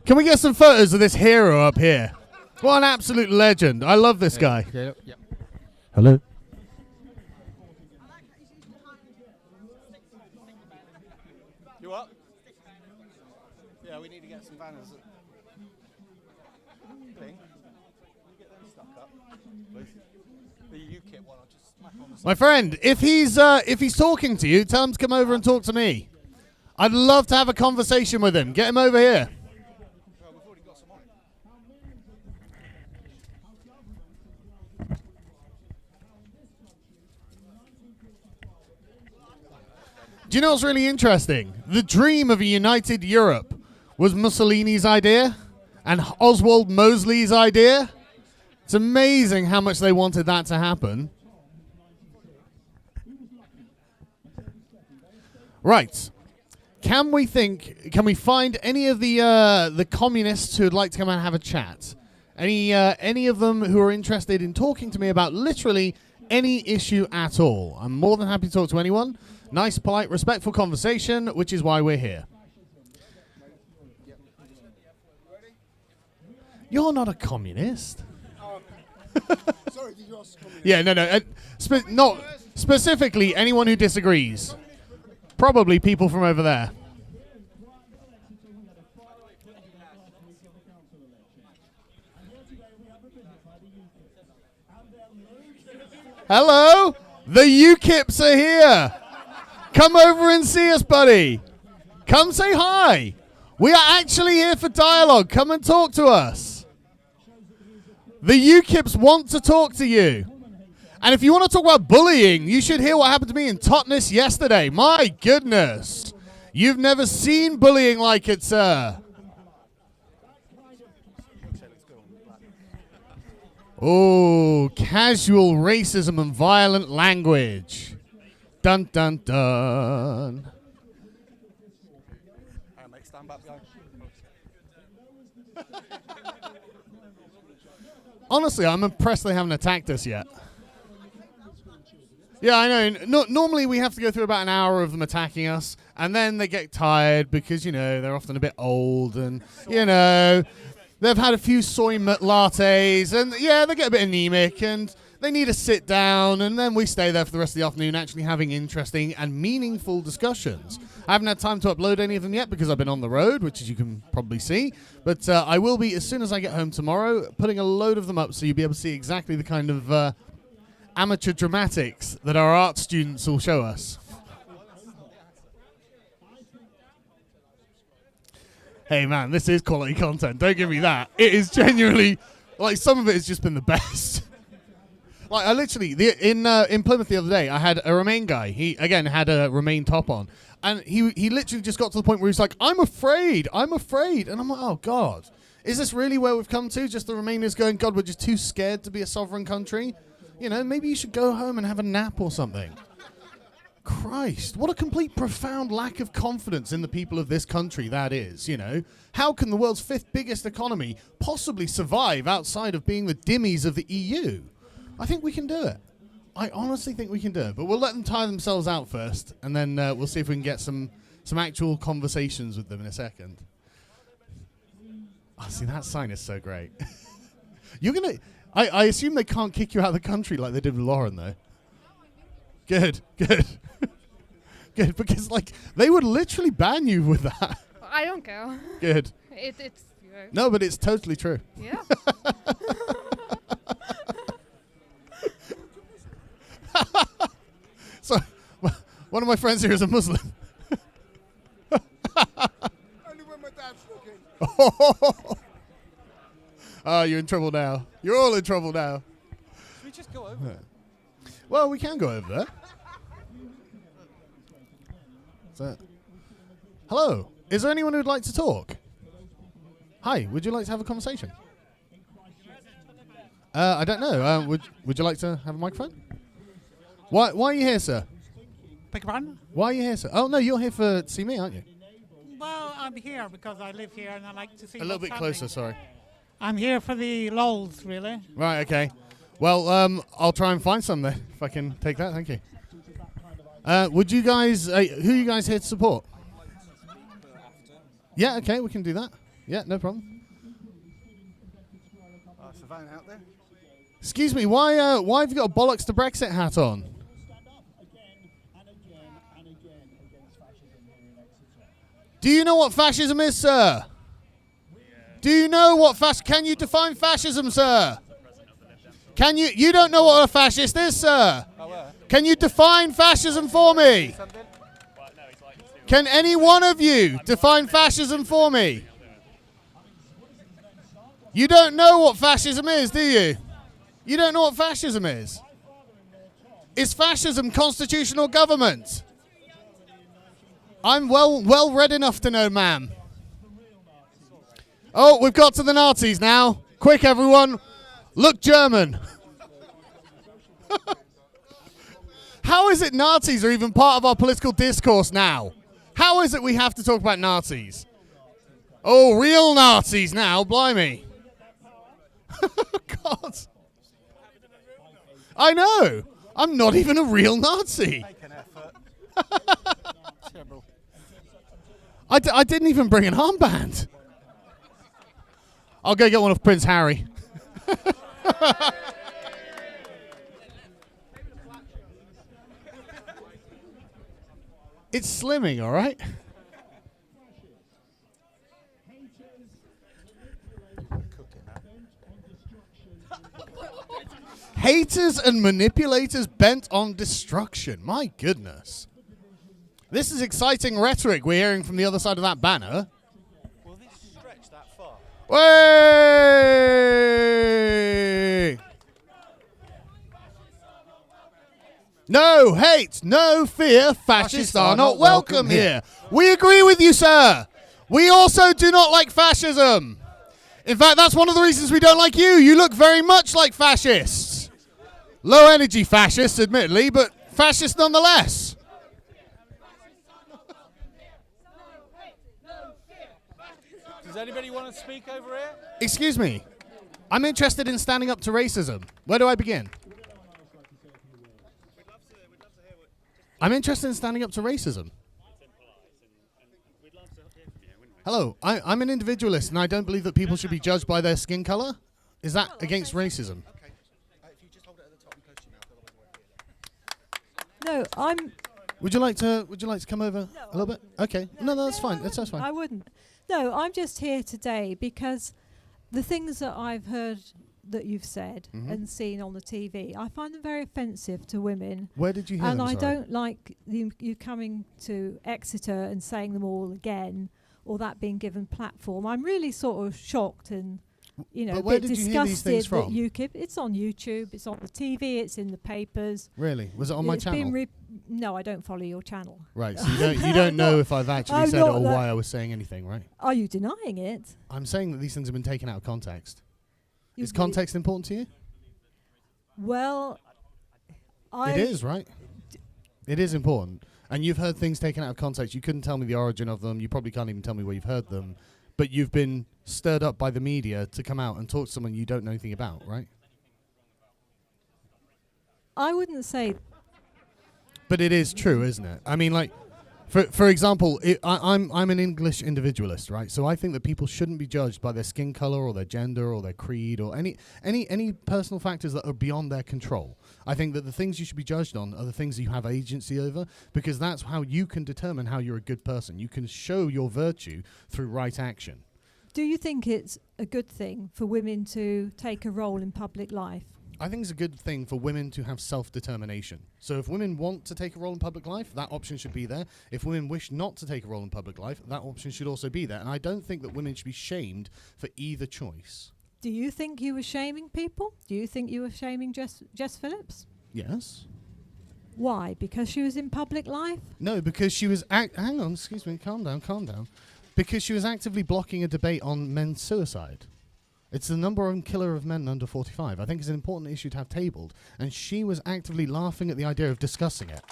Can we get some photos of this hero up here? What an absolute legend. I love this guy. Yeah. Hello. You what? Yeah, we need to get some banners. Thing. You get them stuck up. The UKIP one, I'll just smack on the side. My friend, if he's talking to you, tell him to come over and talk to me. I'd love to have a conversation with him. Get him over here. Well, we've already got some on it. Do you know what's really interesting? The dream of a united Europe was Mussolini's idea and Oswald Mosley's idea. It's amazing how much they wanted that to happen. Right. Can we find any of the communists who would like to come and have a chat? Any of them who are interested in talking to me about literally any issue at all? I'm more than happy to talk to anyone. Nice, polite, respectful conversation, which is why we're here. You're not a communist. Sorry, did you ask communist? Yeah, no. Not specifically anyone who disagrees. Probably people from over there. Hello? The UKIPs are here. Come over and see us, buddy. Come say hi. We are actually here for dialogue. Come and talk to us. The UKIPs want to talk to you. And if you want to talk about bullying, you should hear what happened to me in Totnes yesterday. My goodness. You've never seen bullying like it, sir. Oh, casual racism and violent language. Dun, dun, dun. Stand back behind. Honestly, I'm impressed they haven't attacked us yet. Yeah, I know. Normally we have to go through about an hour of them attacking us, and then they get tired because, they're often a bit old and, they've had a few soy lattes, and, they get a bit anemic, and they need to sit down, and then we stay there for the rest of the afternoon actually having interesting and meaningful discussions. I haven't had time to upload any of them yet because I've been on the road, which as you can probably see, but I will be, as soon as I get home tomorrow, putting a load of them up so you'll be able to see exactly the kind of amateur dramatics that our art students will show us. Hey man, this is quality content, don't give me that. It is genuinely, some of it has just been the best. I literally, in Plymouth the other day, I had a Remain guy. He, again, had a Remain top on. And he literally just got to the point where he's like, I'm afraid. And I'm like, oh, God. Is this really where we've come to? Just the Remainers going, God, we're just too scared to be a sovereign country? Maybe you should go home and have a nap or something. Christ, what a complete profound lack of confidence in the people of this country that is, How can the world's fifth biggest economy possibly survive outside of being the dimmies of the EU? I think we can do it. I honestly think we can do it. But we'll let them tire themselves out first, and then we'll see if we can get some actual conversations with them in a second. Oh, see, that sign is so great. I assume they can't kick you out of the country like they did with Lauren, though. Good. Good, because, they would literally ban you with that. I don't care. Good. It's... No, but it's totally true. Yeah. So, one of my friends here is a Muslim. Only when my dad's looking. Oh, you're in trouble now. You're all in trouble now. Should we just go over there? Well, we can go over there. Hello. Is there anyone who'd like to talk? Hi. Would you like to have a conversation? I don't know. Would you like to have a microphone? Why are you here, sir? Beg your pardon? Why are you here, sir? Oh, no, you're here to see me, aren't you? Well, I'm here because I live here and I like to see A little bit closer, sorry. I'm here for the lols, really. Right, okay. Well, I'll try and find some then, if I can take that. Thank you. Would you guys... who are you guys here to support? Yeah, okay, we can do that. Yeah, no problem. It's a van out there. Excuse me, why have you got a bollocks to Brexit hat on? Do you know what fascism is, sir? Do you know what can you define fascism, sir? Can you don't know what a fascist is, sir? Can you define fascism for me? Can any one of you define fascism for me? You don't know what fascism is, do you? You don't know what fascism is. Is fascism constitutional government? I'm well read enough to know, ma'am. Oh, we've got to the Nazis now. Quick, everyone. Look German. How is it Nazis are even part of our political discourse now? How is it we have to talk about Nazis? Oh, real Nazis now, blimey. God. I know. I'm not even a real Nazi. Make an effort. Terrible. I didn't even bring an armband. I'll go get one of Prince Harry. It's slimming, all right? Haters and manipulators bent on destruction. My goodness. This is exciting rhetoric we're hearing from the other side of that banner. Will this stretch that far? Way! No hate, no fear, fascists are not welcome here. We agree with you, sir. We also do not like fascism. In fact, that's one of the reasons we don't like you. You look very much like fascists. Low energy fascists, admittedly, but fascists nonetheless. Does anybody want to speak over here? Excuse me. I'm interested in standing up to racism. Where do I begin? I'm interested in standing up to racism. Hello, I'm an individualist, and I don't believe that people should be judged by their skin color. Is that against racism? Okay. If you just hold it at the top and close your mouth, otherwise No, I'm. Would you like to come over a little bit? Okay. No, that's fine. That's fine. I wouldn't. No, I'm just here today because the things that I've heard that you've said and seen on the TV, I find them very offensive to women. Where did you hear and them? I Sorry. don't like you coming to Exeter and saying them all again, or that being given platform. I'm really sort of shocked and, you know, But a where bit did you hear these things disgusted that from? UKIP. It's on YouTube. It's on the TV. It's in the papers. Really? Was it on my It's channel? been no, I don't follow your channel. Right. So you don't know if I've actually I'm said it not or that- why I was saying anything, right? Are you denying it? I'm saying that these things have been taken out of context. You Is d- context important to you? Well, It is, right? It is important. And you've heard things taken out of context. You couldn't tell me the origin of them. You probably can't even tell me where you've heard them. But you've been stirred up by the media to come out and talk to someone you don't know anything about, right? I wouldn't say. But it is true, isn't it? I mean, like, for example, I'm an English individualist, right? So I think that people shouldn't be judged by their skin color or their gender or their creed or any personal factors that are beyond their control. I think that the things you should be judged on are the things you have agency over, because that's how you can determine how you're a good person. You can show your virtue through right action. Do you think it's a good thing for women to take a role in public life? I think it's a good thing for women to have self-determination. So if women want to take a role in public life, that option should be there. If women wish not to take a role in public life, that option should also be there. And I don't think that women should be shamed for either choice. Do you think you were shaming people? Do you think you were shaming Jess Phillips? Yes. Why? Because she was in public life? No, because she was... hang on, excuse me, calm down. Because she was actively blocking a debate on men's suicide. It's the number one killer of men under 45. I think it's an important issue to have tabled. And she was actively laughing at the idea of discussing it.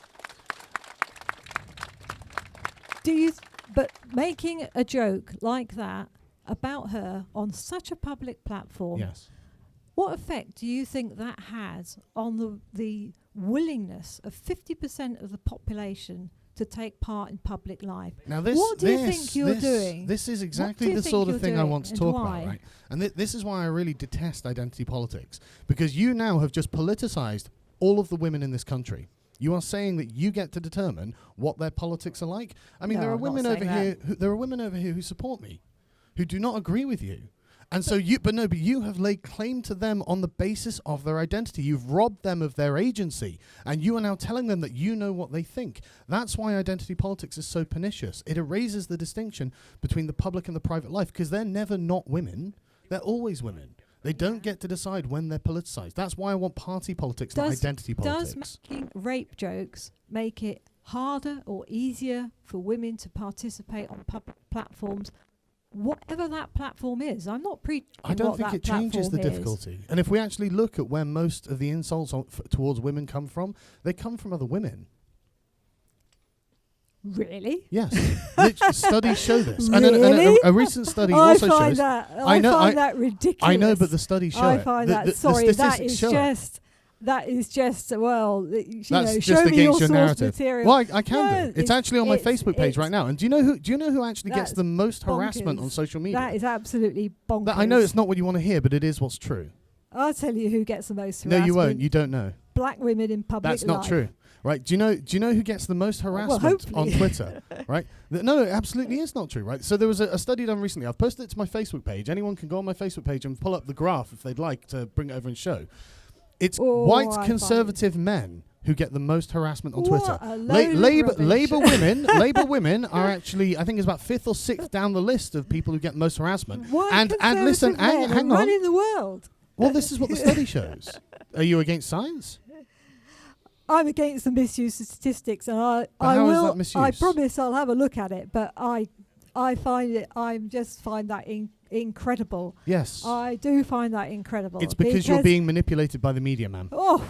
But making a joke like that about her on such a public platform, Yes. what effect do you think that has on the willingness of 50% of the population to take part in public life. Now this, What do you think you're doing? This is What do exactly you the think sort of you're thing I doing want to and talk why? about, right? And this is why I really detest identity politics, because you now have just politicized all of the women in this country. You are saying that you get to determine what their politics are like. I mean, No, there are I'm not women saying over that. here. There are women over here who support me, who do not agree with you. And so but you have laid claim to them on the basis of their identity. You've robbed them of their agency, and you are now telling them that you know what they think. That's why identity politics is so pernicious. It erases the distinction between the public and the private life, because they're never not women. They're always women. They don't get to decide when they're politicized. That's why I want party politics, not identity politics. Does making rape jokes make it harder or easier for women to participate on public platforms? Whatever that platform is, I'm not preaching. I don't what think that it changes the platform is. difficulty. And if we actually look at where most of the insults towards women come from, they come from other women. Really? Yes. Studies show this. Really? And a recent study I also find shows... that. I know, find that ridiculous. I know, but the studies show I it. find The- that. the Sorry, that statistics is show it. just. That is just well. That's Show just me your against your source narrative. material. Well, I can No, do. It's actually on my it's- Facebook page right now. And do you know who actually gets That's the most harassment bonkers. on social media? That is absolutely bonkers. I know it's not what you want to hear, but it is what's true. I'll tell you who gets the most No, harassment. you won't. You don't know. Black women in public That's not life. true. Right? Do you know who gets the most harassment on hopefully. Twitter? Right? No, it absolutely is not true. Right? So there was a study done recently. I've posted it to my Facebook page. Anyone can go on my Facebook page and pull up the graph if they'd like to bring it over and show. It's white I conservative men who get the most harassment on What Twitter. a load of rubbish. Labor women are actually, I think, it's about 5th or 6th down the list of people who get most harassment. White And listen, conservative men hang are on. running the world. Well, this is what the study shows. Are you against science? I'm against the misuse of statistics, and I how is will. that misuse? I promise I'll have a look at it, but I find it. I just find that incredible. Yes. I do find that incredible. It's because you're being manipulated by the media, ma'am. Oh.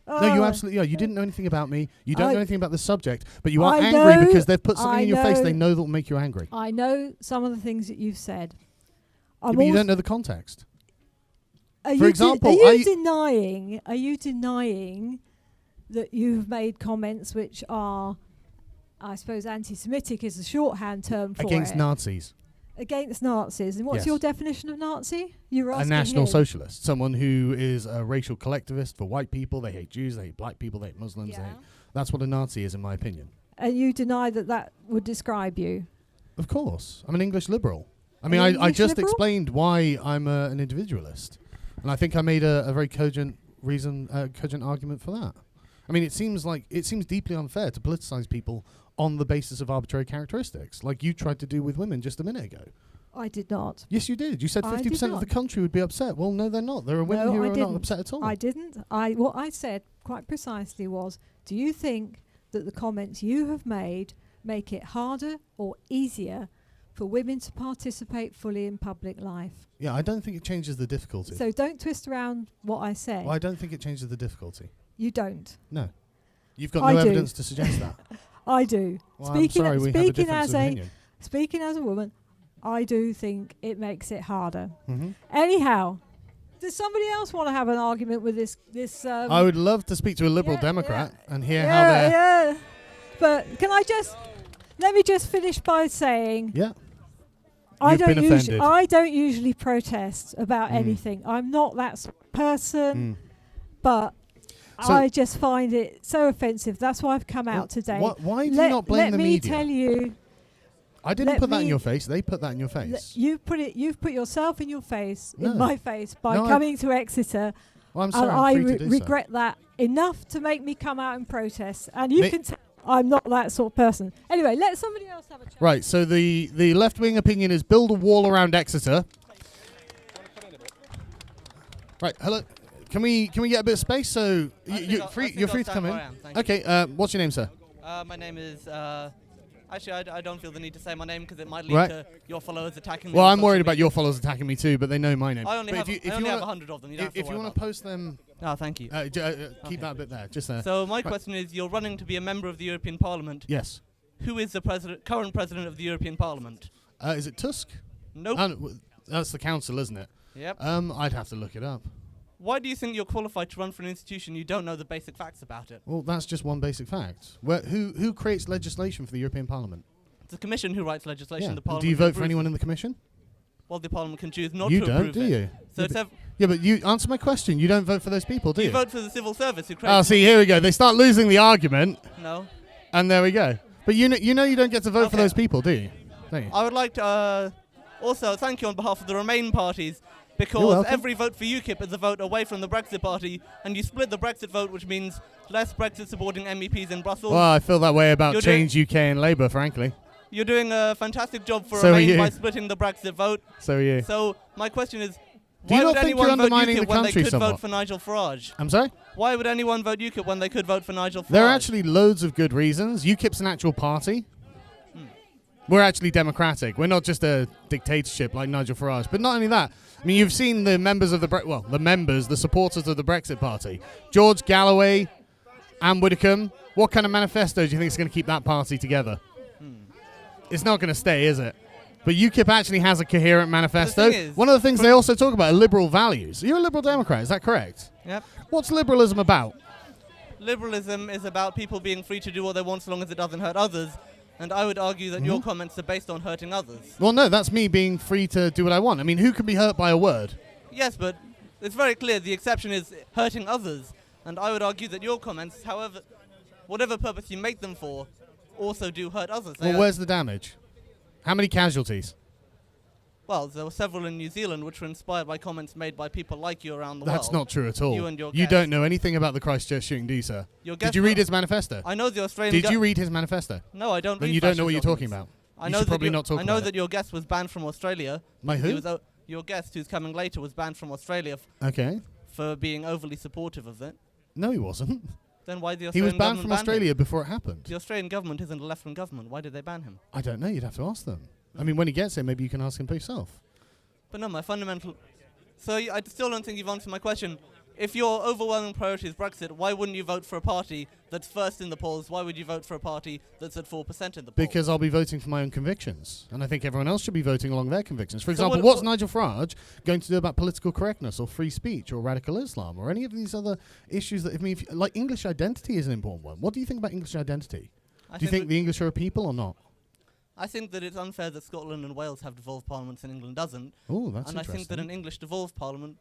No, you absolutely are. You didn't know anything about me. You don't know anything about the subject, but you are I angry know- because they've put something I in your face know- they know that will make you angry. I know some of the things that you've said. Yeah, but you don't know the context. Are For you example, are are you you- denying? Are you denying that you've made comments which are, I suppose, anti-Semitic is the shorthand term for Against it. Nazis. Against Nazis. And what's Yes. your definition of Nazi? You're A asking national him. socialist. Someone who is a racial collectivist for white people. They hate Jews, they hate black people, they hate Muslims. Yeah. That's what a Nazi is, in my opinion. And you deny that that would describe you. Of course. I'm an English liberal. I mean, An I English just liberal? explained why I'm an individualist. And I think I made a very cogent argument for that. I mean, it seems deeply unfair to politicize people on the basis of arbitrary characteristics, like you tried to do with women just a minute ago. I did not. Yes, you did. You said I 50% did of the not. country would be upset. Well, no, they're not. There are women No, who I are not didn't. upset at all. I didn't. What I said quite precisely was, do you think that the comments you have made make it harder or easier for women to participate fully in public life? Yeah, I don't think it changes the difficulty. So don't twist around what I say. Well, I don't think it changes the difficulty. You don't. No. You've got I no do. evidence to suggest that. I do. Well, I'm sorry, we have a difference of opinion. Speaking as a woman, I do think it makes it harder. Mm-hmm. Anyhow, does somebody else want to have an argument with this? I would love to speak to a liberal yeah, Democrat and hear how yeah, they're... yeah. But let me just finish by saying Yeah. I You've been offended. don't usually protest about anything. I'm not that person, but So I just find it so offensive. That's why I've come out today. Why do you not blame the media? Let me tell you. I didn't let put that in me- your face. They put that in your face. You've put yourself in your face, No. in my face, by No, coming to Exeter, Well, I'm sorry, and I'm I free to do so. regret that enough to make me come out and protest. And you Ma- can tell I'm not that sort of person. Anyway, let somebody else have a chat. Right, so the left-wing opinion is build a wall around Exeter. Right, hello. Can we get a bit of space? So you're free to come in. Okay, what's your name, sir? My name is. Actually, I don't feel the need to say my name because it might lead Right. to your followers attacking me. Well, on I'm social worried about media. your followers attacking me too, but they know my name. I only But have, if you I only have wanna- 100 of them. You don't have to if you worry want to about post them, it. Oh, thank you. keep that bit there. Just there. So my question is: you're running to be a member of the European Parliament. Yes. Who is the current president of the European Parliament? Is it Tusk? Nope. That's the council, isn't it? Yep. I'd have to look it up. Why do you think you're qualified to run for an institution you don't know the basic facts about it? Well, that's just one basic fact. Who creates legislation for the European Parliament? It's the Commission who writes legislation. Yeah. The Parliament Do you vote for approves anyone it. in the Commission? Well, the Parliament can choose not You to don't, approve do it. you? So Yeah, it's but, yeah, but you answer my question. You don't vote for those people, do you you? vote for the civil service who creates. Oh, see, here we go. They start losing the argument, No. and there we go. But you know you don't get to vote for Okay. those people, do you? Don't you? I would like to also thank you on behalf of the Remain parties, You're because welcome. every vote for UKIP is a vote away from the Brexit party, and you split the Brexit vote, which means less Brexit supporting MEPs in Brussels. Well, I feel that way about You're Change UK and Labour, frankly. You're doing a fantastic job for So are Remain you. by splitting the Brexit vote. So are you. So my question is, Do you why not would think anyone you're vote undermining UKIP the when they country could somewhat? vote for Nigel Farage? I'm sorry? Why would anyone vote UKIP when they could vote for Nigel Farage? There are actually loads of good reasons. UKIP's an actual party. We're actually democratic. We're not just a dictatorship like Nigel Farage. But not only that. I mean, you've seen the members of the supporters of the Brexit Party. George Galloway, Anne Widdecombe. What kind of manifesto do you think is going to keep that party together? It's not going to stay, is it? But UKIP actually has a coherent manifesto. thing is, One of the things they also talk about are liberal values. You're a liberal Democrat, is that correct? Yep. What's liberalism about? Liberalism is about people being free to do what they want so long as it doesn't hurt others. And I would argue that your comments are based on hurting others. Well, no, that's me being free to do what I want. I mean, who can be hurt by a word? Yes, but it's very clear the exception is hurting others. And I would argue that your comments, however, whatever purpose you make them for, also do hurt others. They Well, are- where's the damage? How many casualties? Well, there were several in New Zealand which were inspired by comments made by people like you around the That's world. not true at all. You and your You guest. don't know anything about the Christchurch shooting, do you, sir? Your Did guest you wa- read his manifesto? I know the Australian... Did you read his manifesto? No, I don't Then read you don't know fascist what you're talking documents. about. I You know should that probably you- not talk I know about that it. your guest was banned from Australia. My He who? was your guest, who's coming later, was banned from Australia Okay. for being overly supportive of it. No, he wasn't. Then why the He Australian was banned government from banned Australia him? before it happened. The Australian government isn't a left-wing government. Why did they ban him? I don't know. You'd have to ask them. I mean, when he gets here, maybe you can ask him for yourself. But no, my fundamental... So I still don't think you've answered my question. If your overwhelming priority is Brexit, why wouldn't you vote for a party that's first in the polls? Why would you vote for a party that's at 4% in the polls? Because I'll be voting for my own convictions. And I think everyone else should be voting along their convictions. For So example, what- what's what- Nigel Farage going to do about political correctness or free speech or radical Islam or any of these other issues that, like English identity is an important one. What do you think about English identity? I Do you think that- the English are a people or not? I think that it's unfair that Scotland and Wales have devolved parliaments and England doesn't. Oh, that's And I interesting. think that an English devolved parliament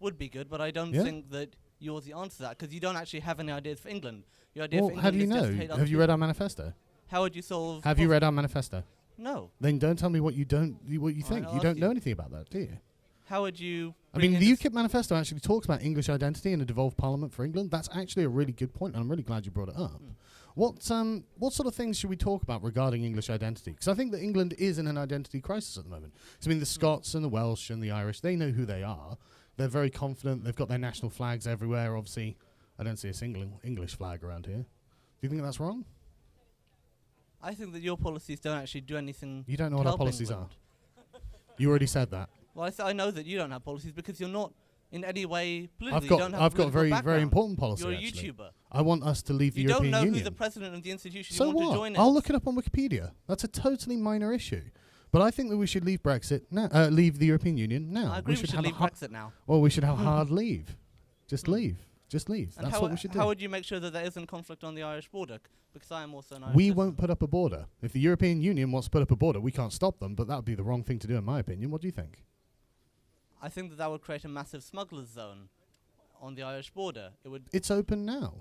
would be good, but I don't Yeah. think that yours the answer to that, because you don't actually have any ideas for England. Your idea Well, for England how do you is just know? to hate other Have you read people. our manifesto? How would you solve... Have you read our manifesto? No. Then don't tell me what you think. I'll You don't ask know you. anything about that, do you? How would you... I bring mean, in the this- UKIP manifesto actually talks about English identity and a devolved parliament for England. That's actually a really good point, and I'm really glad you brought it up. What sort of things should we talk about regarding English identity? Because I think that England is in an identity crisis at the moment. So, I mean, the Scots and the Welsh and the Irish, they know who they are. They're very confident. They've got their national flags everywhere. Obviously, I don't see a single English flag around here. Do you think that's wrong? I think that your policies don't actually do anything... You don't know to what our help policies England. are. You already said that. Well, I know that you don't have policies because you're not in any way political. I've You don't have got a political very background. important policy. You're a actually. YouTuber. I want us to leave the You European don't know Union. who the president of the institution So you want what? to join is. I'll look it up on Wikipedia. That's a totally minor issue. But I think that we should leave Brexit now. Leave the European Union now. I agree we should have leave a Brexit now. Well, we should have a hard leave. Just leave. Just leave. And That's how, what we should do. how would you make sure that there isn't conflict on the Irish border? Because I am also an Irish We citizen. won't put up a border. If the European Union wants to put up a border, we can't stop them. But that would be the wrong thing to do, in my opinion. What do you think? I think that would create a massive smugglers zone on the Irish border. It would, It's open now.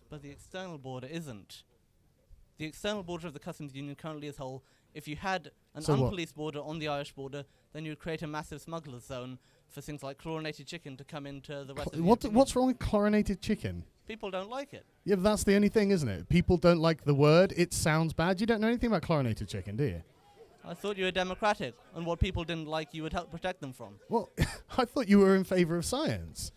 but the external border isn't. The external border of the customs union currently is whole. If you had an So what? unpoliced border on the Irish border, then you'd create a massive smugglers zone for things like chlorinated chicken to come into the rest of the European What's Union. wrong with chlorinated chicken? People don't like it. Yeah, but that's the only thing, isn't it? People don't like the word. It sounds bad. You don't know anything about chlorinated chicken, do you? I thought you were democratic, and what people didn't like you would help protect them from. Well, I thought you were in favour of science.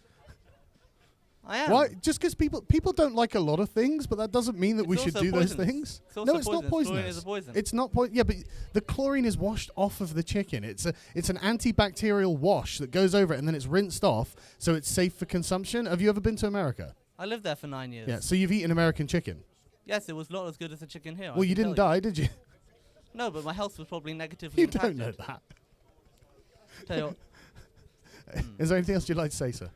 I am. Why? Just because people don't like a lot of things, but that doesn't mean that It's we should also do those poisonous. things. It's also No, it's not poisonous. Chlorine poisonous. is a poison. It's not poison. Yeah, but the chlorine is washed off of the chicken. It's an antibacterial wash that goes over it, and then it's rinsed off, so it's safe for consumption. Have you ever been to America? I lived there for 9 years. Yeah. So you've eaten American chicken. Yes, it was not as good as the chicken here. Well, you didn't die, did you? No, but my health was probably negatively You impacted. don't know that. Tell you what, Is there anything else you'd like to say, sir?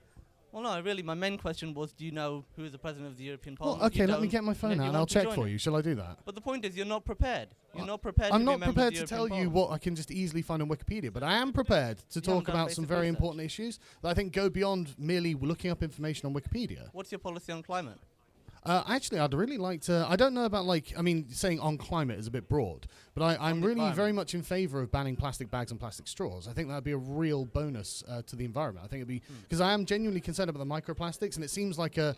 Well, no, really, my main question was, do you know who is the president of the European Well, Parliament? okay, You let me don't, get my phone yet out you and I'll want to check join for it. you. Shall I do that? But the point is, you're not prepared. You're not prepared I'm to be a not member prepared of the to European tell you Parliament. what I can just easily find on Wikipedia, but I am prepared to haven't talk done about some basic very research. important issues that I think go beyond merely looking up information on Wikipedia. What's your policy on climate? Actually, I'd really like to. I don't know about saying on climate is a bit broad, but I'm the really climate. very much in favour of banning plastic bags and plastic straws. I think that would be a real bonus to the environment. I think it'd be because I am genuinely concerned about the microplastics, and it seems like a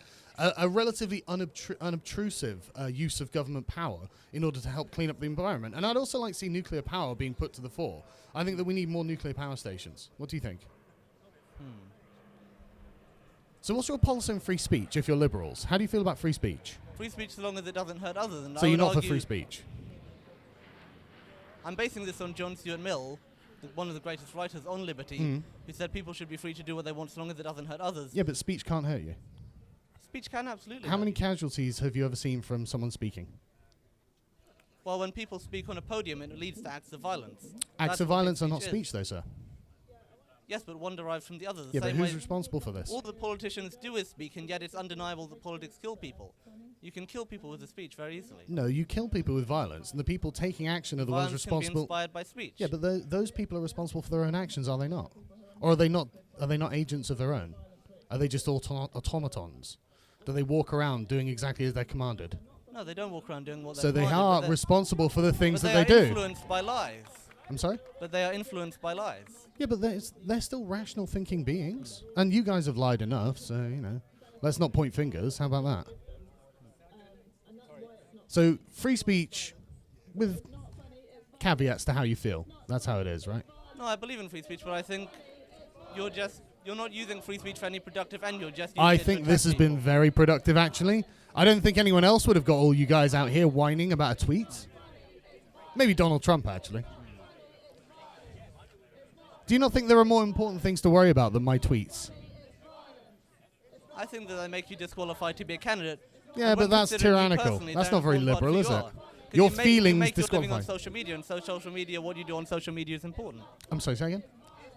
relatively unobtrusive use of government power in order to help clean up the environment. And I'd also like to see nuclear power being put to the fore. I think that we need more nuclear power stations. What do you think? So what's your policy on free speech if you're liberals? How do you feel about free speech? Free speech as long as it doesn't hurt others. And So I you're would not for argue- free speech? I'm basing this on John Stuart Mill, one of the greatest writers on liberty, who said people should be free to do what they want so long as it doesn't hurt others. Yeah, but speech can't hurt you. Speech can absolutely. How hurt many you. casualties have you ever seen from someone speaking? Well, when people speak on a podium, it leads to acts of violence. Acts That's of what violence are hate not is. speech, though, sir. Yes, but one derives from the other. The Yeah, but same who's way responsible for this? all the politicians do is speak, and yet it's undeniable that politics kill people. You can kill people with a speech very easily. No, you kill people with violence, and the people taking action are the ones Violence can be responsible. inspired by speech. Yeah, but those people are responsible for their own actions, are they not? Or are they not? Are they not agents of their own? Are they just automatons? Do they walk around doing exactly as they're commanded? No, they don't walk around doing what So they're they commanded, are but they're- responsible for the things but that they they are do. influenced by lies. I'm sorry? But they are influenced by lies. Yeah, but they're still rational thinking beings. And you guys have lied enough, so, let's not point fingers. How about that? So, free speech with caveats to how you feel. That's how it is, right? No, I believe in free speech, but I think you're not using free speech for any productive end. You're just using I it to think this has attack been people. very productive, actually. I don't think anyone else would have got all you guys out here whining about a tweet. Maybe Donald Trump, actually. Do you not think there are more important things to worry about than my tweets? I think that they make you disqualified to be a candidate. Yeah, And but when that's considering you tyrannical. personally, That's they're not very an important liberal, part is of it? who you are. 'Cause Your you feelings make your living on disqualify. social media, and social media, what you do on social media is important. I'm sorry, say again?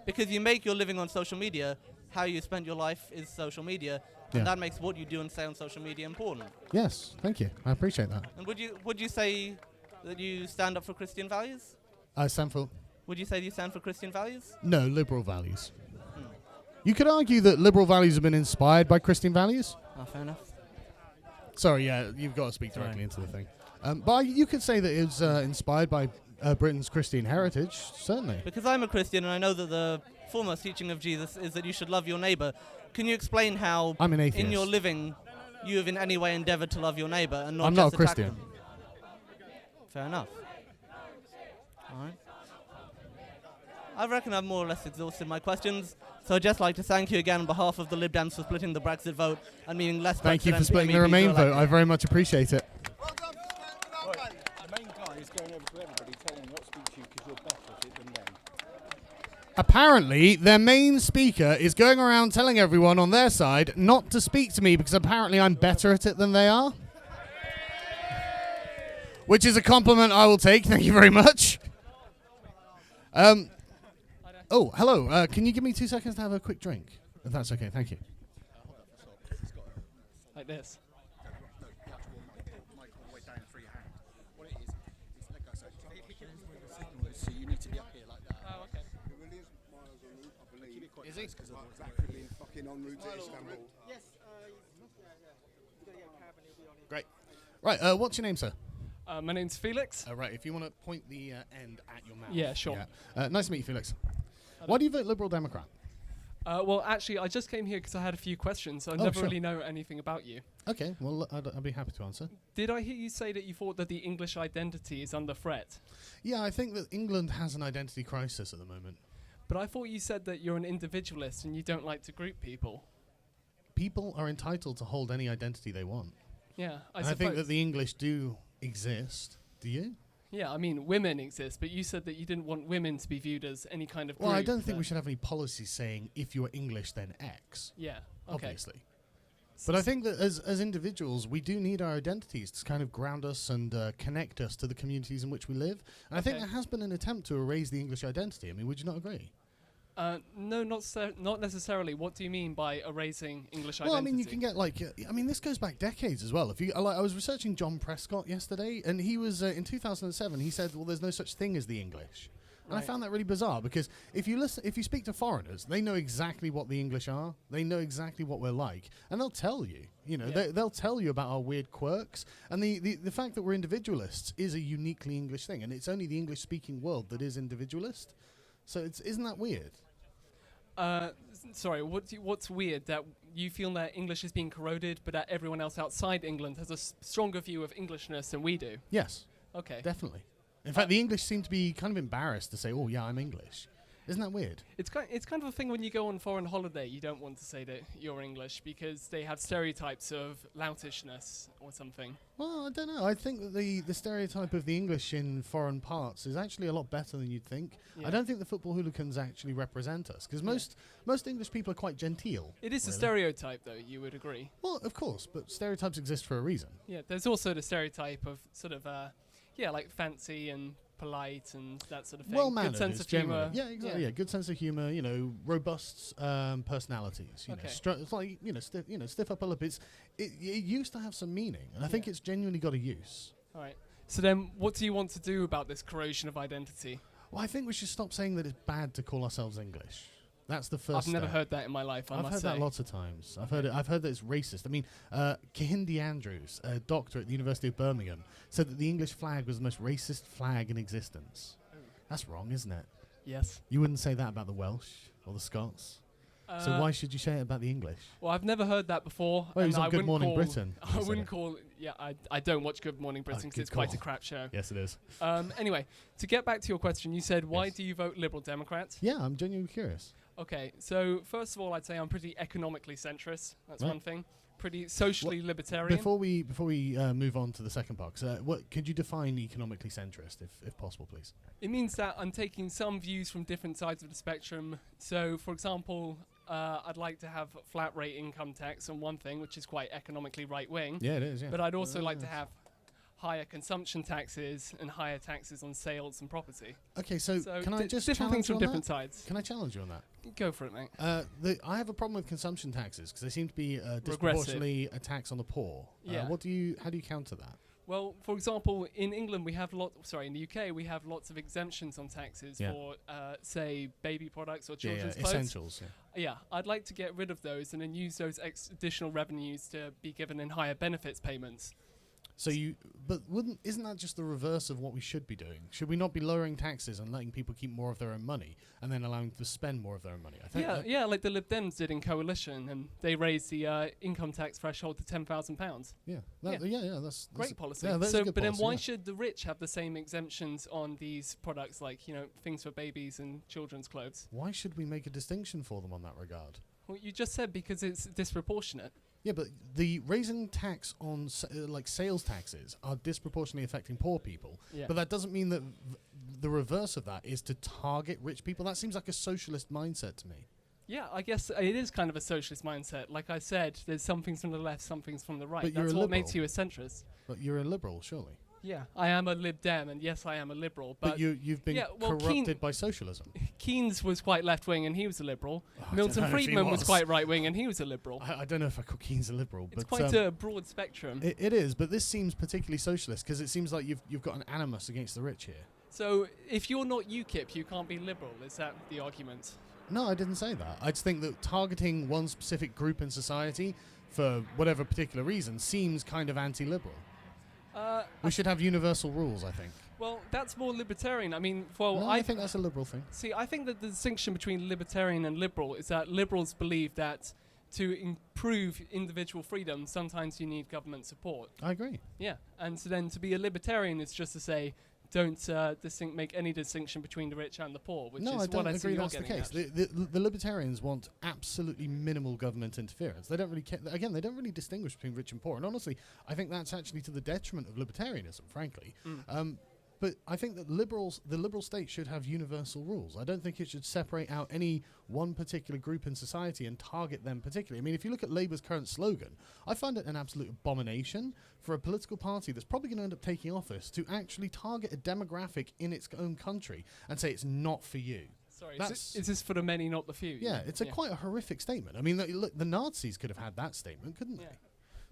Because you make your living on social media, how you spend your life is social media, Yeah. and that makes what you do and say on social media important. Yes, thank you. I appreciate that. And would you say that you stand up for Christian values? I stand for... Would you say you stand for Christian values? No, liberal values. You could argue that liberal values have been inspired by Christian values. Oh, fair enough. Sorry, yeah, you've got to speak directly into the thing. But you could say that it was inspired by Britain's Christian heritage, certainly. Because I'm a Christian and I know that the foremost teaching of Jesus is that you should love your neighbor. Can you explain how I'm an atheist. in your living you have in any way endeavored to love your neighbor and not I'm just not a attack Christian. them? Fair enough. All right. I reckon I've more or less exhausted my questions, so I'd just like to thank you again on behalf of the Lib Dems for splitting the Brexit vote and meaning less Thank you Brexit for splitting the MEPs Remain were vote. elected. I very much appreciate it. Well done for standing up, mate. The main guy is going over to everybody, telling them not to speak to you because you're better at it than them. Apparently, their main speaker is going around telling everyone on their side not to speak to me because apparently I'm better at it than they are. Which is a compliment I will take. Thank you very much. Oh, hello. Can you give me 2 seconds to have a quick drink? If that's okay, thank you. Like this. So you need to be up here like that. Oh, okay. It really is Milo's en route, I believe. Is he? Exactly being fucking en route to Istanbul. Great. Right, what's your name, sir? My name's Felix. Right, if you want to point the end at your mouth. Yeah, sure. Nice to meet you, Felix. Why do you vote Liberal Democrat? Well, actually, I just came here because I had a few questions, so I Oh, never sure. really know anything about you. Okay, well, I'd be happy to answer. Did I hear you say that you thought that the English identity is under threat? Yeah, I think that England has an identity crisis at the moment. But I thought you said that you're an individualist and you don't like to group people. People are entitled to hold any identity they want. Yeah, I And I suppose. think that the English do exist. Do you? Yeah, I mean, women exist, but you said that you didn't want women to be viewed as any kind of Well, I group, don't think but- we should have any policies saying if you're English, then X. Yeah, okay. Obviously. But I think that as individuals, we do need our identities to kind of ground us and connect us to the communities in which we live. And I think Okay. there has been an attempt to erase the English identity. I mean, would you not agree? No, not necessarily. What do you mean by erasing English Well, identity? I mean, you can get this goes back decades as well. If you, I was researching John Prescott yesterday, and he was in 2007. He said, "Well, there's no such thing as the English," and I Right. found that really bizarre because if you speak to foreigners, they know exactly what the English are. They know exactly what we're like, and they'll tell you. They'll tell you about our weird quirks, and the fact that we're individualists is a uniquely English thing, and it's only the English-speaking world that is individualist. So isn't that weird? Sorry, what's weird that you feel that English is being corroded, but that everyone else outside England has a stronger view of Englishness than we do? Yes, Okay. definitely. In fact, the English seem to be kind of embarrassed to say, "Oh, yeah, I'm English." Isn't that weird? It's kind of a thing when you go on foreign holiday, you don't want to say that you're English because they have stereotypes of loutishness or something. Well, I don't know. I think that the stereotype of the English in foreign parts is actually a lot better than you'd think. Yeah. I don't think the football hooligans actually represent us because most English people are quite genteel. It is a really. stereotype, though, you would agree. Well, of course, but stereotypes exist for a reason. Yeah, there's also the stereotype of sort of, like fancy and polite and that sort of thing. Well-mannered, Good sense is of generally- humour. Yeah, exactly. Yeah. Good sense of humour. Robust personalities. Okay. It's like stiff upper lip. It used to have some meaning, and I think it's genuinely got a use. All right. So then, what do you want to do about this corrosion of identity? Well, I think we should stop saying that it's bad to call ourselves English. That's the first I've never step. heard that in my life. I've must heard say. that lots of times. I've heard that it's racist. I mean, Kehinde Andrews, a doctor at the University of Birmingham, said that the English flag was the most racist flag in existence. That's wrong, isn't it? Yes. You wouldn't say that about the Welsh or the Scots. So why should you say it about the English? Well, I've never heard that before. Well, he and was on I Good wouldn't Morning call- Britain. I He said wouldn't it. call. Yeah, I don't watch Good Morning Britain because good it's quite a call. crap show. Yes, it is. Anyway, to get back to your question, you said, why Yes. do you vote Liberal Democrat? Yeah, I'm genuinely curious. Okay, so first of all, I'd say I'm pretty economically centrist. That's Right. one thing. Pretty socially libertarian. Before we move on to the second part, what could you define economically centrist, if possible, please? It means that I'm taking some views from different sides of the spectrum. So, for example, I'd like to have flat rate income tax on one thing, which is quite economically right wing. Yeah, it is. Yeah. But I'd also like to have higher consumption taxes and higher taxes on sales and property. Okay, so can I just different things challenge you from on different that? sides? Can I challenge you on that? Go for it, mate. I have a problem with consumption taxes because they seem to be disproportionately a tax on the poor. Yeah. How do you counter that? Well, for example, in England we have in the UK we have lots of exemptions on taxes Yeah. for, say, baby products or Yeah, children's clothes. essentials. Yeah. Yeah, I'd like to get rid of those and then use those additional revenues to be given in higher benefits payments. So isn't that just the reverse of what we should be doing? Should we not be lowering taxes and letting people keep more of their own money and then allowing them to spend more of their own money? I think Yeah, like the Lib Dems did in Coalition, and they raised the income tax threshold to £10,000. that's Great policy. Yeah, that's So, a good but then policy, why yeah. should the rich have the same exemptions on these products, like things for babies and children's clothes? Why should we make a distinction for them on that regard? Well, you just said because it's disproportionate. Yeah, but the raising tax on sales taxes are disproportionately affecting poor people. Yeah. But that doesn't mean that the reverse of that is to target rich people. That seems like a socialist mindset to me. Yeah, I guess it is kind of a socialist mindset. Like I said, there's some things from the left, some things from the right. But you're That's a what makes liberal. you a centrist. But you're a liberal, surely. Yeah, I am a Lib Dem, and yes, I am a liberal. But you've been corrupted by socialism. Keynes was quite left-wing, and he was a liberal. I don't Milton know if he Friedman was was. quite right-wing, and he was a liberal. I don't know if I call Keynes a liberal, It's but quite a broad spectrum. it is. But this seems particularly socialist because it seems like you've got an animus against the rich here. So if you're not UKIP, you can't be liberal. Is that the argument? No, I didn't say that. I just think that targeting one specific group in society for whatever particular reason seems kind of anti-liberal. We should have universal rules, I think. Well, that's more libertarian. I mean, I think that's a liberal thing. See, I think that the distinction between libertarian and liberal is that liberals believe that to improve individual freedom, sometimes you need government support. I agree. Yeah, and so then to be a libertarian is just to say, don't make any distinction between the rich and the poor, which No, is I don't what I see agree you're that's the getting case. at. The libertarians want absolutely minimal government interference. They don't really care. Again, they don't really distinguish between rich and poor. And honestly, I think that's actually to the detriment of libertarianism, frankly. But I think that the liberal state should have universal rules. I don't think it should separate out any one particular group in society and target them particularly. I mean, if you look at Labour's current slogan, I find it an absolute abomination for a political party that's probably going to end up taking office to actually target a demographic in its own country and say it's not for you. Sorry, That's- is this for the many, not the few? Yeah, it's quite a horrific statement. I mean, look, the Nazis could have had that statement, couldn't Yeah. they?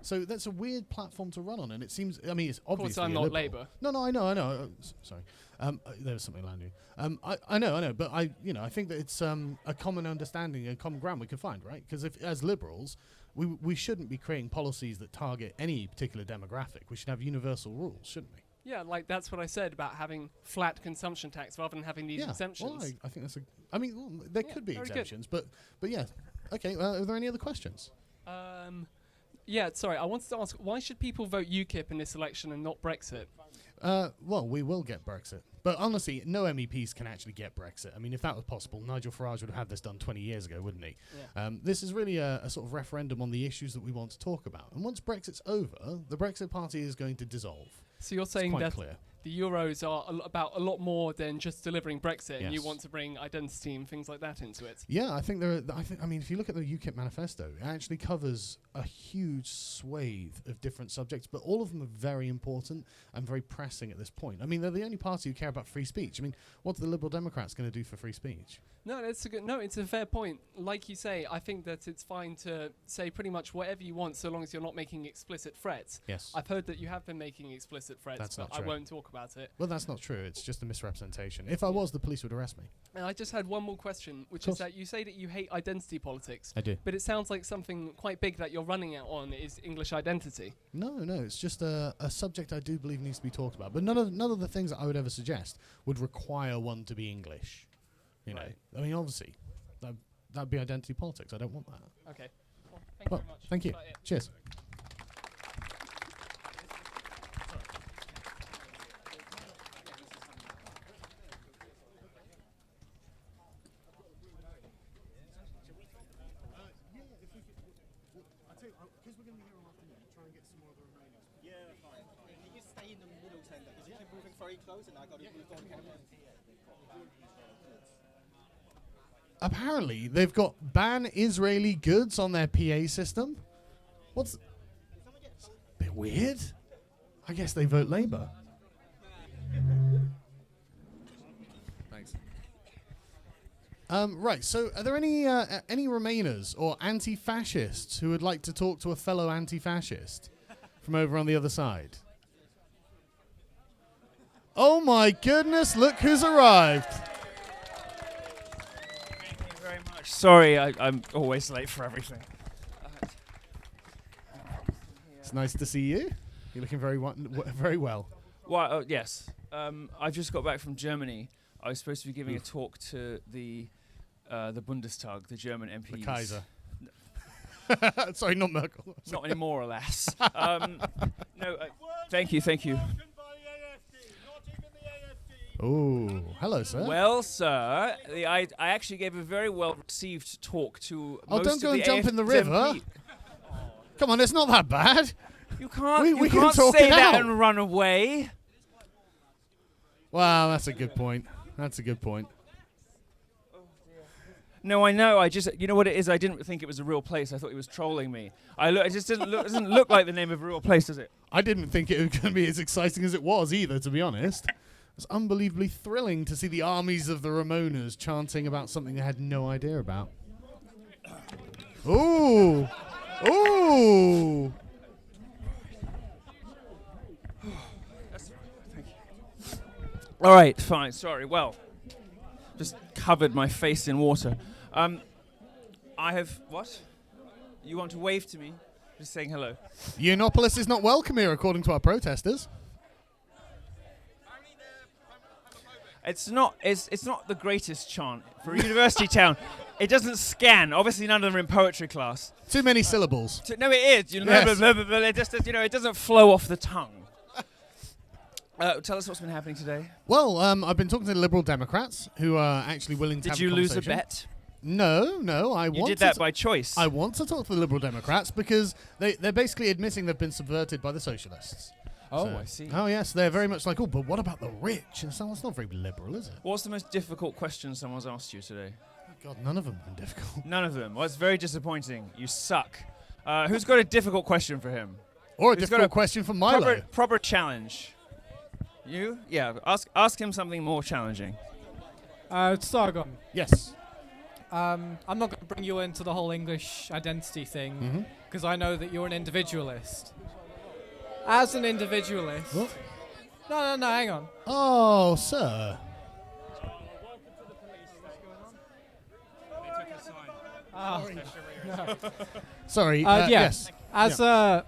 So that's a weird platform to run on, and it seems. I mean, it's Of obviously. course, I'm a not liberal. Labour. No, I know. Sorry, there was something landing. I know, but I think that it's a common understanding, a common ground we can find, right? Because if, as liberals, we shouldn't be creating policies that target any particular demographic. We should have universal rules, shouldn't we? Yeah, like that's what I said about having flat consumption tax rather than having these exemptions. Well, I think that's a. I mean, there could be very good. exemptions, but yeah. Okay. Are there any other questions? Yeah, sorry, I wanted to ask, why should people vote UKIP in this election and not Brexit? Well, we will get Brexit. But honestly, no MEPs can actually get Brexit. I mean, if that was possible, Nigel Farage would have had this done 20 years ago, wouldn't he? Yeah. This is really a sort of referendum on the issues that we want to talk about. And once Brexit's over, the Brexit Party is going to dissolve. So you're It's saying quite that clear. the Euros are about a lot more than just delivering Brexit, and you Yes. want to bring identity and things like that into it. Yeah, I think there. I mean, if you look at the UKIP manifesto, it actually covers a huge swathe of different subjects, but all of them are very important and very pressing at this point. I mean, they're the only party who care about free speech. I mean, what are the Liberal Democrats going to do for free speech? No, it's a fair point. Like you say, I think that it's fine to say pretty much whatever you want, so long as you're not making explicit threats. Yes. I've heard that you have been making explicit threats, That's but not I true. won't talk about it. Well, that's not true. It's just a misrepresentation. If I was, the police would arrest me. And I just had one more question, which Of is that you say that you hate identity politics. I do. But it sounds like something quite big that you're running out on is English identity. No, it's just a subject I do believe needs to be talked about. But none of the things that I would ever suggest would require one to be English. You Right. know, I mean, obviously, that'd be identity politics. I don't want that. Okay. Well, thank you Well, very much. thank you. That's about it. Cheers. Can you stay in the middle tender? Because you keep moving very close and I got to move on camera. Apparently, they've got ban Israeli goods on their PA system. What's bit weird? I guess they vote Labour. Thanks. Right. So, are there any Remainers or anti-fascists who would like to talk to a fellow anti-fascist from over on the other side? Oh my goodness! Look who's arrived. Very much. Sorry, I'm always late for everything. It's nice to see you. You're looking very well. Well, yes. I've just got back from Germany. I was supposed to be giving a talk to the Bundestag, the German MPs. The Kaiser. Sorry, not Merkel. Not anymore, alas. No, thank you. Oh, hello, sir. Well, sir, I actually gave a very well-received talk to Oh, most don't of go the and jump in the AFD. river. Come on, it's not that bad. You can't, We you can can't talk say it that out. and run away. Wow, that's a good point. No, I know. I just, you know what it is? I didn't think it was a real place. I thought he was trolling me. It just doesn't look like the name of a real place, does it? I didn't think it was going to be as exciting as it was either, to be honest. It's unbelievably thrilling to see the armies of the Ramonas chanting about something they had no idea about. Ooh! Ooh! All right, fine. Sorry. Well, just covered my face in water. I have what? You want to wave to me? Just saying hello. Yiannopolous is not welcome here, according to our protesters. It's not the greatest chant for a university town. It doesn't scan. Obviously, none of them are in poetry class. Too many syllables. No, it is. You know, Yes. it just it doesn't flow off the tongue. Tell us what's been happening today. Well, I've been talking to the Liberal Democrats who are actually willing to have Did you a lose a conversation. bet? No. You did that by choice. I want to talk to the Liberal Democrats because they're basically admitting they've been subverted by the Socialists. Oh, So- I see. Oh, yes, they're very much like, but what about the rich? And so it's not very liberal, is it? What's the most difficult question someone's asked you today? God, none of them have been difficult. None of them. Well, it's very disappointing. You suck. Who's got a difficult question for him? Or a Who's got difficult question for Milo. Proper challenge. You? Yeah. Ask him something more challenging. Sargon. Yes. I'm not going to bring you into the whole English identity thing because I know that you're an individualist. As an individualist. What? No, hang on. Oh, sir. No. Sorry. Yes. Yeah.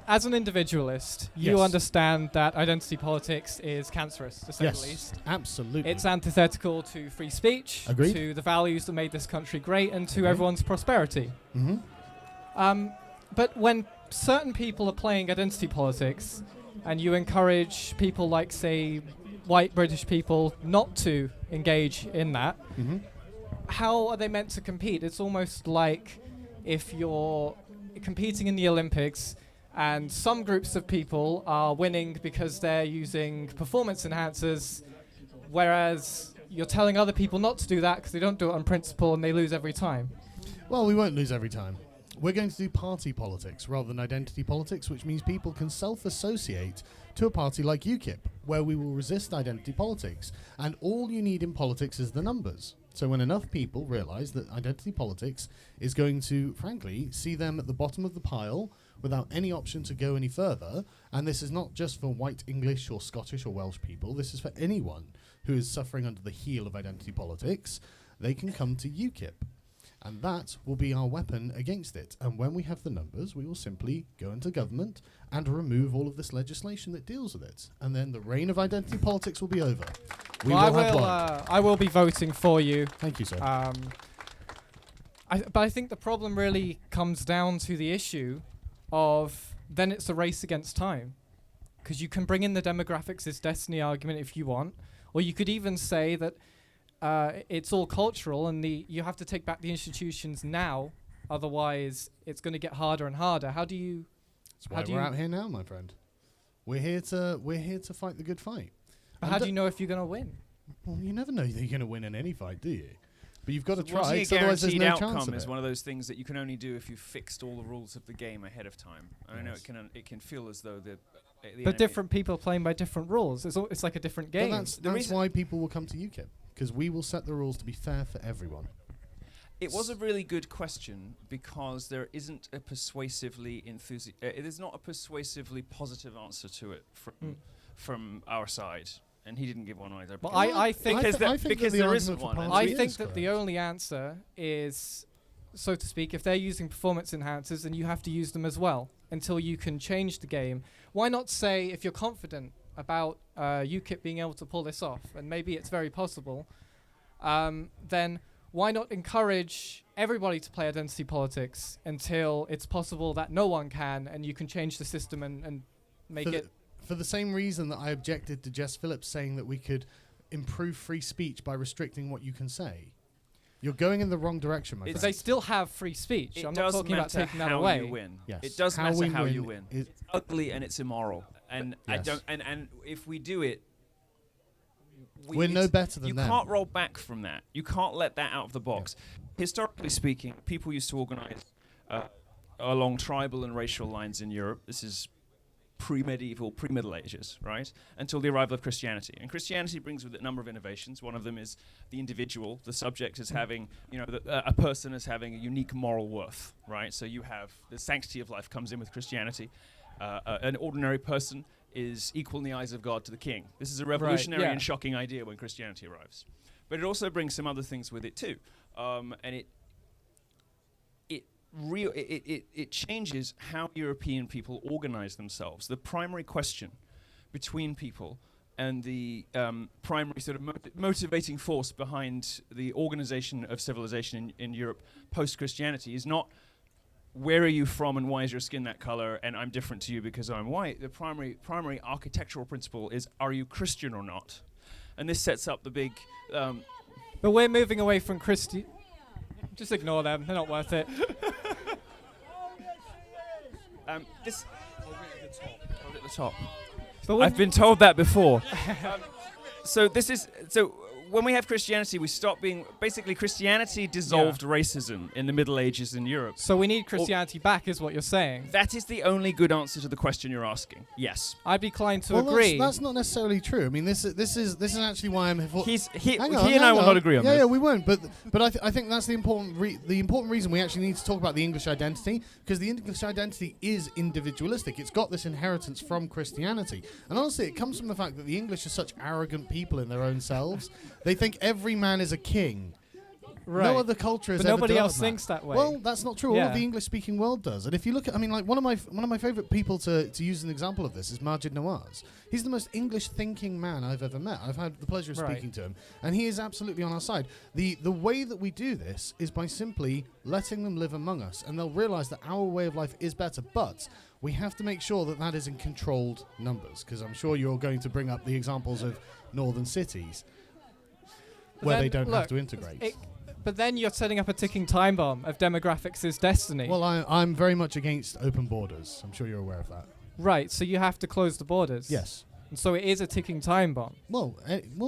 As an individualist, you Yes. understand that identity politics is cancerous, to say Yes. the least. Absolutely. It's antithetical to free speech, Agreed. to the values that made this country great, and to Agreed. everyone's prosperity. But when certain people are playing identity politics, and you encourage people like, say, white British people not to engage in that, how are they meant to compete? It's almost like if you're competing in the Olympics and some groups of people are winning because they're using performance enhancers, whereas you're telling other people not to do that because they don't do it on principle and they lose every time. Well, we won't lose every time. We're going to do party politics rather than identity politics, which means people can self-associate to a party like UKIP, where we will resist identity politics. And all you need in politics is the numbers. So when enough people realise that identity politics is going to, frankly, see them at the bottom of the pile without any option to go any further, and this is not just for white English or Scottish or Welsh people, this is for anyone who is suffering under the heel of identity politics, they can come to UKIP. And that will be our weapon against it. And when we have the numbers, we will simply go into government and remove all of this legislation that deals with it. And then the reign of identity politics will be over. I will be voting for you. Thank you, sir. But I think the problem really comes down to the issue of then it's a race against time. Because you can bring in the demographics as destiny argument if you want. Or you could even say that it's all cultural and you have to take back the institutions now, otherwise it's going to get harder and harder. How do you? That's why we're out here now, my friend. We're here to fight the good fight. But how do you know if you're going to win? Well, you never know that you're going to win in any fight, do you? But you've got to try. Wanting a 'cause otherwise there's guaranteed no chance outcome of is it. one of those things that you can only do if you've fixed all the rules of the game ahead of time. I know it can feel as though the But different people are playing by different rules. It's like a different game. But that's why people will come to UKIP, because we will set the rules to be fair for everyone. It was a really good question because there isn't a persuasively there's not a persuasively positive answer to it from our side, and he didn't give one either. But I think because there isn't one. I think that the only answer is, so to speak, if they're using performance enhancers, then you have to use them as well until you can change the game. Why not say, if you're confident about UKIP being able to pull this off, and maybe it's very possible, then why not encourage everybody to play identity politics until it's possible that no one can, and you can change the system and make it... For the same reason that I objected to Jess Phillips saying that we could improve free speech by restricting what you can say. You're going in the wrong direction, my friend. But they still have free speech. I'm not talking about taking that how away. you win. Yes. It does How matter we how win you win. is It's ugly and it's immoral. And I Yes. don't. And if we do it, we're no better than you them. can't roll back from that. You can't let that out of the box. Historically speaking, people used to organize along tribal and racial lines in Europe. This is pre-medieval, pre-Middle Ages, right? Until the arrival of Christianity. And Christianity brings with it a number of innovations. One of them is the individual, the subject is having, a person is having a unique moral worth, right? So you have the sanctity of life comes in with Christianity. An ordinary person is equal in the eyes of God to the king. This is a revolutionary and shocking idea when Christianity arrives. But it also brings some other things with it too. And it changes how European people organize themselves. The primary question between people and the primary sort of motivating force behind the organization of civilization in Europe post-Christianity is not where are you from and why is your skin that color and I'm different to you because I'm white. The primary architectural principle is are you Christian or not? And this sets up the big... but we're moving away from Just ignore them. They're not worth it. This hold at the top. But I've been told that before. So when we have Christianity, we stop being... Basically, Christianity dissolved racism in the Middle Ages in Europe. So we need Christianity back, is what you're saying. That is the only good answer to the question you're asking. Yes. I'd be inclined to Well, agree. that's not necessarily true. I mean, this is actually why I'm. He Hang and I will not agree on this. Yeah, we won't. But I think that's the important reason we actually need to talk about the English identity, because the English identity is individualistic. It's got this inheritance from Christianity, and honestly, it comes from the fact that the English are such arrogant people in their own selves. They think every man is a king. Right. No other culture has But ever nobody done else thinks that way. Well, that's not true. All Yeah. of the English-speaking world does. And if you look at, I mean, like one of my favorite people to use an example of this is Majid Nawaz. He's the most English-thinking man I've ever met. I've had the pleasure of speaking to him, and he is absolutely on our side. The way that we do this is by simply letting them live among us, and they'll realize that our way of life is better. But we have to make sure that that is in controlled numbers, because I'm sure you're going to bring up the examples of northern cities where they don't have to integrate. But then you're setting up a ticking time bomb of demographics' destiny. Well, I'm very much against open borders. I'm sure you're aware of that. Right, so you have to close the borders. Yes. And so it is a ticking time bomb. Well,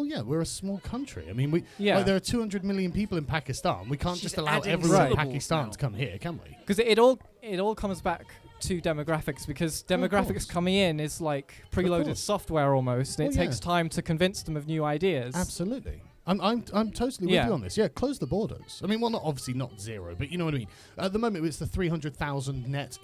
yeah, we're a small country. I mean, there are 200 million people in Pakistan. We can't just allow everyone in Pakistan to come here, can we? Because it all comes back to demographics, because demographics coming in is like preloaded software almost, and it takes time to convince them of new ideas. Absolutely. I'm totally with you on this. Yeah, close the borders. I mean, well, obviously not zero, but you know what I mean. At the moment, it's the 300,000 net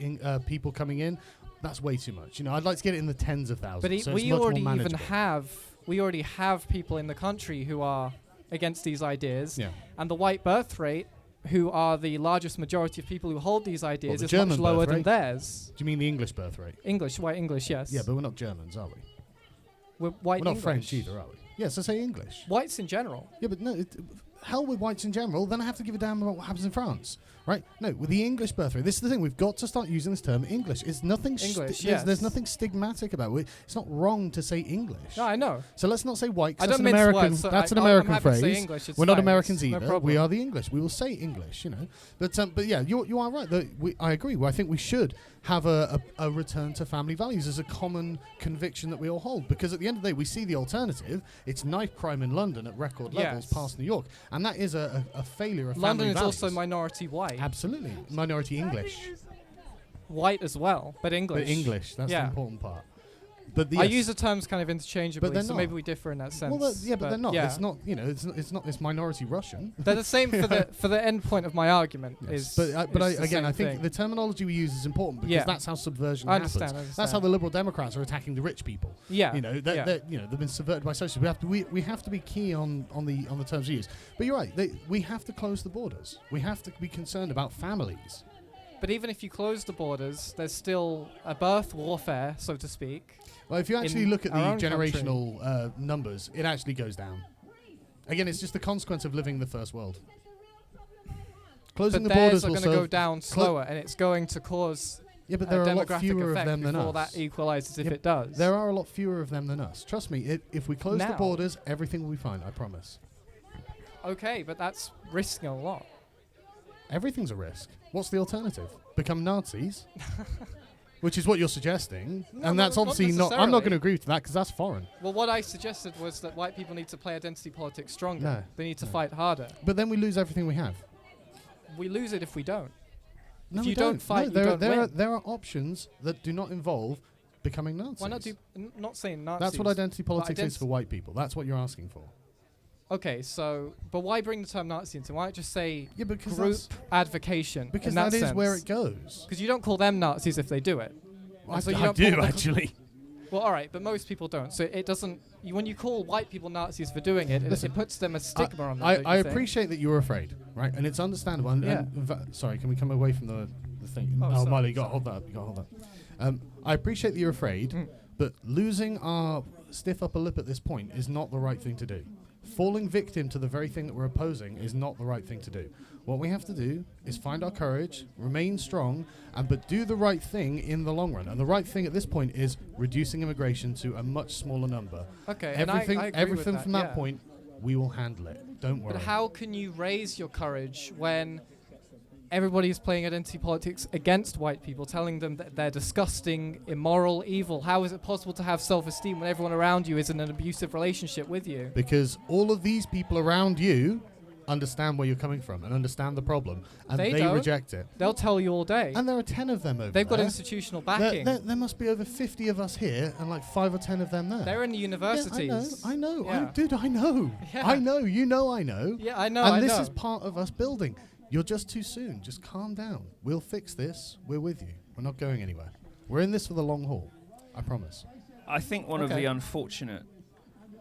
people coming in. That's way too much. You know, I'd like to get it in the tens of thousands. But so we already have people in the country who are against these ideas. Yeah. And the white birth rate, who are the largest majority of people who hold these ideas, the is German much lower birth than rate? theirs. Do you mean the English birth rate? White English, yes. Yeah, but we're not Germans, are we? We're white We're not English. French either, are we? Yes, I say English. Whites in general. Yeah, but no, hell with whites in general, then I have to give a damn about what happens in France. Right? No, with the English birth rate, this is the thing, we've got to start using this term English. It's nothing there's nothing stigmatic about it. It's not wrong to say English. No, I know. So let's not say white, 'cause I that's don't an mince American words, so that's an I'm American happy to say phrase. English, it's We're not fine, Americans no either. problem. We are the English. We will say English, you know. But yeah, you are right. I agree. I think we should have a return to family values as a common conviction that we all hold, because at the end of the day we see the alternative. It's knife crime in London at record levels past New York, and that is a failure of London family is values. also minority white. Absolutely. Minority English. White as well, but English. But English, that's the important part. But I use the terms kind of interchangeably, But they're so not. maybe we differ in that sense. Well, but they're not. Yeah. It's not. You know, it's not this minority Russian. They're the same for the end point of my argument. Yes. Is But is the again, same I think thing. the terminology we use is important, because that's how subversion I happens. understand. That's how the Liberal Democrats are attacking the rich people. Yeah. You know, they've been subverted by socialism. We have to be key on the terms we use. But you're right. We have to close the borders. We have to be concerned about families. But even if you close the borders, there's still a birth warfare, so to speak. Well, if you actually look at the our own generational numbers, it actually goes down. Again, it's just the consequence of living in the first world. Closing But the borders theirs are will going to go down slower, and it's going to cause but there are a lot demographic fewer of effect them than before us. that equalizes if it does. There are a lot fewer of them than us. Trust me, if we close the Now. borders, everything will be fine, I promise. Okay, but that's risking a lot. Everything's a risk. What's the alternative? Become Nazis? Which is what you're suggesting. No, and that's not obviously not... I'm not necessarily. going to agree with that, because that's foreign. Well, what I suggested was that white people need to play identity politics stronger. No, They need to fight harder. But then we lose everything we have. We lose it if we don't. No, if we you don't fight, no, you don't win. there are options that do not involve becoming Nazis. Why not do... not saying Nazis. That's what identity but politics is for white people. That's what you're asking for. Okay, so... But why bring the term Nazi into it? Why not just say because group that's- advocation? Because in that is where sense? it goes. Because you don't call them Nazis if they do it. I, And so you I don't do, call the- actually. Well, all right, but most people don't. So it doesn't... when you call white people Nazis for doing it, Listen, it puts them a stigma on them. I don't you think? appreciate that you're afraid, right? And it's understandable. Sorry, can we come away from the thing? Oh, Oh, sorry, Milo, you got to hold that up. You got to hold that. I appreciate that you're afraid, but losing our stiff upper lip at this point is not the right thing to do. Falling victim to the very thing that we're opposing is not the right thing to do. What we have to do is find our courage, remain strong, but do the right thing in the long run. And the right thing at this point is reducing immigration to a much smaller number. Okay, and I agree with everything that, from that yeah. point, we will handle it. Don't worry. But how can you raise your courage when everybody's playing identity politics against white people, telling them that they're disgusting, immoral, evil. How is it possible to have self-esteem when everyone around you is in an abusive relationship with you? Because all of these people around you understand where you're coming from and understand the problem, and they don't. reject it. They'll tell you all day. And there are 10 of them over They've there. got institutional backing. There must be over 50 of us here and like 5 or 10 of them there. They're in the universities. I know. Yeah. Dude, I know. Yeah. I know. You know I know. Yeah, I know. And I this know. is part of us building. You're just too soon. Just calm down. We'll fix this. We're with you. We're not going anywhere. We're in this for the long haul. I promise. I think one of the unfortunate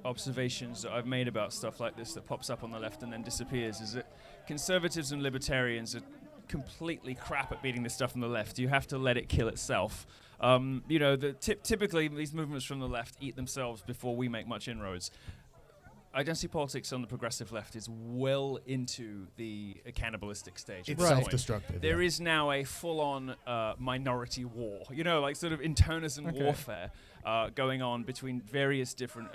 observations that I've made about stuff like this that pops up on the left and then disappears is that conservatives and libertarians are completely crap at beating this stuff on the left. You have to let it kill itself. You know, typically these movements from the left eat themselves before we make much inroads. Identity politics on the progressive left is well into the cannibalistic stage. It's self-destructive. There is now a full-on minority war, you know, like sort of internecine warfare going on between various different,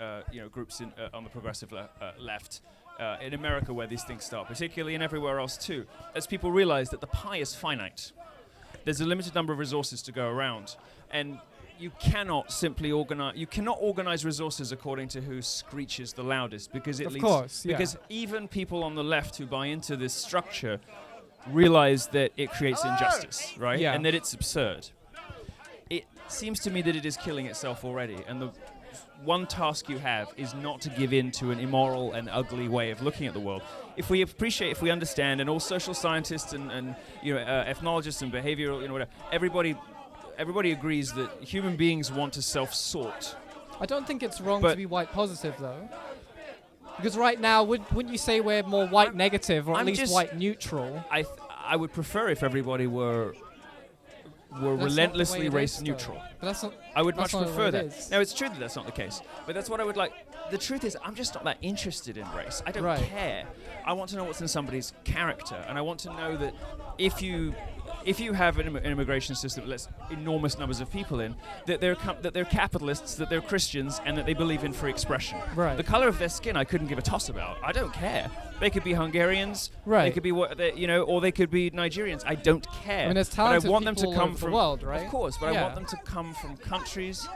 groups on the progressive left. In America, where these things start, particularly, and everywhere else too, as people realize that the pie is finite. There's a limited number of resources to go around, and you cannot simply organize resources according to who screeches the loudest, because because even people on the left who buy into this structure realize that it creates injustice, right? Yeah. And that it's absurd. It seems to me that it is killing itself already, and the one task you have is not to give in to an immoral and ugly way of looking at the world. If we understand, and all social scientists and ethnologists and behavioral, whatever, everybody agrees that human beings want to self-sort. I don't think it's wrong to be white positive, though. Because right now, wouldn't you say we're more white negative, or at least white neutral? I would prefer if everybody were relentlessly race neutral. But that's not, I would much prefer that. Is. Now, it's true that that's not the case, but that's what I would like. The truth is, I'm just not that interested in race. I don't care. I want to know what's in somebody's character, and I want to know that if you have an immigration system that lets enormous numbers of people in, that they're capitalists, that they're Christians, and that they believe in free expression. Right. The color of their skin, I couldn't give a toss about. I don't care. They could be Hungarians. Right. They could be or they could be Nigerians. I don't care. I mean, there's but I talented want them to people come over from the world, right? Of course, but I want them to come from countries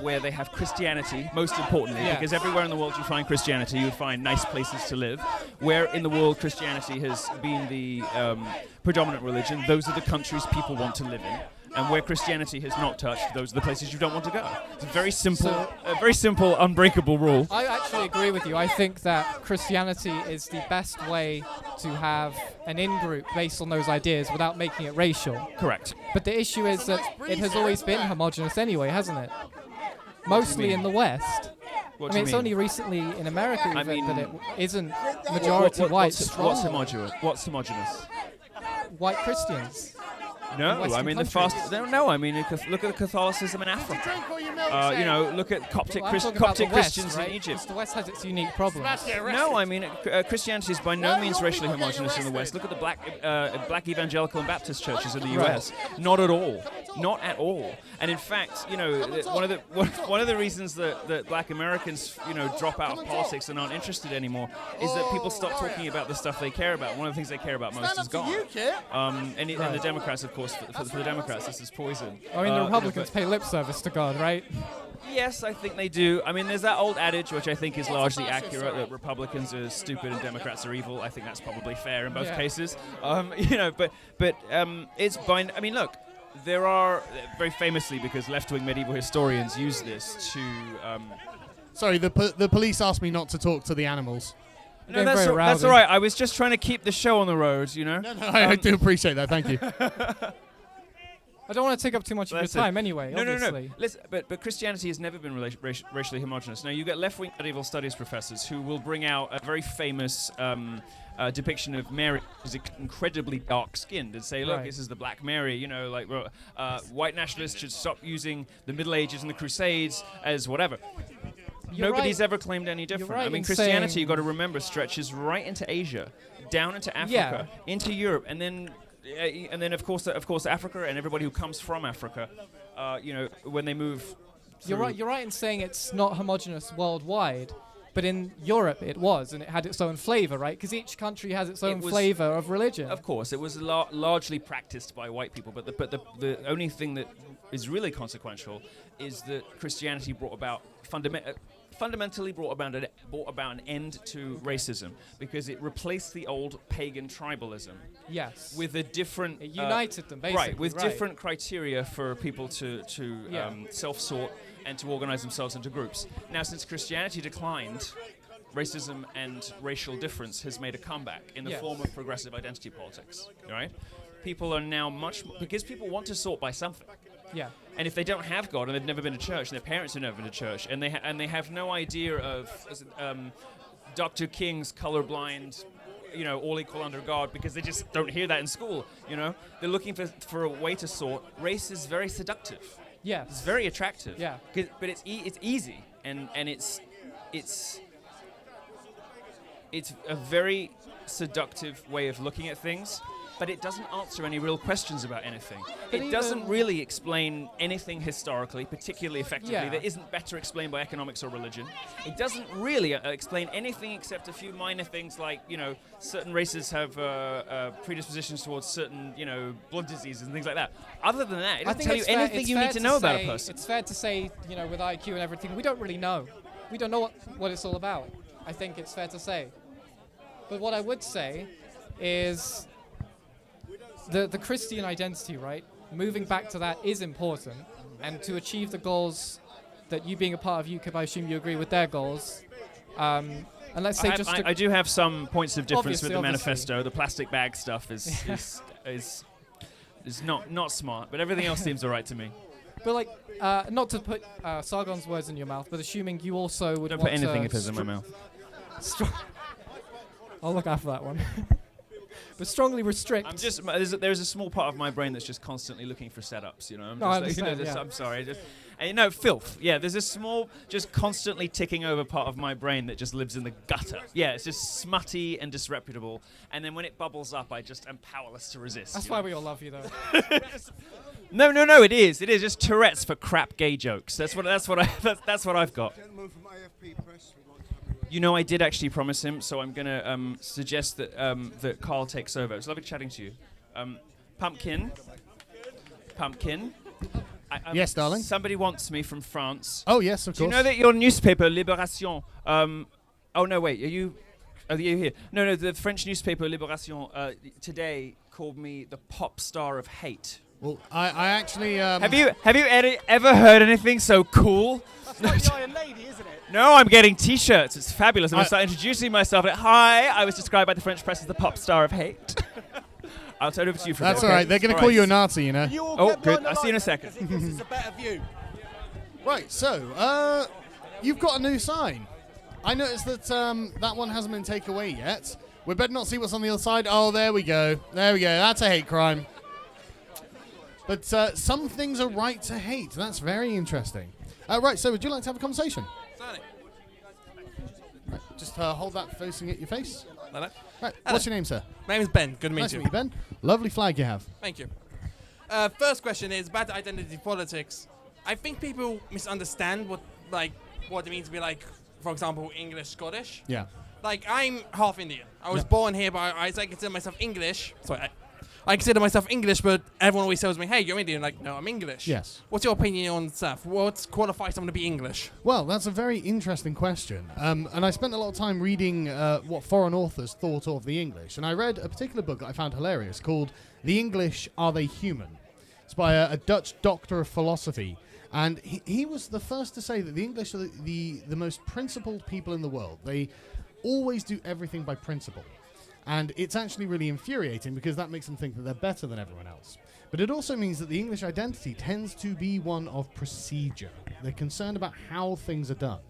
where they have Christianity, most importantly, because everywhere in the world you find Christianity, you find nice places to live. Where in the world Christianity has been the predominant religion, those are the countries people want to live in. And where Christianity has not touched, those are the places you don't want to go. It's a very simple, unbreakable rule. I actually agree with you. I think that Christianity is the best way to have an in-group based on those ideas without making it racial. Correct. But the issue is that it has always been homogenous anyway, hasn't it? Mostly in the West. What it's only recently in America that it isn't majority white. What's homogenous? White Christians. No, I mean look at the Catholicism in Africa. Look at Coptic Christians in Egypt. The West has its unique problems. No, I mean Christianity is by no means racially homogenous in the West. Look at the black evangelical and Baptist churches in the U.S. Not at all. Not at all. And in fact, one of the reasons that black Americans drop out of politics and aren't interested anymore is that people stop talking about the stuff they care about. One of the things they care about most is gone. And the Democrats, of course, for the Democrats, this is poison. I mean, the Republicans pay lip service to God, right? Yes, I think they do. I mean, there's that old adage, which I think is largely accurate, that Republicans are stupid and Democrats are evil. I think that's probably fair in both cases. It's by. I mean, look, there are very famously, because left-wing medieval historians use this to. Sorry, the police asked me not to talk to the animals. No, that's all right. I was just trying to keep the show on the road, No, I do appreciate that. Thank you. I don't want to take up too much of your time anyway, obviously. No. Listen, but Christianity has never been racially homogenous. Now, you get left-wing medieval studies professors who will bring out a very famous depiction of Mary who's incredibly dark-skinned and say, look, this is the Black Mary, white nationalists should stop using the Middle Ages and the Crusades as whatever. Nobody's ever claimed any different. I mean, Christianity, you've got to remember, stretches right into Asia, down into Africa, into Europe, and then of course Africa and everybody who comes from Africa, when they move. You're right in saying it's not homogenous worldwide, But in Europe, it was, and it had its own flavor, right? Because each country has its own was- flavor of religion. Of course, it was largely practiced by white people, but the only thing that is really consequential is that Christianity brought about fundamentally brought about an end to racism, because it replaced the old pagan tribalism Yes. with a different It united them, basically. right, with different criteria for people to self-sort and to organize themselves into groups. Now, since Christianity declined, racism and racial difference has made a comeback in the form of progressive identity politics. Right? People are now because people want to sort by something. Yeah. And if they don't have God and they've never been to church, and their parents have never been to church, and they have no idea of Dr. King's colorblind, all equal under God, because they just don't hear that in school. They're looking for a way to sort. Race is very seductive. Yeah. It's very attractive. Yeah. But it's easy, and it's a very seductive way of looking at things. But it doesn't answer any real questions about anything. But It doesn't really explain anything historically, particularly effectively, Yeah. that isn't better explained by economics or religion. It doesn't really explain anything except a few minor things like, certain races have predispositions towards certain, blood diseases and things like that. Other than that, it doesn't tell you anything you need to know about a person. It's fair to say, with IQ and everything, we don't really know. We don't know what it's all about. I think it's fair to say. But what I would say is the Christian identity, right? Moving back to that is important. And to achieve the goals that you being a part of UKIP, I assume you agree with their goals. And let's say I do have some points of difference with the Obviously. manifesto. The plastic bag stuff is not smart, but everything else seems all right to me. But not to put Sargon's words in your mouth, but assuming you also would Don't want put anything to of his in my mouth. I'll look out for that one. But strongly restrict. I'm just there's a small part of my brain that's just constantly looking for setups. I'm No, I just understand, yeah. I'm sorry. Filth. Yeah, there's a small, just constantly ticking over part of my brain that just lives in the gutter. Yeah, it's just smutty and disreputable. And then when it bubbles up, I just am powerless to resist. That's why we all love you, though. No. It is just Tourette's for crap gay jokes. That's what I've got. Gentleman from AFP Press would like to have you. I did actually promise him, so I'm gonna suggest that Carl takes over. It's lovely chatting to you. Pumpkin. Yes, darling? Somebody wants me from France. Oh, yes, of Do you course. know that your newspaper, Libération... oh, no, wait. Are you here? No, the French newspaper, Libération, today called me the pop star of hate. Well, I actually... Have you ever heard anything so cool? That's like the Iron Lady, isn't it? No, I'm getting T-shirts. It's fabulous. I'm going to start introducing myself. Hi, I was described by the French press as the pop star of hate. I'll turn over to you for a That's bit. all right. They're going to call you a Nazi, You all Oh, get behind good. the I'll see you in a light, second. 'cause it gives us a better view. Right, so, you've got a new sign. I noticed that that one hasn't been taken away yet. We better not see what's on the other side. Oh, there we go. That's a hate crime. But some things are right to hate. That's very interesting. Right, so would you like to have a conversation? Certainly. Right, just hold that facing at your face. Like that. Right, Hello. what's your name, sir? My name is Ben. Good to meet Nice you. to meet you, Ben. Lovely flag you have. Thank you. First question is about identity politics. I think people misunderstand what it means to be for example, English Scottish. Yeah. I'm half Indian. I was born here, but I consider myself English. Sorry, I consider myself English, but everyone always tells me, "Hey, you're Indian." No, I'm English. Yes. What's your opinion on stuff? What qualifies someone to be English? Well, that's a very interesting question. And I spent a lot of time reading what foreign authors thought of the English. And I read a particular book that I found hilarious called The English, Are They Human? It's by a Dutch doctor of philosophy. And he was the first to say that the English are the most principled people in the world. They always do everything by principle. And it's actually really infuriating because that makes them think that they're better than everyone else. But it also means that the English identity tends to be one of procedure. They're concerned about how things are done.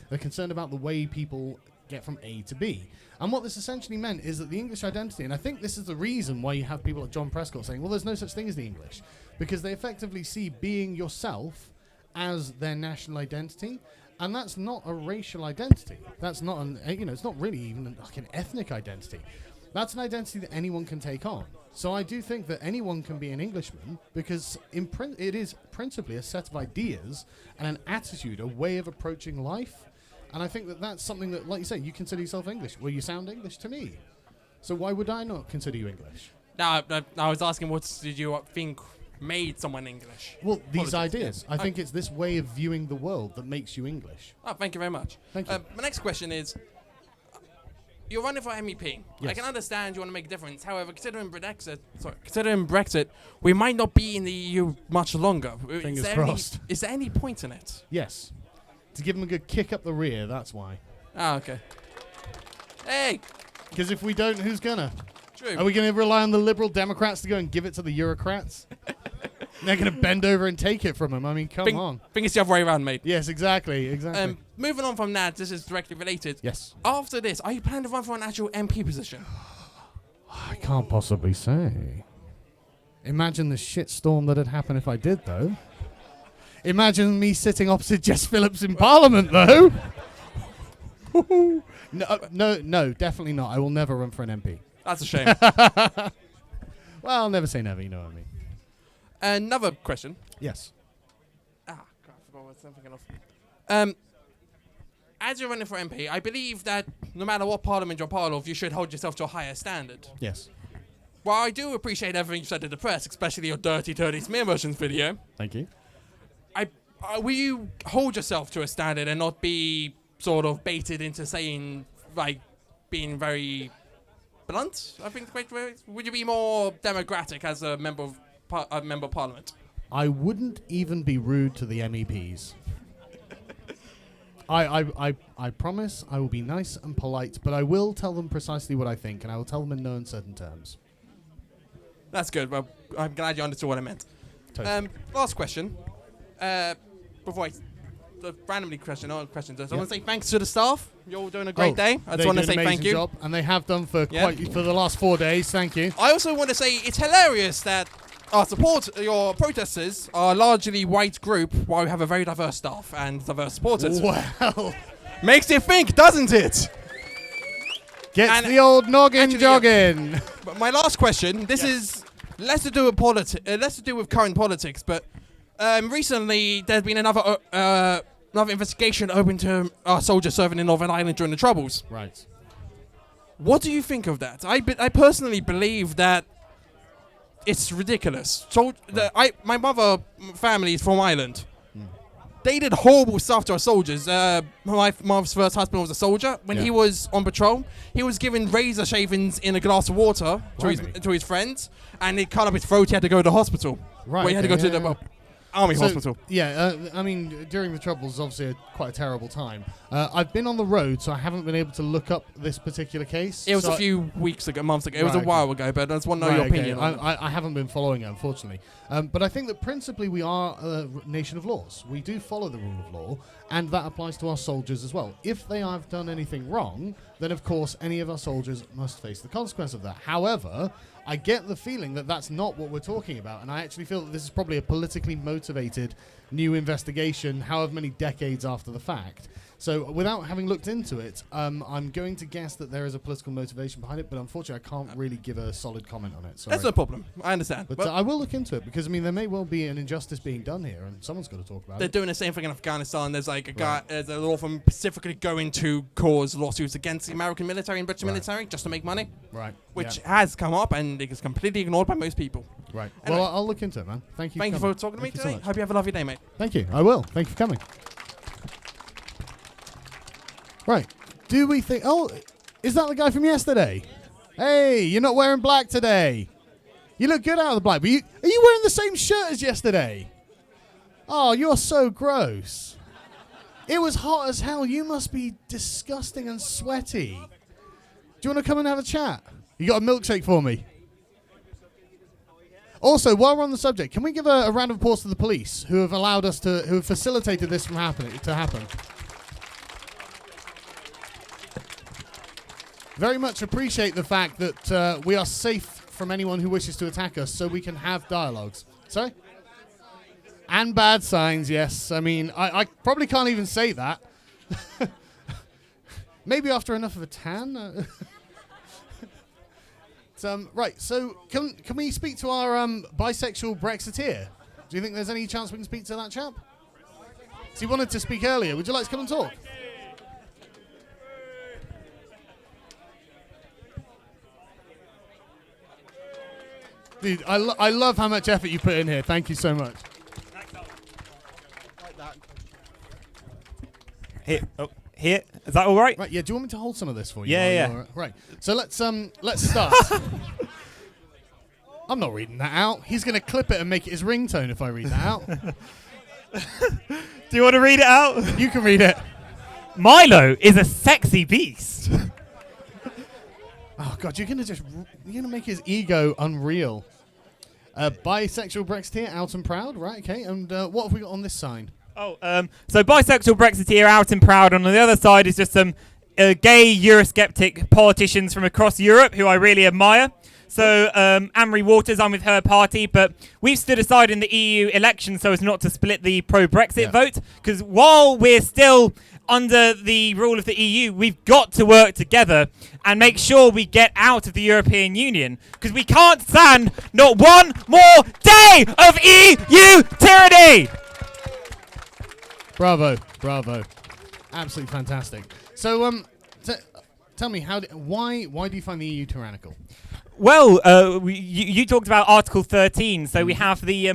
They're concerned about the way people get from A to B. And what this essentially meant is that the English identity, and I think this is the reason why you have people like John Prescott saying, well, there's no such thing as the English, because they effectively see being yourself as their national identity. And that's not a racial identity. That's not it's not really even like an ethnic identity. That's an identity that anyone can take on. So I do think that anyone can be an Englishman because it is principally a set of ideas and an attitude, a way of approaching life. And I think that that's something that, like you say, you consider yourself English. Well, you sound English to me. So why would I not consider you English? No, I was asking what did you think made someone English? Well, these Politics, ideas. yeah. I think it's this way of viewing the world that makes you English. Oh, thank you very much. Thank you. My next question is, you're running for MEP. I Yes. can understand you want to make a difference. However, considering Brexit, we might not be in the EU much longer. Fingers crossed. Is there any point in it? Yes. To give them a good kick up the rear, that's why. Ah, okay. Hey! Because if we don't, who's gonna? True. Are we going to rely on the Liberal Democrats to go and give it to the Eurocrats? They're going to bend over and take it from them. I mean, come on. Think it's the other way around, mate. Yes, exactly. Moving on from that, this is directly related. Yes. After this, are you planning to run for an actual MP position? I can't possibly say. Imagine the shitstorm that'd happen if I did, though. Imagine me sitting opposite Jess Phillips in Parliament, though. No, definitely not. I will never run for an MP. That's a shame. Well, I'll never say never, you know what I mean. Another question. Yes. God, I forgot what something else. As you're running for MP, I believe that no matter what parliament you're part of, you should hold yourself to a higher standard. Yes. Well, I do appreciate everything you said to the press, especially your dirty smear motions video. Thank you. Will you hold yourself to a standard and not be sort of baited into saying, like, being very blunt? I think the correct way. Would you be more democratic as a member of parliament? I wouldn't even be rude to the MEPs. I promise I will be nice and polite, but I will tell them precisely what I think, and I will tell them in no uncertain terms. That's good. Well, I'm glad you understood what I meant. Totally. Last question. Before randomly questions, I want to say thanks to the staff. You're all doing a great day. I just want to say thank you. Job, and they have done for for the last 4 days. Thank you. I also want to say it's hilarious that your protesters are largely white group, while we have a very diverse staff and diverse supporters. Well, makes you think, doesn't it? Gets the old noggin jogging. But my last question. This is less to do with current politics, but recently there's been another investigation open to soldiers serving in Northern Ireland during the Troubles. Right. What do you think of that? I personally believe that it's ridiculous. So my mother family is from Ireland. They did horrible stuff to our soldiers. My mother's first husband was a soldier. When he was on patrol, he was given razor shavings in a glass of water to his friends, and it cut up his throat. He had to go to the hospital. Right. Where he had to go to the army hospital. Yeah, I mean, during the Troubles, obviously quite a terrible time. I've been on the road, so I haven't been able to look up this particular case. It was a few weeks ago, months ago. It was a while ago, but I just want to know your opinion on it. I haven't been following it, unfortunately. But I think that principally we are a nation of laws. We do follow the rule of law, and that applies to our soldiers as well. If they have done anything wrong, then of course any of our soldiers must face the consequence of that. However, I get the feeling that that's not what we're talking about, and I actually feel that this is probably a politically motivated new investigation, however many decades after the fact. So without having looked into it, I'm going to guess that there is a political motivation behind it, but unfortunately I can't really give a solid comment on it. Sorry. That's no problem. I understand. But I will look into it, because I mean there may well be an injustice being done here, and someone's got to talk about it. They're doing the same thing in Afghanistan. There's like a guy, there's a law firm specifically going to cause lawsuits against the American military and British military just to make money. Right. Which has come up and it is completely ignored by most people. Right. Anyway, well, I'll look into it, man. Thank you. Thank you for talking to me today. Hope you have a lovely day, mate. Thank you. I will. Thank you for coming. Right. Do we think... Oh, is that the guy from yesterday? Hey, you're not wearing black today. You look good out of the black, but are you wearing the same shirt as yesterday? Oh, you're so gross. It was hot as hell. You must be disgusting and sweaty. Do you want to come and have a chat? You got a milkshake for me? Also, while we're on the subject, can we give a round of applause to the police who have allowed us to... who have facilitated this from happen. Very much appreciate the fact that we are safe from anyone who wishes to attack us, so we can have dialogues. Sorry? And bad signs, yes. I mean, I probably can't even say that. Maybe after enough of a tan. Right, so can we speak to our bisexual Brexiteer? Do you think there's any chance we can speak to that chap? So he wanted to speak earlier. Would you like to come and talk? Dude, I love how much effort you put in here. Thank you so much. Here. Is that all right? Right. Yeah. Do you want me to hold some of this for you? Yeah, while you're- Right. So let's start. I'm not reading that out. He's going to clip it and make it his ringtone if I read that out. Do you want to read it out? You can read it. Milo is a sexy beast. Oh God, you're gonna make his ego unreal. Bisexual Brexiteer, out and proud, right? Okay. And what have we got on this sign? So bisexual Brexiteer, out and proud. And on the other side is just some gay Eurosceptic politicians from across Europe who I really admire. So Anne-Marie Waters, I'm with her party, but we've stood aside in the EU election so as not to split the pro-Brexit vote, because while we're still under the rule of the EU, we've got to work together and make sure we get out of the European Union, because we can't stand not one more day of EU tyranny! Bravo. Absolutely fantastic. So, tell me, why do you find the EU tyrannical? Well, you talked about Article 13, so we have the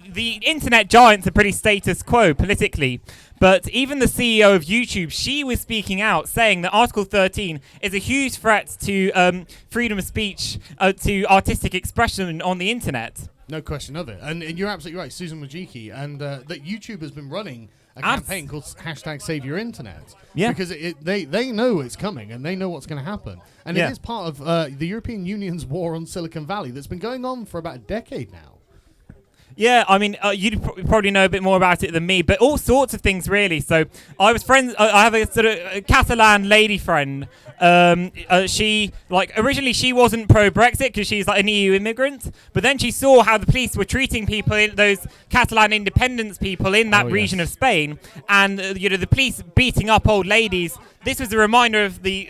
the internet giants are pretty status quo politically, but even the CEO of YouTube, she was speaking out saying that Article 13 is a huge threat to freedom of speech, to artistic expression on the internet. No question of it, and you're absolutely right, Susan Wojcicki, and that YouTube has been running a campaign called #SaveYourInternet. Yeah. Because they know it's coming and they know what's going to happen. And it is part of the European Union's war on Silicon Valley that's been going on for about a decade now. Yeah, I mean, you probably know a bit more about it than me, but all sorts of things, really. So I was friends. I have a sort of Catalan lady friend. She originally she wasn't pro-Brexit because she's like an EU immigrant, but then she saw how the police were treating people, those Catalan independence people in that region of Spain, and the police beating up old ladies. This was a reminder of the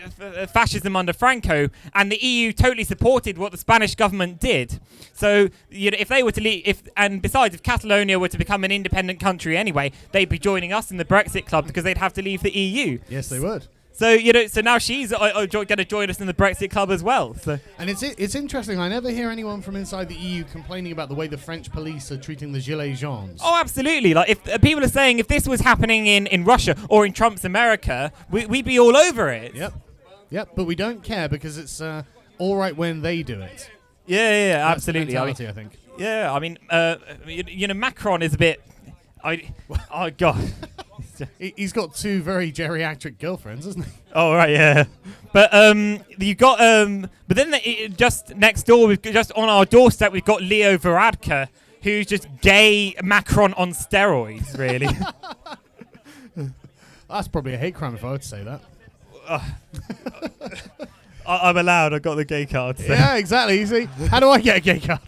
fascism under Franco, and the EU totally supported what the Spanish government did. So, if they were to leave, and besides, if Catalonia were to become an independent country anyway, they'd be joining us in the Brexit club because they'd have to leave the EU. Yes, they would. So so now she's going to join us in the Brexit club as well. So, and it's interesting. I never hear anyone from inside the EU complaining about the way the French police are treating the Gilets jaunes. Oh, absolutely! Like if people are saying if this was happening in Russia or in Trump's America, we'd be all over it. Yep. But we don't care because it's all right when they do it. Yeah, That's absolutely. the mentality, I think. Yeah, I mean, Macron is a bit. Oh God. He's got two very geriatric girlfriends, hasn't he? Oh right, yeah. But you got but then just next door, just on our doorstep, we've got Leo Varadkar, who's just gay Macron on steroids, really. That's probably a hate crime if I were to say that. I'm allowed. I got the gay card. So. Yeah, exactly. You see, how do I get a gay card?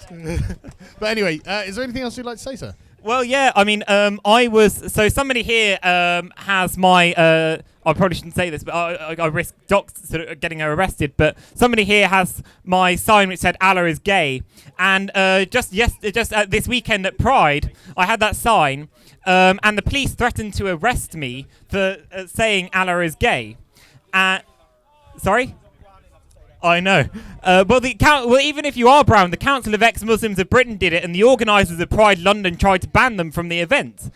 But anyway, is there anything else you'd like to say, sir? Well, yeah, I mean, so somebody here has my, I probably shouldn't say this, but I risk docs sort of getting her arrested, but somebody here has my sign which said Allah is gay, and just this weekend at Pride, I had that sign, and the police threatened to arrest me for saying Allah is gay. Sorry? I know. Well, even if you are brown, the Council of Ex-Muslims of Britain did it, and the organisers of Pride London tried to ban them from the event.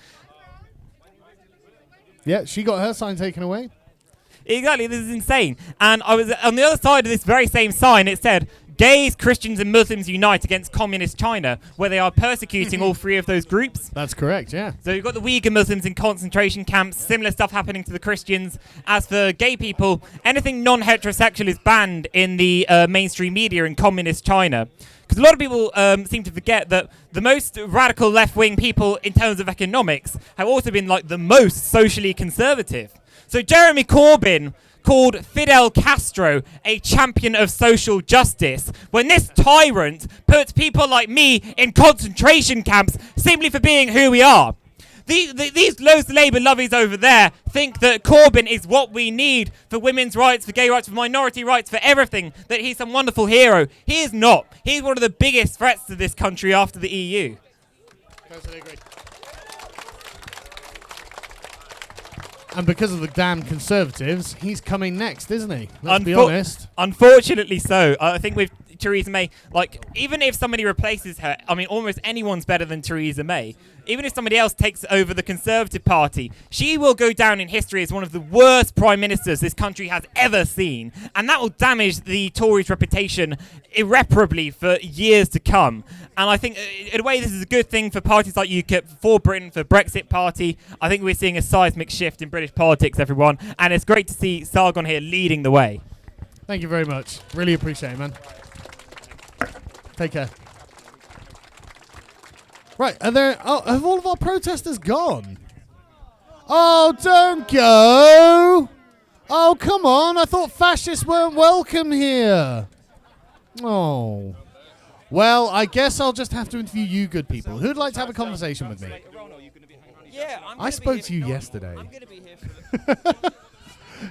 Yeah, she got her sign taken away. Exactly, this is insane. And I was on the other side of this very same sign. It said, "Gays, Christians, and Muslims unite against communist China," where they are persecuting all three of those groups. That's correct, yeah. So you've got the Uyghur Muslims in concentration camps, similar stuff happening to the Christians. As for gay people, anything non-heterosexual is banned in the mainstream media in communist China. Because a lot of people seem to forget that the most radical left-wing people in terms of economics have also been like the most socially conservative. So Jeremy Corbyn called Fidel Castro a champion of social justice, when this tyrant puts people like me in concentration camps simply for being who we are. These loads of Labour lovies over there think that Corbyn is what we need for women's rights, for gay rights, for minority rights, for everything, that he's some wonderful hero. He is not. He's one of the biggest threats to this country after the EU. Totally agree. And because of the damn Conservatives, he's coming next, isn't he? Let's be honest. Unfortunately so. I think with Theresa May, like, even if somebody replaces her, I mean, almost anyone's better than Theresa May. Even if somebody else takes over the Conservative Party, she will go down in history as one of the worst prime ministers this country has ever seen. And that will damage the Tories' reputation irreparably for years to come. And I think, in a way, this is a good thing for parties like UKIP, for Britain, for Brexit Party. I think we're seeing a seismic shift in British politics, everyone. And it's great to see Sargon here leading the way. Thank you very much. Really appreciate it, man. Take care. Right, have all of our protesters gone? Oh, don't go! Oh, come on, I thought fascists weren't welcome here. Oh. Well, I guess I'll just have to interview you good people. Who'd like to have a conversation with me? Yeah, I spoke to you yesterday. I'm going to be here for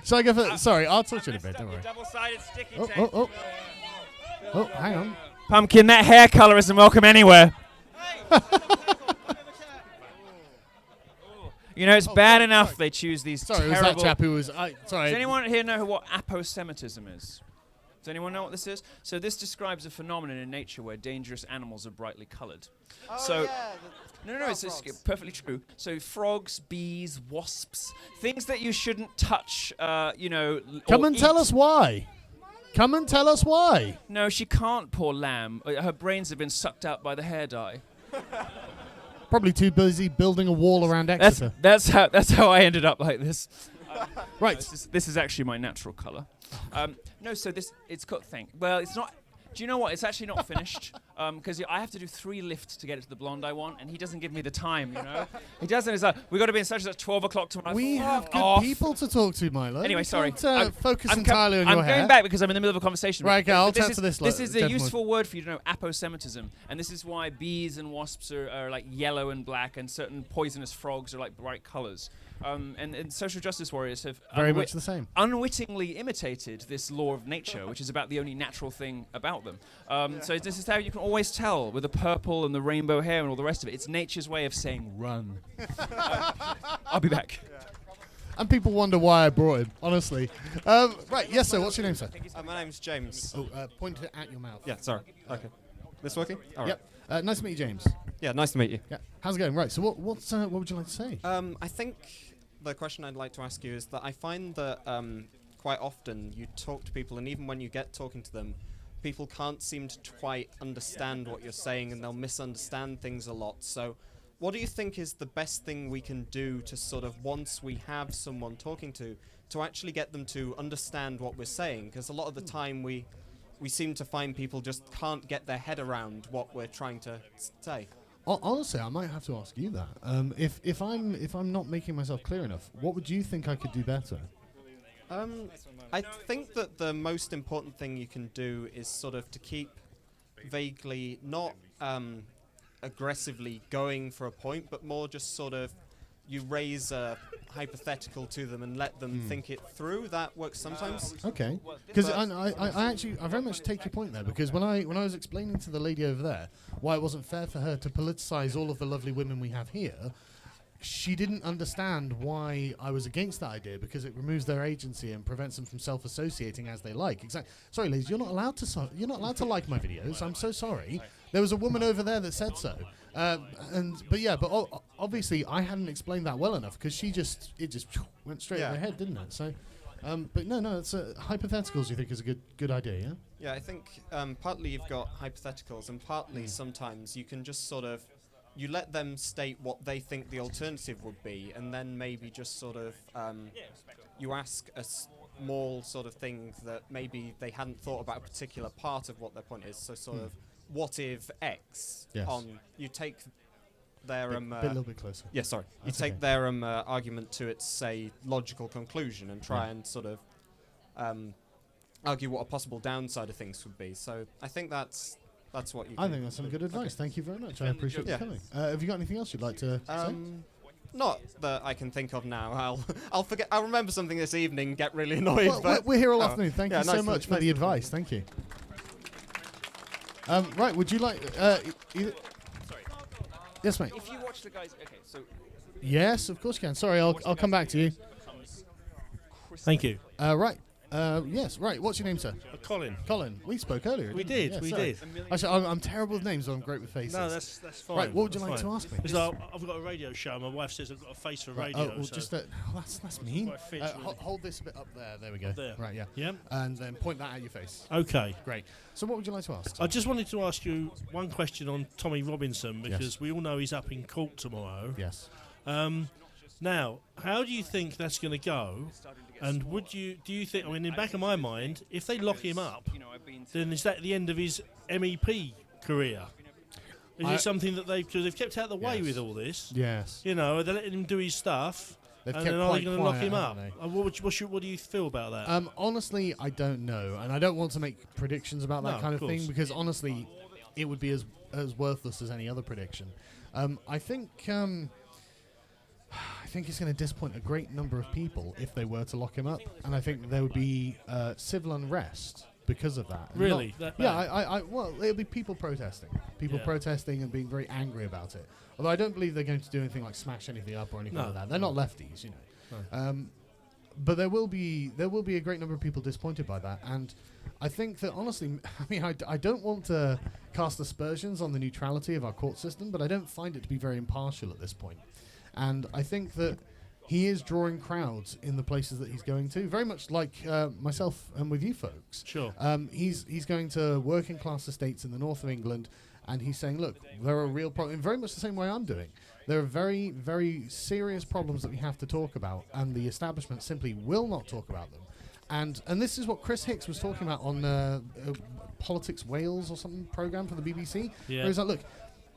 Shall I go for... Sorry, I'll talk to you in a bit, don't worry. Double-sided sticky Oh, hang on. Pumpkin, that hair colour isn't welcome anywhere. You know, it's bad enough they choose these Sorry, terrible... it was that chap who was... sorry. Does anyone here know what aposematism is? Does anyone know what this is? So this describes a phenomenon in nature where dangerous animals are brightly coloured. No, it's perfectly true. So frogs, bees, wasps, things that you shouldn't touch, Come and tell us why. Come and tell us why. No, she can't, poor lamb. Her brains have been sucked out by the hair dye. Probably too busy building a wall around Exeter. That's how I ended up like this. Right. This is actually my natural colour. No, so it's got well, it's not. Do you know what? It's actually not finished because I have to do 3 lifts to get it to the blonde I want, and he doesn't give me the time. You know, he doesn't. It's like we've got to be in sessions at 12 o'clock tomorrow. We have good people to talk to, Milo. Anyway, sorry. Focus entirely on your hair. I'm going back because I'm in the middle of a conversation. Right, okay, I'll turn to this. This is a useful word for you to know, aposematism, and this is why bees and wasps are like yellow and black, and certain poisonous frogs are like bright colours. And social justice warriors have very much the same. Unwittingly imitated this law of nature, which is about the only natural thing about them. So this is how you can always tell with the purple and the rainbow hair and all the rest of it. It's nature's way of saying run. I'll be back. And people wonder why I brought him, honestly. Right, yes, sir. What's your name, sir? My name's James. Oh, point it at your mouth. Yeah, sorry. Okay. This working? All right. Yep. Nice to meet you, James. Yeah, nice to meet you. Yeah. How's it going? Right. So what would you like to say? I think the question I'd like to ask you is that I find that quite often you talk to people, and even when you get talking to them, people can't seem to quite understand what you're saying, and they'll misunderstand things a lot. So what do you think is the best thing we can do to sort of, once we have someone talking to actually get them to understand what we're saying? Because a lot of the time we seem to find people just can't get their head around what we're trying to say. Honestly, I might have to ask you that. If I'm not making myself clear enough, what would you think I could do better? I think that the most important thing you can do is sort of to keep vaguely, not aggressively going for a point, but more just sort of you raise a hypothetical to them and let them think it through. That works sometimes. Okay. Because I very much take your point there, because when I was explaining to the lady over there why it wasn't fair for her to politicize all of the lovely women we have here, she didn't understand why I was against that idea, because it removes their agency and prevents them from self-associating as they like. Exactly. Sorry, ladies, you're not allowed to like my videos. I'm so sorry. There was a woman over there that said so. But obviously I hadn't explained that well enough, because it just went straight in her head, didn't it? So, but no, it's hypotheticals. You think is a good idea, yeah? Yeah, I think partly you've got hypotheticals, and partly sometimes you can just sort of you let them state what they think the alternative would be, and then maybe just sort of you ask a small sort of thing that maybe they hadn't thought about a particular part of what their point is. So sort of, what if X? Yes. You take their a little bit closer. Yeah, sorry. That's you take their argument to its, say, logical conclusion and try and sort of argue what a possible downside of things would be. So I think that's what you. I think that's some good advice. Thank you very much. I appreciate you coming. Have you got anything else you'd like to say? Not that I can think of now. I'll forget. I'll remember something this evening. Get really annoyed. Well, but we're here all afternoon. Thank you so much for the advice. Thank you. Right. Would you like? Sorry. Yes, mate. If you watch the guys, okay, so. Yes, of course you can. Sorry, I'll come back to you. Thank you. Right. Yes, right. What's your name, sir? Colin. Colin. We spoke earlier. We didn't did, we sorry. did. Actually, I'm terrible with names, so I'm great with faces. No, that's fine. Right, what would you that's like fine. to ask me? Because I've got a radio show. My wife says I've got a face for Right, radio. well, so just that's mean. quite fit, really. Hold this a bit up there. There we go. There. Right, yeah. Yeah. And then point that at your face. Okay. Great. So what would you like to ask? I just wanted to ask you one question on Tommy Robinson, because Yes. we all know he's up in court tomorrow. Yes. Now, how do you think that's going to go? And do you think, I mean, in the back of my mind, if they lock him up, then is that the end of his MEP career? Is it something that because they've kept out of the way with all this? Yes. You know, they're letting him do his stuff. They've and kept then are they quite going to lock quiet, him up? haven't What do you feel about that? Honestly, I don't know, and I don't want to make predictions about that No, kind of of thing course. because honestly, it would be as worthless as any other prediction. I think it's going to disappoint a great number of people if they were to lock him up, and I think there would be civil unrest because of that. And Really? not- That yeah, bad? well, it'll be people protesting, Yeah. protesting and being very angry about it. Although I don't believe they're going to do anything like smash anything up or anything No, like that. They're not lefties, you know. No. But there will be a great number of people disappointed by that, and I think that honestly, I mean, I don't want to cast aspersions on the neutrality of our court system, but I don't find it to be very impartial at this point. And I think that he is drawing crowds in the places that he's going to, very much like myself and with you folks. Sure. He's going to working class estates in the north of England, and he's saying, look, there are real problems, very much the same way I'm doing. There are very, very serious problems that we have to talk about, and the establishment simply will not talk about them. And this is what Chris Hicks was talking about on Politics Wales or something program for the BBC. Yeah. Where he's like, look,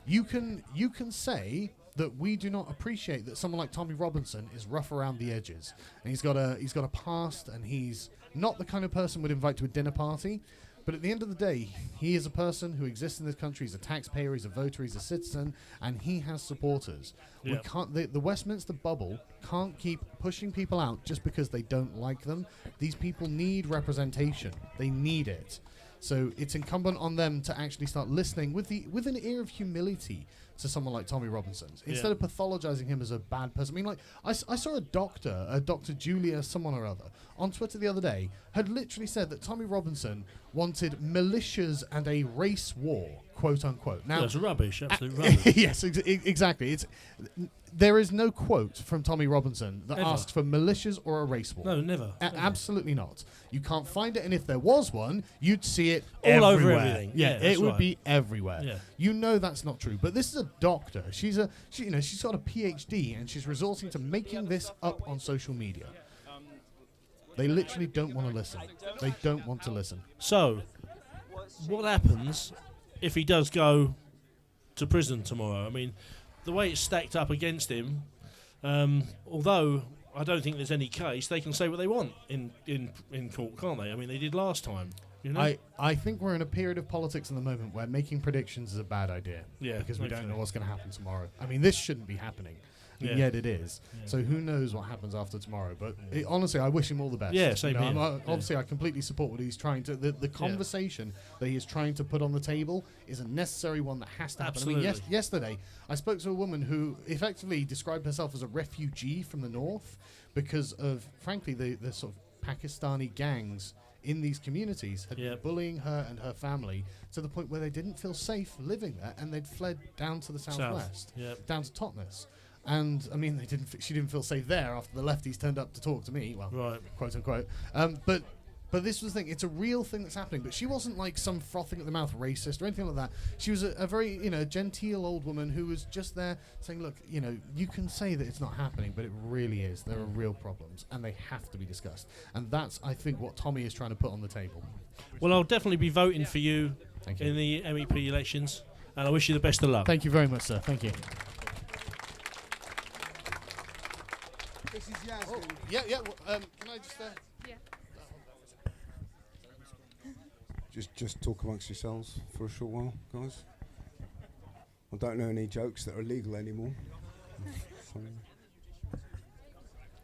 you can say that we do not appreciate that someone like Tommy Robinson is rough around the edges, and he's got a past, and he's not the kind of person we'd invite to a dinner party. But at the end of the day, he is a person who exists in this country. He's a taxpayer, he's a voter, he's a citizen, and he has supporters. We Yeah. can't. The Westminster bubble can't keep pushing people out just because they don't like them. These people need representation. They need it. So it's incumbent on them to actually start listening with an ear of humility to someone like Tommy Robinson, instead of pathologizing him as a bad person. I mean, like, I saw a Dr. Julia someone or other, on Twitter the other day, had literally said that Tommy Robinson wanted militias and a race war, quote unquote. Now, that's rubbish, absolute rubbish. Yes, exactly. There is no quote from Tommy Robinson that Ever. asks for militias or a race war. No, never. Absolutely not. You can't find it, and if there was one, you'd see it All over everywhere. everything. Yeah, Yeah, it that's would right. be everywhere. Yeah. You know that's not true. But this is a doctor. She's got a PhD, and she's resorting to making this up on social media. They literally don't want to listen. They don't want to listen. So, what happens if he does go to prison tomorrow? I mean, the way it's stacked up against him, although I don't think there's any case, they can say what they want in court, can't they? I mean, they did last time. You know? I think we're in a period of politics in the moment where making predictions is a bad idea. Yeah, Because we don't okay. know what's going to happen tomorrow. I mean, this shouldn't be happening. Yeah. Yet it is. Yeah. So who knows what happens after tomorrow? But honestly, I wish him all the best. Yeah, same here. Obviously, I completely support what he's trying to. The conversation that he is trying to put on the table is a necessary one that has to happen. I mean, Absolutely. yesterday I spoke to a woman who effectively described herself as a refugee from the north because of, frankly, the sort of Pakistani gangs in these communities had been bullying her and her family to the point where they didn't feel safe living there, and they'd fled down to the southwest, down to Totnes. And I mean, she didn't feel safe there after the lefties turned up to talk to me. Well, right, quote unquote. But this was the thing. It's a real thing that's happening. But she wasn't like some frothing at the mouth racist or anything like that. She was a very genteel old woman who was just there saying, look, you can say that it's not happening, but it really is. There are real problems, and they have to be discussed. And that's, I think, what Tommy is trying to put on the table. Well, I'll definitely be voting for you, Thank you in the MEP elections, and I wish you the best of luck. Thank you very much, sir. Thank you. This is Yasmin. Yeah. Can I just? Just talk amongst yourselves for a short while, guys. I don't know any jokes that are illegal anymore.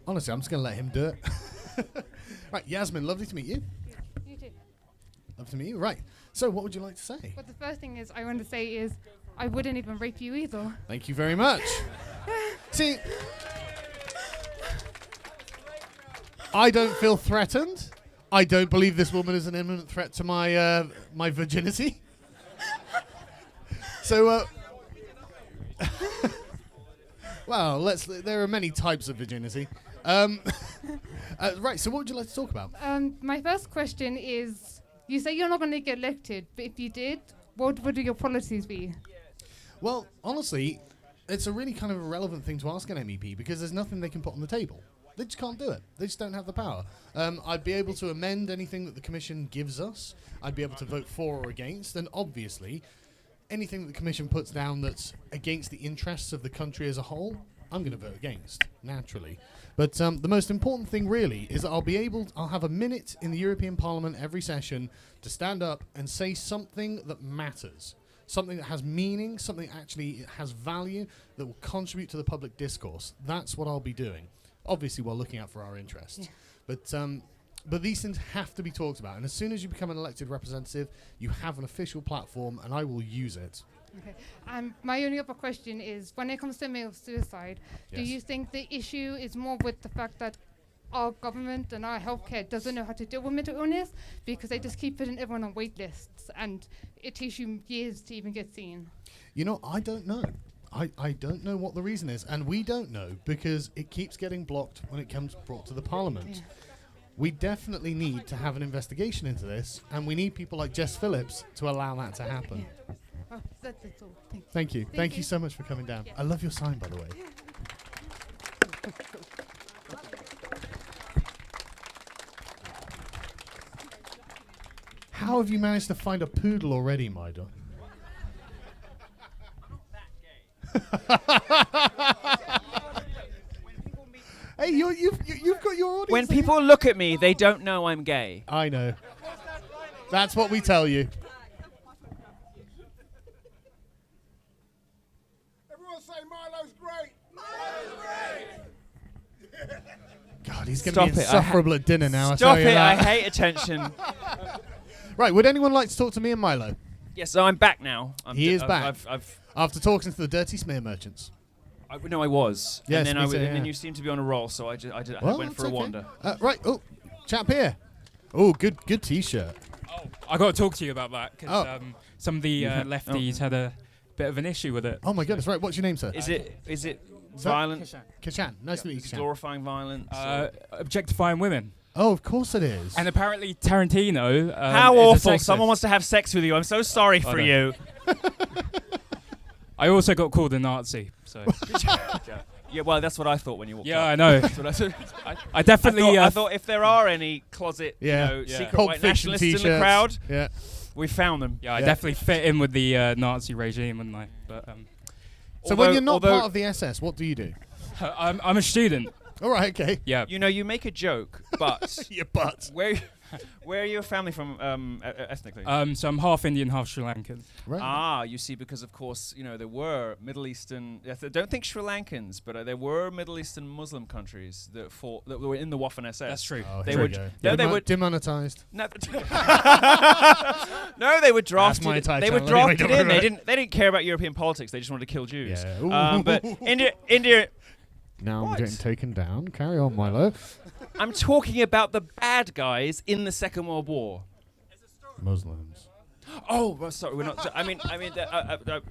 Honestly, I'm just going to let him do it. Right, Yasmin, lovely to meet you. You too. Lovely to meet you. Right. So, what would you like to say? But the first thing I want to say is I wouldn't even rape you either. Thank you very much. See, I don't feel threatened. I don't believe this woman is an imminent threat to my my virginity. So, well, there are many types of virginity. Right. So, what would you like to talk about? My first question is: you say you're not going to get elected, but if you did, what would your policies be? Well, honestly, it's a really kind of irrelevant thing to ask an MEP because there's nothing they can put on the table. They just can't do it. They just don't have the power. I'd be able to amend anything that the Commission gives us. I'd be able to vote for or against. And obviously, anything that the Commission puts down that's against the interests of the country as a whole, I'm going to vote against, naturally. But the most important thing really is that I'll have a minute in the European Parliament every session to stand up and say something that matters. Something that has meaning, something that actually has value, that will contribute to the public discourse. That's what I'll be doing. Obviously, while looking out for our interests. Yeah. But these things have to be talked about. And as soon as you become an elected representative, you have an official platform, and I will use it. Okay. My only other question is, when it comes to male suicide, do you think the issue is more with the fact that our government and our healthcare doesn't know how to deal with mental illness because they just keep putting everyone on wait lists and it takes you years to even get seen? You know, I don't know. I don't know what the reason is, and we don't know because it keeps getting blocked when it comes brought to the Parliament. Yeah. We definitely need to have an investigation into this, and we need people like Jess Phillips to allow that to happen. Yeah. Well, that's all. Thank you. Thank you so much for coming down. Yeah. I love your sign, by the way. How have you managed to find a poodle already, Milo? Hey, you've got your audience. When people look at me, they don't know I'm gay. I know. That's what we tell you. Everyone say Milo's great. Milo's great. God, he's going to be insufferable at dinner now. Stop I tell you it! that. I hate attention. Right, would anyone like to talk to me and Milo? Yes, so I'm back now. He is back. After talking to the dirty smear merchants. No, I was. Yes, and and then you seemed to be on a roll, so I went for a wander. Right. Oh, chap here. Oh, good T-shirt. Oh, I got to talk to you about that because some of the lefties had a bit of an issue with it. Oh my goodness! Right, what's your name, sir? Is it violent? Kishan. Nice to meet you, Kishan. Glorifying violence. Objectifying women. Oh, of course it is. And apparently Tarantino. How awful! Someone wants to have sex with you. I'm so sorry for you. I also got called a Nazi. So. Yeah, well, that's what I thought when you walked up. Yeah, I know. I definitely. I thought if there are any closet, secret Pulp white Fiction nationalists in the t-shirts. crowd, Yeah. we found them. Yeah, I definitely fit in with the Nazi regime, wouldn't I? But, so when you're not part of the SS, what do you do? I'm a student. All right, okay. Yeah. You know, you make a joke, but your butt. Where are your family from ethnically? So I'm half Indian, half Sri Lankan. Right. Ah, you see, because of course, you know, there were Middle Eastern. Don't think Sri Lankans, but there were Middle Eastern Muslim countries that were in the Waffen SS. That's true. Oh, they here were we go. they were demonetized. No, no, they were drafted. That's my They were title drafted anyway, in. They didn't care about European politics. They just wanted to kill Jews. Yeah. But India. Now What? I'm getting taken down. Carry on, Milo. I'm talking about the bad guys in the Second World War. Muslims. Oh, well, sorry, we're not.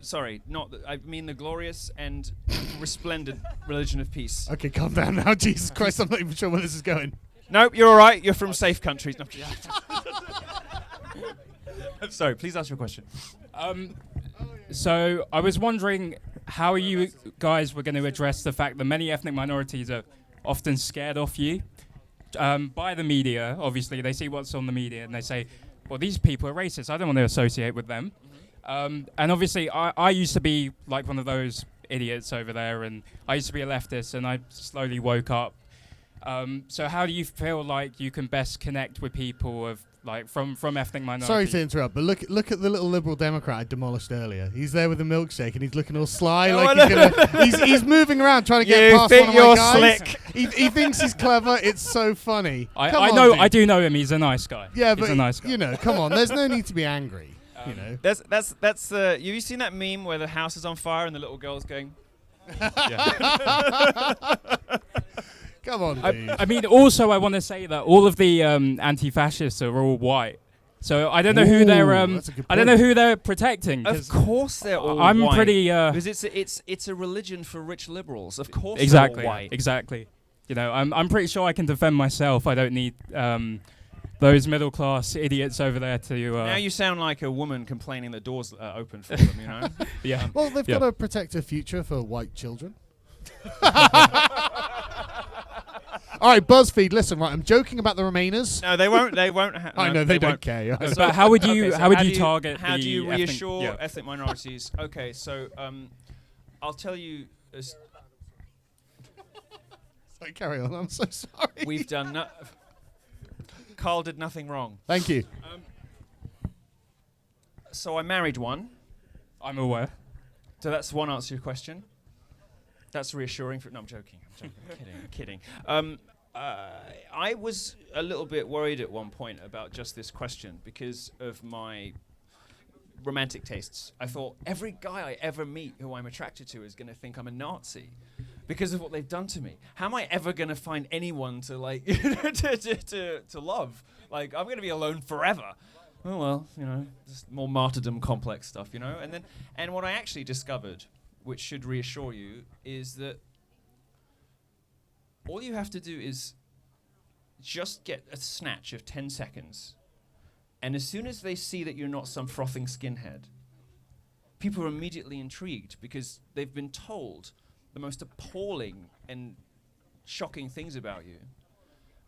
Sorry, not. I mean the glorious and resplendent religion of peace. Okay, calm down now. Jesus Christ, I'm not even sure where this is going. Nope, you're all right. You're from safe countries. No. I'm sorry. Please ask your question. So I was wondering how you guys were going to address the fact that many ethnic minorities are often scared off you by the media. Obviously, they see what's on the media and they say, well, these people are racist. I don't want to associate with them. And obviously, I used to be like one of those idiots over there, and I used to be a leftist, and I slowly woke up. So how do you feel like you can best connect with people of like from ethnic minorities? Sorry to interrupt, but look at the little Liberal Democrat I demolished earlier. He's there with a milkshake and he's looking all sly, he's moving around trying to get past one of my guys. Slick. He thinks he's clever. It's so funny. I do know him. He's a nice guy. Yeah, he's but a nice guy. you know, come on. There's no need to be angry. You know. That's have you seen that meme where the house is on fire and the little girl's going? Come on, dude. I mean, also, I want to say that all of the anti-fascists are all white. So I don't know who they're. I don't know who they're protecting. Of course, they're all I'm white. pretty. Because it's a religion for rich liberals. Of course, exactly. they're all white. Exactly. You know, I'm pretty sure I can defend myself. I don't need those middle class idiots over there to. Now you sound like a woman complaining the doors are open for them. You know. Yeah. Well, they've got to protect a future for white children. All right, BuzzFeed. Listen, right. I'm joking about the Remainers. No, they won't. They won't. I know they don't care. But how would you? How would you target? How do you the reassure ethnic minorities? Okay, so I'll tell you. Sorry, carry on. I'm so sorry. We've done. Carl did nothing wrong. Thank you. So I married one. I'm aware. So that's one answer to your question. That's reassuring. No, I'm joking. I'm kidding. I was a little bit worried at one point about just this question because of my romantic tastes. I thought every guy I ever meet who I'm attracted to is going to think I'm a Nazi because of what they've done to me. How am I ever going to find anyone to like to love? Like I'm going to be alone forever. Oh well, you know, just more martyrdom complex stuff, you know. And what I actually discovered, which should reassure you, is that all you have to do is just get a snatch of 10 seconds. And as soon as they see that you're not some frothing skinhead, people are immediately intrigued because they've been told the most appalling and shocking things about you.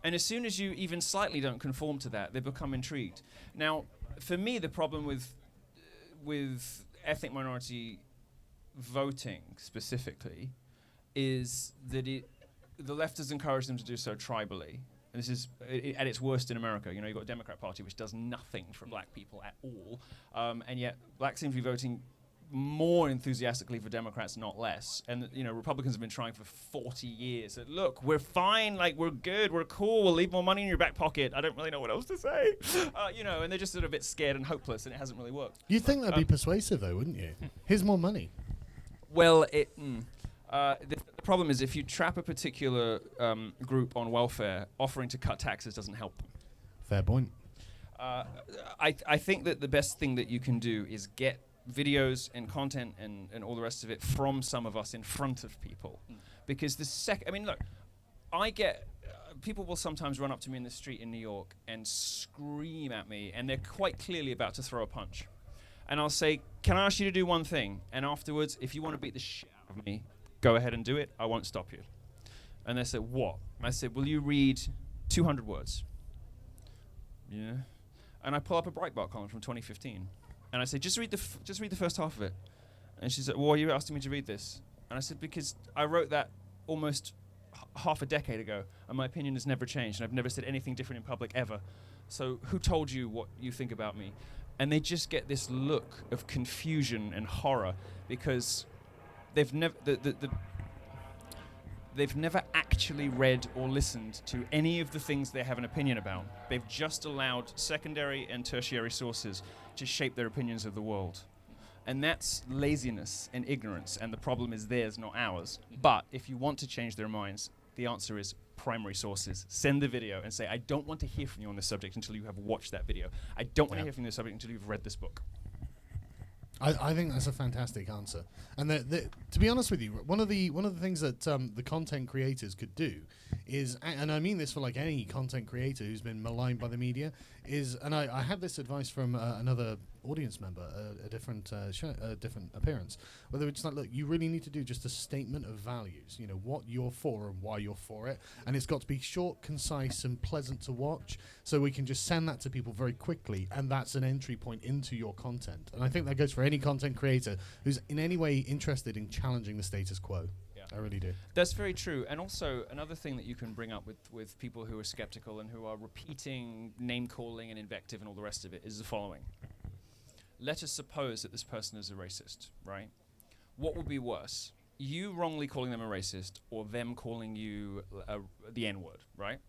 And as soon as you even slightly don't conform to that, they become intrigued. Now, for me, the problem with ethnic minority voting specifically is that the left has encouraged them to do so tribally. And this is at its worst in America. You know, you've got a Democrat Party which does nothing for black people at all. And yet blacks seem to be voting more enthusiastically for Democrats, not less. And, you know, Republicans have been trying for 40 years. Look, we're fine, like, we're good, we're cool, we'll leave more money in your back pocket. I don't really know what else to say. You know, and they're just sort of a bit scared and hopeless, and it hasn't really worked. You'd think that'd be persuasive, though, wouldn't you? Here's more money. Well, the problem is if you trap a particular group on welfare, offering to cut taxes doesn't help them. Fair point. I think that the best thing that you can do is get videos and content and all the rest of it from some of us in front of people. Because I mean, look, I get... people will sometimes run up to me in the street in New York and scream at me, and they're quite clearly about to throw a punch. And I'll say, can I ask you to do one thing? And afterwards, if you want to beat the shit out of me, go ahead and do it. I won't stop you. And they said, what? I said, will you read 200 words? Yeah. And I pull up a Breitbart column from 2015. And I say, just read the first half of it. And she said, well, why are you asking me to read this? And I said, because I wrote that almost half a decade ago, and my opinion has never changed, and I've never said anything different in public ever. So who told you what you think about me? And they just get this look of confusion and horror because they've never they've never actually read or listened to any of the things they have an opinion about. They've just allowed secondary and tertiary sources to shape their opinions of the world. And that's laziness and ignorance, and the problem is theirs, not ours. But if you want to change their minds, the answer is primary sources. Send the video and say, I don't want to hear from you on this subject until you have watched that video. I don't want to hear from you on this subject until you've read this book. I think that's a fantastic answer. And to be honest with you, one of the things that the content creators could do is, and I mean this for like any content creator who's been maligned by the media, is, and I had this advice from another audience member, a different different appearance, where they were just like, look, you really need to do just a statement of values, you know, what you're for and why you're for it, and it's got to be short, concise, and pleasant to watch, so we can just send that to people very quickly, and that's an entry point into your content. And I think that goes for any content creator who's in any way interested in challenging the status quo. I really do. That's very true. And also, another thing that you can bring up with people who are skeptical and who are repeating name-calling and invective and all the rest of it is the following. Let us suppose that this person is a racist, right? What would be worse? You wrongly calling them a racist or them calling you the N-word, right?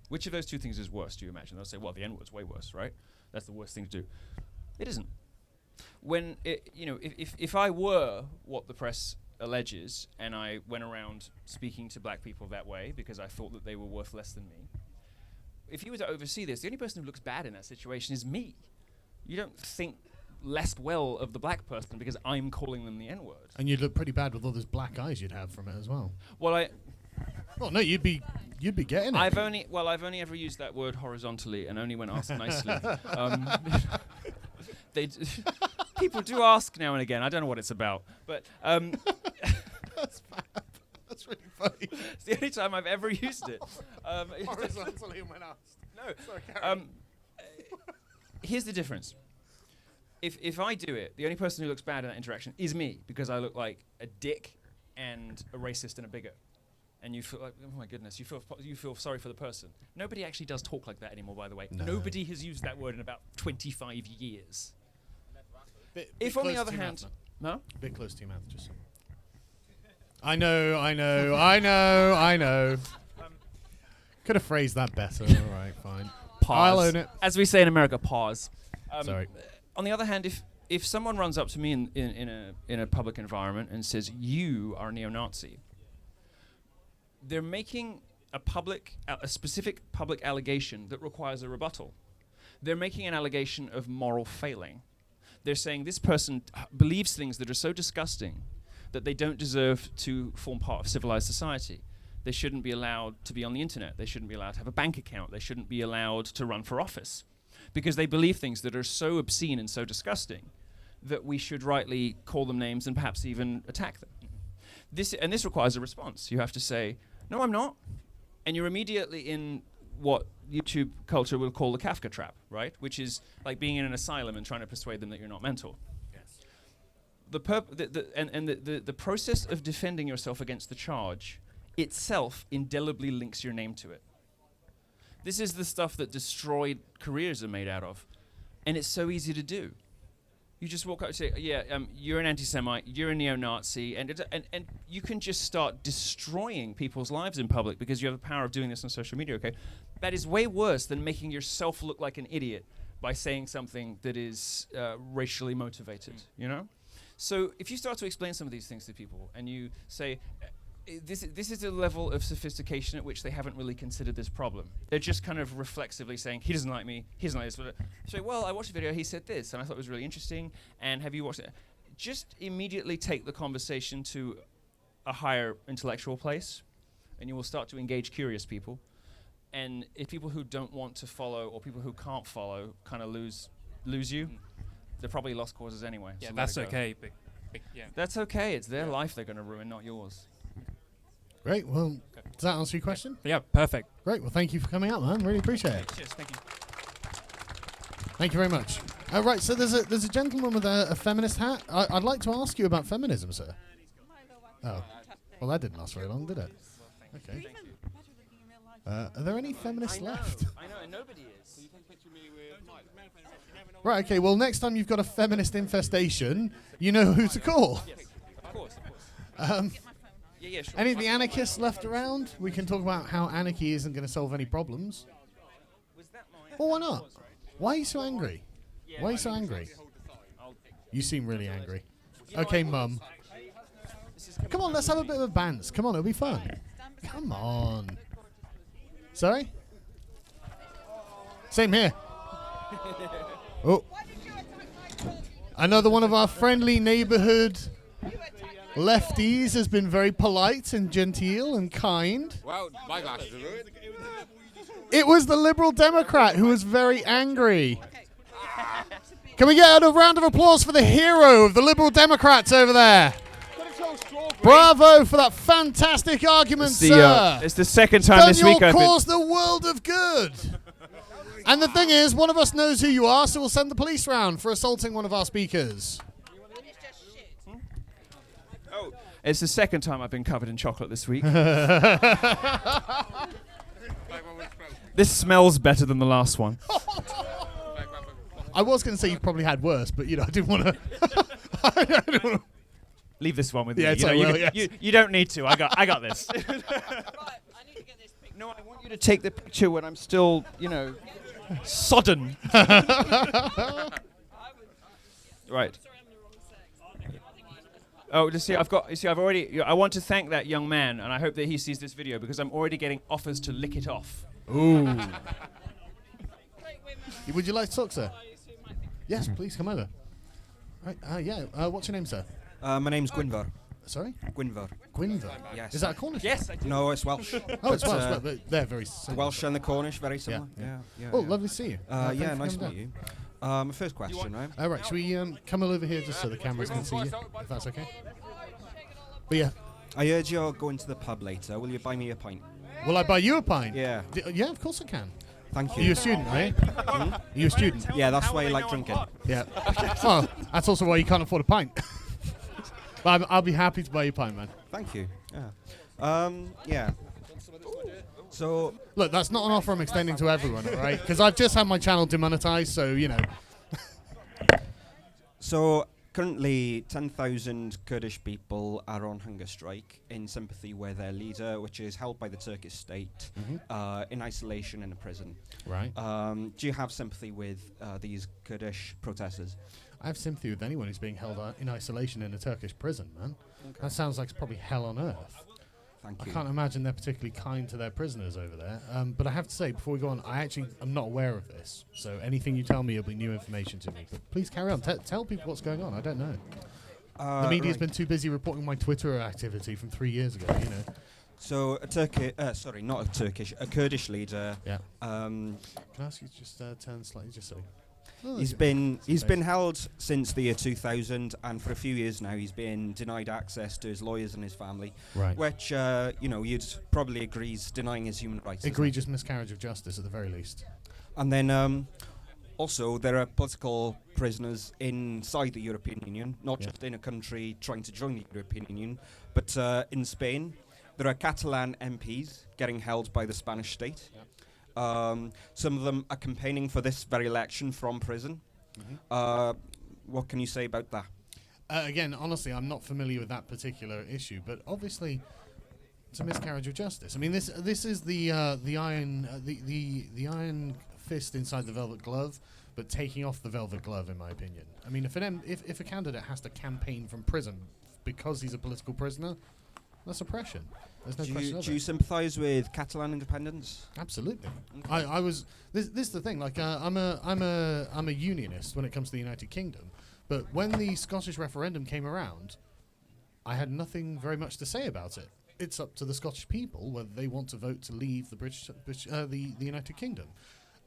Which of those two things is worse, do you imagine? They'll say, well, the N-word's way worse, right? That's the worst thing to do. It isn't. When, if I were what the press alleges, and I went around speaking to black people that way because I thought that they were worth less than me. If you were to oversee this, the only person who looks bad in that situation is me. You don't think less well of the black person because I'm calling them the N-word. And you'd look pretty bad with all those black eyes you'd have from it as well. Well, Oh no, you'd be getting it. I've only ever used that word horizontally, and only when asked nicely. People do ask now and again. I don't know what it's about, but That's fab. That's really funny. it's the only time I've ever used it. Horizontally when asked. No. Sorry, carry Here's the difference. If I do it, the only person who looks bad in that interaction is me, because I look like a dick and a racist and a bigot. And you feel like, oh my goodness, you feel sorry for the person. Nobody actually does talk like that anymore, by the way. No. Nobody has used that word in about 25 years. Bit If on the close other to your hand, mouth, no? Bit close to your mouth, just. I know. Could have phrased that better. All right, fine. Pause. I'll own it. As we say in America, pause. Sorry. On the other hand, if someone runs up to me in a public environment and says, "You are a neo-Nazi," they're making a specific public allegation that requires a rebuttal. They're making an allegation of moral failing. They're saying this person believes things that are so disgusting that they don't deserve to form part of civilized society. They shouldn't be allowed to be on the internet. They shouldn't be allowed to have a bank account. They shouldn't be allowed to run for office, because they believe things that are so obscene and so disgusting that we should rightly call them names and perhaps even attack them. This requires a response. You have to say, "No, I'm not," and you're immediately in what YouTube culture will call the Kafka trap, right? Which is like being in an asylum and trying to persuade them that you're not mental. Yes. The process of defending yourself against the charge itself indelibly links your name to it. This is the stuff that destroyed careers are made out of, and it's so easy to do. You just walk up and say, you're an anti-Semite, you're a neo-Nazi, and you can just start destroying people's lives in public because you have the power of doing this on social media, okay? That is way worse than making yourself look like an idiot by saying something that is racially motivated, you know? So if you start to explain some of these things to people and you say, this is a level of sophistication at which they haven't really considered this problem. They're just kind of reflexively saying, he doesn't like me, he doesn't like this. So, well, I watched a video, he said this, and I thought it was really interesting, and have you watched it? Just immediately take the conversation to a higher intellectual place, and you will start to engage curious people. And if people who don't want to follow or people who can't follow kind of lose you, they're probably lost causes anyway. Yeah, so that's okay. Yeah. That's okay. It's their life they're going to ruin, not yours. Great. Well, does that answer your question? Yeah, perfect. Great. Well, thank you for coming out, man. Really appreciate it. Cheers. Thank you. Thank you very much. Right. So there's a gentleman with a feminist hat. I'd like to ask you about feminism, sir. Oh. Well, that didn't last very long, did it? Okay. Are there any feminists left? I know, and nobody is. Right. Okay. Well, next time you've got a feminist infestation, you know who to call. Yes, of course. Yeah, sure. Any of the anarchists left around? We can talk about how anarchy isn't going to solve any problems. Well, why not? Why are you so angry? Why are you so angry? You seem really angry. Okay, Mum. Come on, let's have a bit of a bants. Come on, it'll be fun. Come on. Sorry? Same here. Oh. Another one of our friendly neighborhood lefties has been very polite and genteel and kind. Well, my glasses are ruined. It was the Liberal Democrat who was very angry. Can we get a round of applause for the hero of the Liberal Democrats over there? Bravo for that fantastic argument, sir. It's the second time this week You'll cause the world of good. And the thing is, one of us knows who you are, so we'll send the police round for assaulting one of our speakers. It's the second time I've been covered in chocolate this week. This smells better than the last one. I was going to say you probably had worse, but I didn't want to. Leave this one with me. You don't need to. I got this. No, I want you to take the picture when I'm still, sodden. Right. Oh, just see, I've got. You see, I've already. I want to thank that young man, and I hope that he sees this video because I'm already getting offers to lick it off. Ooh. Would you like to talk, sir? Yes, please come over. Right. Yeah. What's your name, sir? My name's Gwynfor. Sorry? Gwynfor. Gwynfor? Yes. Is that a Cornish? Yes, I do. No, it's Welsh. Oh, it's Welsh, but they're very The similar. Welsh and the Cornish, very similar. Yeah. Yeah. Oh, lovely to see you. Yeah, Thank you for nice to coming meet you. My first question, right? All right, should we come over here just so the cameras can see you, if that's okay? But yeah. I heard you're going to the pub later. Will you buy me a pint? Will I buy you a pint? Yeah. Yeah, of course I can. Thank Are you. you a student, right? Are you a student? Yeah, that's why I like drinking. Yeah. Well, that's also why you can't afford a pint. But I'll be happy to buy you a pint, man. Thank you. Yeah. Yeah. So look, that's not an offer I'm extending to everyone, all right? Because I've just had my channel demonetized, so you know. So currently, 10,000 Kurdish people are on hunger strike in sympathy with their leader, which is held by the Turkish state in isolation in a prison. Right. Do you have sympathy with these Kurdish protesters? I have sympathy with anyone who's being held in isolation in a Turkish prison, man. Okay. That sounds like it's probably hell on earth. Thank I you. can't imagine they're particularly kind to their prisoners over there. But I have to say, before we go on, I'm not aware of this. So anything you tell me will be new information to me. But please carry on. Tell people what's going on. I don't know. The media's been too busy reporting my Twitter activity from 3 years ago, you know. So a Kurdish leader. Yeah. Can I ask you to just turn slightly, just so. Oh, He's been held since the year 2000, and for a few years now he's been denied access to his lawyers and his family, right. Which you'd probably agree is denying his human rights. Egregious miscarriage of justice, at the very least. And then also there are political prisoners inside the European Union, not just in a country trying to join the European Union, but in Spain. There are Catalan MPs getting held by the Spanish state. Some of them are campaigning for this very election from prison. What can you say about that? Again, honestly, I'm not familiar with that particular issue, but obviously, it's a miscarriage of justice. I mean, this is the iron fist inside the velvet glove, but taking off the velvet glove, in my opinion. I mean, if a candidate has to campaign from prison because he's a political prisoner, that's oppression. There's no question of it. Do you sympathise with Catalan independence? Absolutely. Okay. I was. This is the thing. Like, I'm a unionist when it comes to the United Kingdom. But when the Scottish referendum came around, I had nothing very much to say about it. It's up to the Scottish people whether they want to vote to leave the United Kingdom.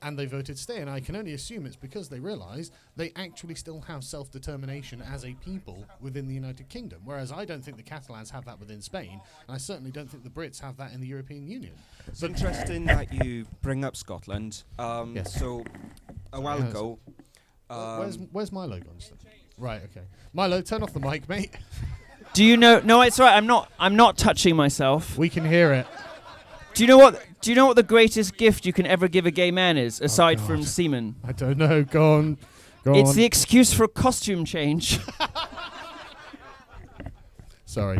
And they voted stay, and I can only assume it's because they realise they actually still have self-determination as a people within the United Kingdom, whereas I don't think the Catalans have that within Spain, and I certainly don't think the Brits have that in the European Union. It's interesting that you bring up Scotland. Yes. So, a while ago... where's Milo gone? Right, okay. Milo, turn off the mic, mate. Do you know... No, it's right, I'm not touching myself. We can hear it. Do you know what the greatest gift you can ever give a gay man is, aside from semen? I don't know. Go on. It's the excuse for a costume change. Sorry.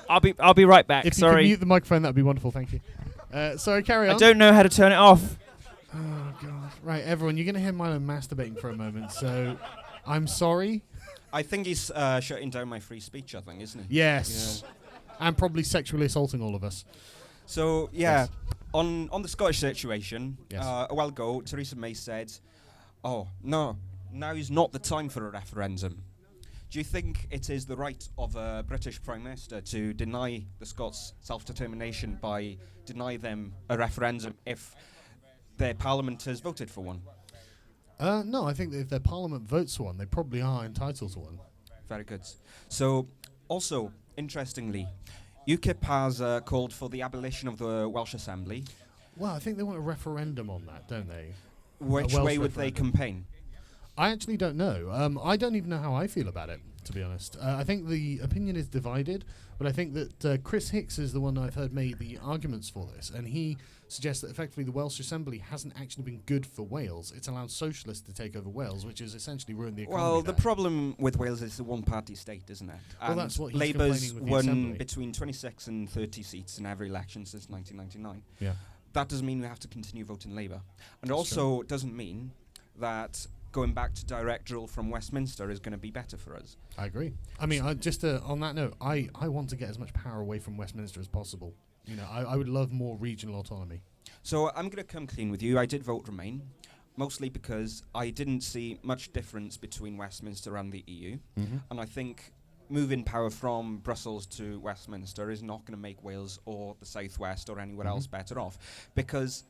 I'll be right back. If Sorry. you could mute the microphone, that'd be wonderful. Thank you. Sorry, carry on. I don't know how to turn it off. Oh God! Right, everyone, you're gonna hear Milo masturbating for a moment. So, I'm sorry. I think he's shutting down my free speech. I think, isn't he? Yes. Yeah. And probably sexually assaulting all of us. So Yes. on the Scottish situation, Yes. a while ago, Theresa May said, "Oh no, now is not the time for a referendum." Do you think it is the right of a British Prime Minister to deny the Scots self-determination by deny them a referendum if their Parliament has voted for one? No, I think that if their Parliament votes for one, they probably are entitled to one. Very good. So, also interestingly, UKIP has called for the abolition of the Welsh Assembly. Well, I think they want a referendum on that, don't they? Which way would they campaign? I actually don't know. I don't even know how I feel about it, to be honest. I think the opinion is divided, but I think that Chris Hicks is the one I've heard made the arguments for this, and he suggests that effectively the Welsh Assembly hasn't actually been good for Wales. It's allowed socialists to take over Wales, which has essentially ruined the economy. Well, the there. problem with Wales is the one-party state, isn't it? Well, And that's what he's Labour's complaining with the won Assembly. between 26 and 30 seats in every election since 1999. Yeah. That doesn't mean we have to continue voting Labour. And That's also doesn't mean that going back to direct rule from Westminster is going to be better for us. I agree. I mean, on that note, I want to get as much power away from Westminster as possible. You know, I would love more regional autonomy. So I'm going to come clean with you. I did vote Remain, mostly because I didn't see much difference between Westminster and the EU. Mhm. And I think moving power from Brussels to Westminster is not going to make Wales or the South West or anywhere else better off. Because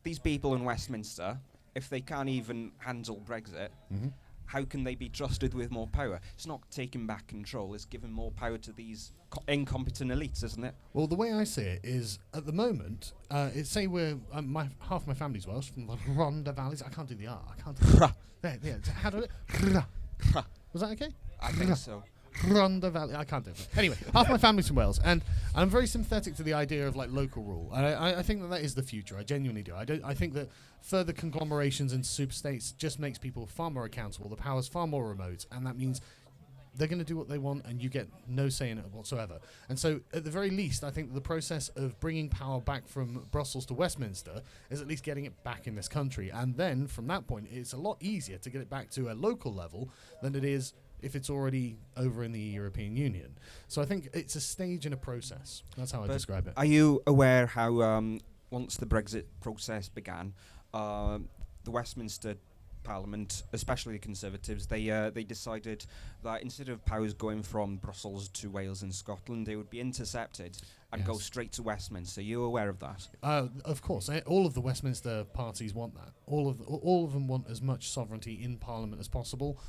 these people in Westminster, if they can't even handle Brexit, how can they be trusted with more power? It's not taking back control, it's giving more power to these incompetent elites, isn't it? Well, the way I see it is, at the moment, say we're half my family's Welsh from the Rhondda Valleys. I can't do the R. I can't. Do how do it? Was that okay? I think so. Rhondda Valley. I can't do it. Anyway, half my family's from Wales, and I'm very sympathetic to the idea of like local rule. And I think that is the future. I genuinely do. I think that further conglomerations and super states just makes people far more accountable. The power's far more remote, and that means they're going to do what they want, and you get no say in it whatsoever. And so, at the very least, I think the process of bringing power back from Brussels to Westminster is at least getting it back in this country. And then, from that point, it's a lot easier to get it back to a local level than it is if it's already over in the European Union. So I think it's a stage in a process. That's how I describe it. Are you aware how, once the Brexit process began, the Westminster Parliament, especially the Conservatives, they decided that instead of powers going from Brussels to Wales and Scotland, they would be intercepted and go straight to Westminster. Are you aware of that? Of course, all of the Westminster parties want that. All of them want as much sovereignty in Parliament as possible.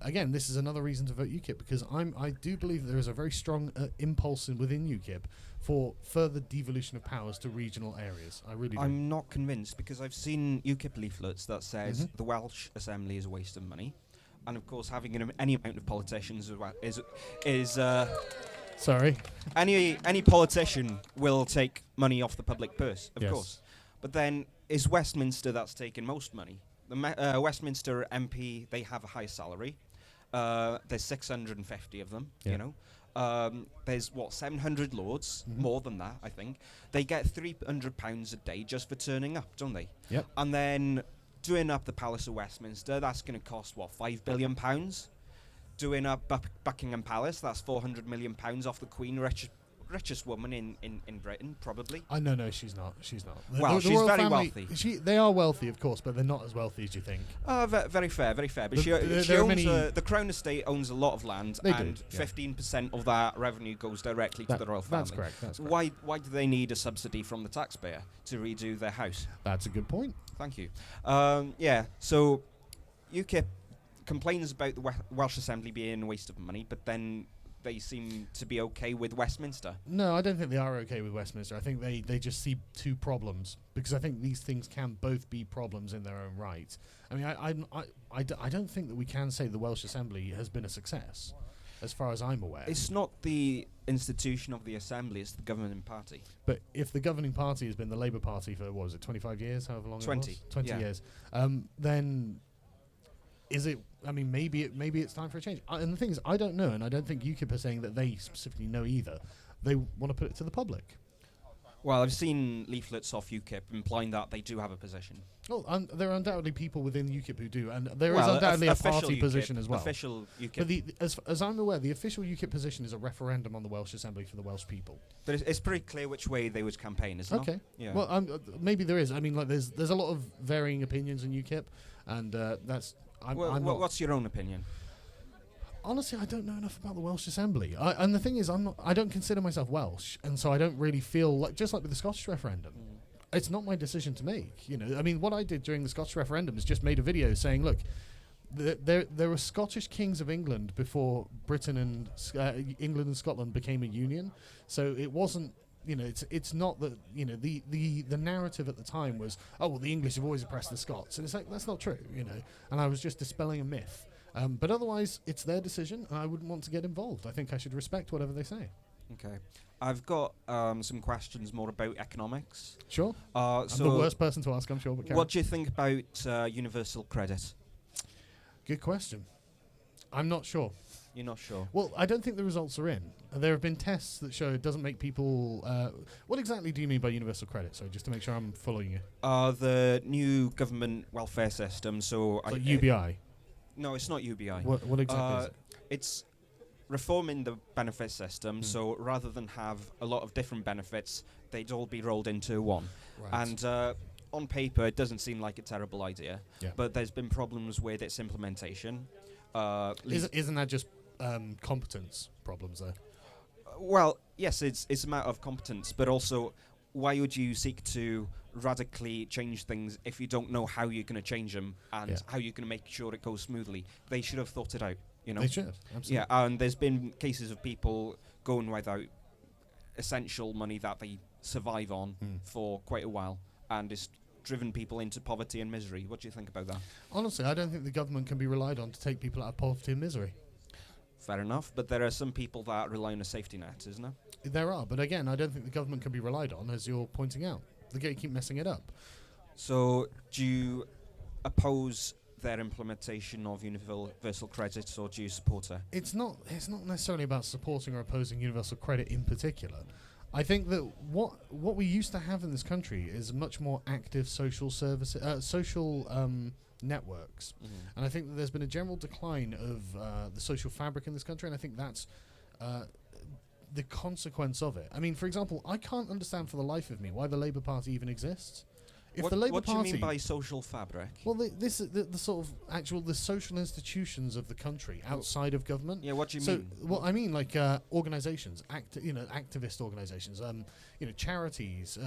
Again, this is another reason to vote UKIP, because I do believe there is a very strong impulse within UKIP for further devolution of powers to regional areas. I really do. I'm not convinced, because I've seen UKIP leaflets that says the Welsh Assembly is a waste of money, and of course having any amount of politicians is sorry. Any politician will take money off the public purse, of course. But then is Westminster that's taking most money? The Westminster MP, they have a high salary. There's 650 of them, you know. There's 700 lords, more than that, I think. They get £300 a day just for turning up, don't they? Yep. And then doing up the Palace of Westminster, that's going to cost £5 billion. Doing up Buckingham Palace, that's £400 million off the Queen, richest woman in Britain, probably. No, she's not. She's not. Well, she's royal very family, wealthy. They are wealthy, of course, but they're not as wealthy as you think. Very fair, very fair. But she owns the Crown Estate owns a lot of land, and 15% of that revenue goes directly to the royal family. That's correct. That's correct. Why do they need a subsidy from the taxpayer to redo their house? That's a good point. Thank you. So UKIP complains about the Welsh Assembly being a waste of money, but then they seem to be okay with Westminster. No, I don't think they are okay with Westminster. I think they just see two problems, because I think these things can both be problems in their own right. I mean, I don't think that we can say the Welsh Assembly has been a success, as far as I'm aware. It's not the institution of the Assembly, it's the governing party. But if the governing party has been the Labour Party for, 25 years, however long 20. it was? 20 years. Then is it... I mean, maybe it's time for a change. And the thing is, I don't know, and I don't think UKIP are saying that they specifically know either. They want to put it to the public. Well, I've seen leaflets off UKIP implying that they do have a position. Well, there are undoubtedly people within UKIP who do, and there is undoubtedly a party UKIP position as well. Official UKIP. But as I'm aware, the official UKIP position is a referendum on the Welsh Assembly for the Welsh people. But it's pretty clear which way they would campaign, isn't it? Okay. Yeah. Well, maybe there is. I mean, like, there's a lot of varying opinions in UKIP, and that's... what's your own opinion? Honestly, I don't know enough about the Welsh Assembly. And the thing is, I don't consider myself Welsh, and so I don't really feel like, just like with the Scottish referendum, it's not my decision to make. You know, I mean, what I did during the Scottish referendum is just made a video saying, look, there were Scottish kings of England before Britain and England and Scotland became a union, so it wasn't. You know, it's not that, you know, the narrative at the time was, oh, well, the English have always oppressed the Scots, and it's like, that's not true, you know. And I was just dispelling a myth. But otherwise, it's their decision, and I wouldn't want to get involved. I think I should respect whatever they say. Okay. I've got some questions more about economics. Sure. I'm the worst person to ask, I'm sure. But what do you think about universal credit? Good question. I'm not sure. You're not sure? Well, I don't think the results are in. There have been tests that show it doesn't make people... what exactly do you mean by universal credit? So just to make sure I'm following you. The new government welfare system, so... Like UBI? No, it's not UBI. What exactly is it? It's reforming the benefit system, so rather than have a lot of different benefits, they'd all be rolled into one. Right. And on paper, it doesn't seem like a terrible idea, Yeah. but there's been problems with its implementation. Isn't that just competence problems, though? Well, yes, it's a matter of competence, but also, why would you seek to radically change things if you don't know how you're going to change them and how you're going to make sure it goes smoothly? They should have thought it out, you know? They should, absolutely. Yeah, and there's been cases of people going without essential money that they survive on for quite a while, and it's driven people into poverty and misery. What do you think about that? Honestly, I don't think the government can be relied on to take people out of poverty and misery. Fair enough, but there are some people that rely on a safety net, isn't there? There are, but again, I don't think the government can be relied on, as you're pointing out. They keep messing it up. So, do you oppose their implementation of universal credit, or do you support it? It's not necessarily about supporting or opposing universal credit in particular. I think that what we used to have in this country is much more active social networks, and I think that there's been a general decline of the social fabric in this country, and I think that's the consequence of it. I mean, for example, I can't understand for the life of me why the Labour Party even exists. If What, the Labour what do you Party mean by social fabric? Well, the sort of the social institutions of the country outside of government. Yeah, what do you so mean? What I mean, like organizations, activist organizations, charities,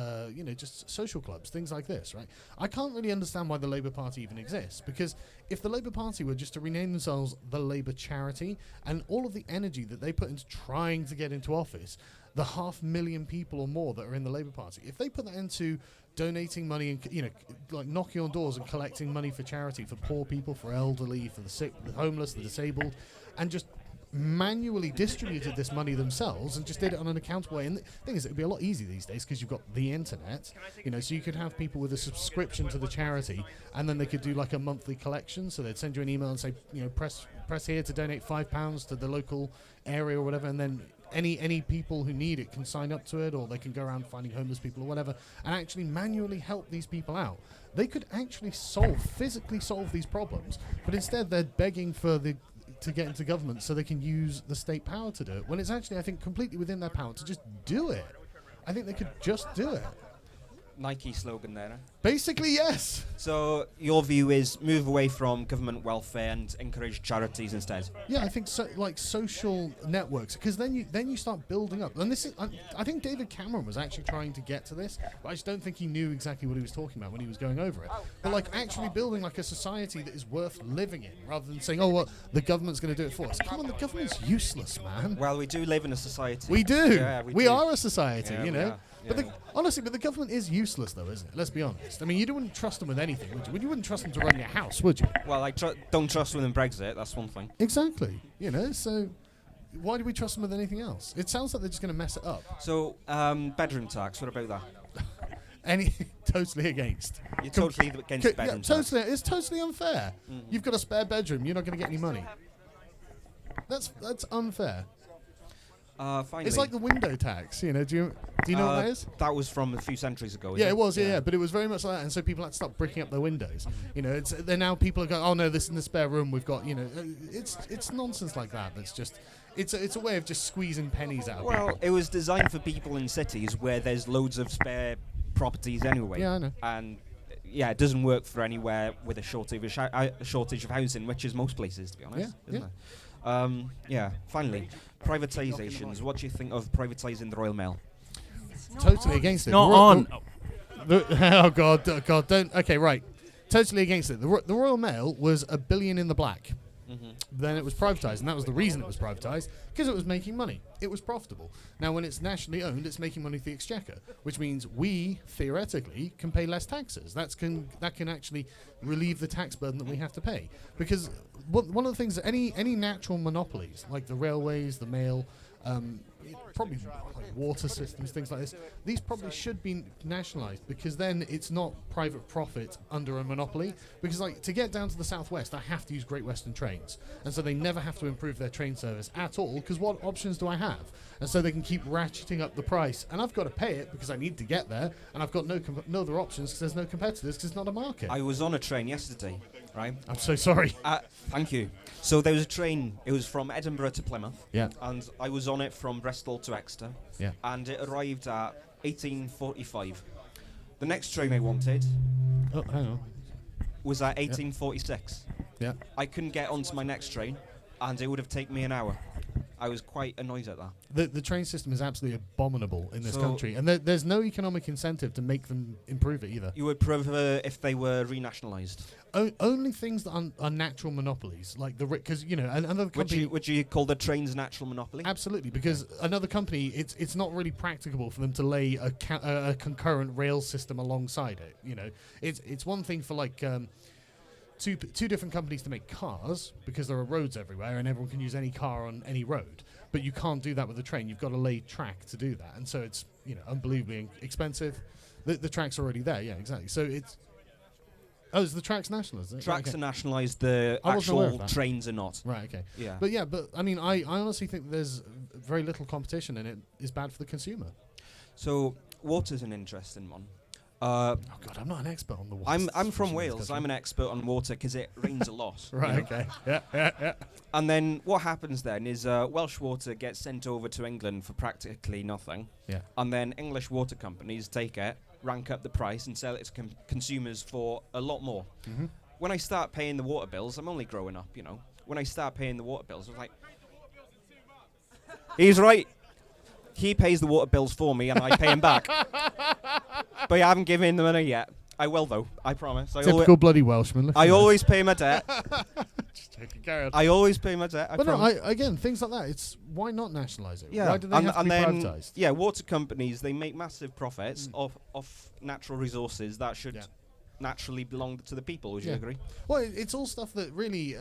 just social clubs, things like this, right? I can't really understand why the Labour Party even exists, because if the Labour Party were just to rename themselves the Labour Charity, and all of the energy that they put into trying to get into office, the 500,000 people or more that are in the Labour Party, if they put that into donating money and like knocking on doors and collecting money for charity, for poor people, for elderly, for the sick, the homeless, the disabled, and just manually distributed this money themselves and just did it on an accountable way. And the thing is, it would be a lot easier these days because you've got the internet, so you could have people with a subscription to the charity, and then they could do like a monthly collection. So they'd send you an email and say, press here to donate £5 to the local area or whatever, and then any people who need it can sign up to it, or they can go around finding homeless people or whatever and actually manually help these people out. They could actually physically solve these problems, but instead they're begging to get into government so they can use the state power to do it, when it's actually, I think, completely within their power to just do it. I think they could just do it. Nike slogan there. Basically, yes. So your view is move away from government welfare and encourage charities instead. Yeah, I think like social networks, because then you start building up. And this is, I think David Cameron was actually trying to get to this, but I just don't think he knew exactly what he was talking about when he was going over it. But like actually building like a society that is worth living in, rather than saying, oh, well, the government's going to do it for us. Come on, the government's useless, man. Well, we do live in a society. We do. Yeah, we are a society, Yeah, But honestly, the government is useless, though, isn't it? Let's be honest. I mean, you wouldn't trust them with anything, would you? You wouldn't trust them to run your house, would you? Well, I don't trust them in Brexit. That's one thing. Exactly. So why do we trust them with anything else? It sounds like they're just going to mess it up. So, bedroom tax. What about that? Totally against. You're totally against bedroom tax. It's totally unfair. You've got a spare bedroom. You're not going to get any money. That's unfair. Finally. It's like the window tax, Do you know what that is? That was from a few centuries ago. Yeah, it was. Yeah, but it was very much like that, and so people had to start bricking up their windows. Then now people are going, oh no, this in the spare room we've got. It's nonsense like that. That's just, it's a way of just squeezing pennies out. Well, it was designed for people in cities where there's loads of spare properties anyway. Yeah, I know. And it doesn't work for anywhere with a shortage of housing, which is most places, to be honest. Isn't it? Finally, privatizations. What do you think of privatizing the Royal Mail? Totally against it. Not on. Oh God, don't. Okay, right. Totally against it. The Royal Mail was $1 billion in the black. Then it was privatized, and that was the reason it was privatized, because it was making money. It was profitable. Now, when it's nationally owned, it's making money for the Exchequer, which means we theoretically can pay less taxes. That can actually relieve the tax burden that we have to pay. Because one of the things that any natural monopolies, like the railways, the mail, probably like water systems, things like this. These probably should be nationalised, because then it's not private profit under a monopoly. Because like to get down to the southwest, I have to use Great Western trains, and so they never have to improve their train service at all. Because what options do I have? And so they can keep ratcheting up the price, and I've got to pay it because I need to get there, and I've got no other options because there's no competitors, because it's not a market. I was on a train yesterday, right? I'm so sorry. Thank you. So there was a train. It was from Edinburgh to Plymouth. Yeah. And I was on it from Bristol to Exeter. Yeah. And it arrived at 18:45. The next train I wanted. Oh, hang on. Was at 18:46. Yeah. I couldn't get onto my next train, and it would have taken me an hour. I was quite annoyed at that. The train system is absolutely abominable in this So- country, and there's no economic incentive to make them improve it either. You would prefer if they were renationalised? Only things that are natural monopolies, like because another company. Would you call the trains a natural monopoly? Absolutely, because another company, it's not really practicable for them to lay a concurrent rail system alongside it. It's one thing for like. Two different companies to make cars, because there are roads everywhere and everyone can use any car on any road, but you can't do that with a train. You've got to lay track to do that, and so it's unbelievably expensive. The track's already there, yeah, exactly. So it's is the track's nationalised? Tracks are nationalised, the I wasn't aware of actual that. trains are not. Right, okay. Yeah. But I mean, I honestly think there's very little competition, and it is bad for the consumer. So water's an interesting one. Oh God, I'm not an expert on the water. I'm from Wales. I'm an expert on water because it rains a lot. Right. Okay. Yeah. And then what happens then is Welsh water gets sent over to England for practically nothing. Yeah. And then English water companies take it, rank up the price, and sell it to consumers for a lot more. Mm-hmm. When I start paying the water bills, I'm only growing up, When I start paying the water bills, I was like, he's right. He pays the water bills for me, and I pay him back. But I haven't given him the money yet. I will, though. I promise. Typical bloody Welshman. I always pay my debt. Just joking, carry on. I always pay my debt. But no, again, things like that. It's why not nationalise it? Yeah. Why do they have to be privatised? Yeah, water companies, they make massive profits off natural resources that should naturally belong to the people. Would you agree? Well, it's all stuff that really,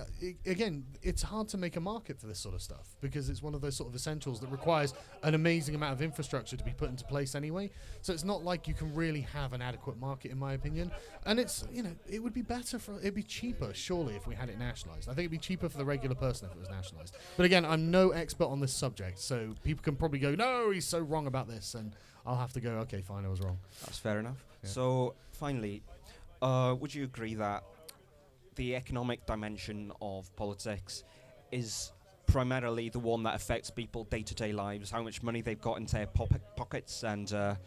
again, it's hard to make a market for this sort of stuff, because it's one of those sort of essentials that requires an amazing amount of infrastructure to be put into place anyway. So it's not like you can really have an adequate market, in my opinion. And it's, it would be better it'd be cheaper, surely, if we had it nationalised. I think it'd be cheaper for the regular person if it was nationalised. But again, I'm no expert on this subject, so people can probably go, no, he's so wrong about this, and I'll have to go, okay, fine, I was wrong. That's fair enough. Yeah. So, finally, would you agree that the economic dimension of politics is primarily the one that affects people day-to-day lives, how much money they've got into their pockets, and, the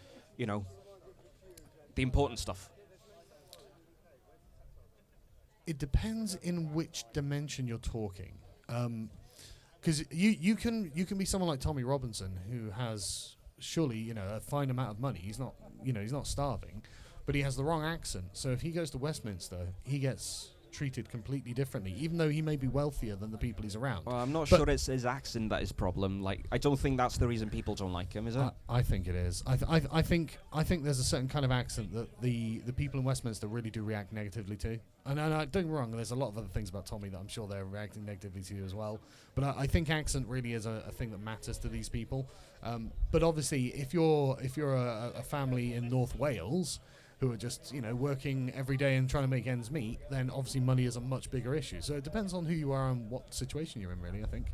important stuff? It depends in which dimension you're talking. Because you can be someone like Tommy Robinson, who has surely, a fine amount of money. He's not, he's not starving. But he has the wrong accent, so if he goes to Westminster, he gets treated completely differently, even though he may be wealthier than the people he's around. Well, I'm not sure it's his accent that is the problem. Like, I don't think that's the reason people don't like him, is it? I think it is. I think there's a certain kind of accent that the people in Westminster really do react negatively to. And don't get me wrong, there's a lot of other things about Tommy that I'm sure they're reacting negatively to as well. But I think accent really is a thing that matters to these people. But obviously, if you're a family in North Wales who are just, working every day and trying to make ends meet, then obviously money is a much bigger issue. So it depends on who you are and what situation you're in, really, I think.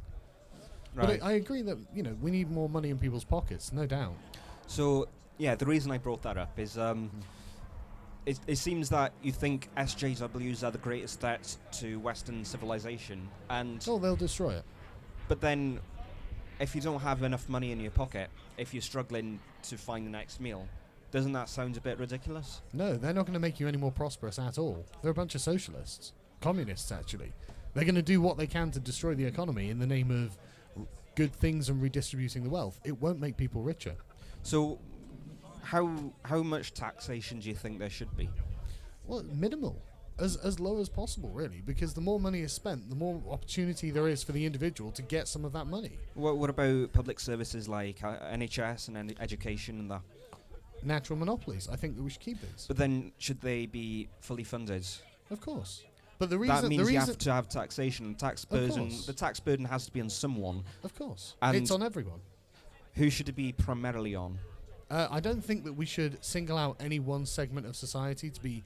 Right. But I agree that, we need more money in people's pockets, no doubt. So, yeah, the reason I brought that up is it seems that you think SJWs are the greatest threat to Western civilization. And they'll destroy it. But then, if you don't have enough money in your pocket, if you're struggling to find the next meal, doesn't that sound a bit ridiculous? No, they're not going to make you any more prosperous at all. They're a bunch of socialists. Communists, actually. They're going to do what they can to destroy the economy in the name of good things and redistributing the wealth. It won't make people richer. So, how much taxation do you think there should be? Well, minimal. As low as possible, really, because the more money is spent, the more opportunity there is for the individual to get some of that money. What about public services like NHS and education and that? Natural monopolies. I think that we should keep these. But then, should they be fully funded? Of course. But the reason that means you have to have taxation. The tax burden has to be on someone. Of course. And it's on everyone. who should it be primarily on? I don't think that we should single out any one segment of society to be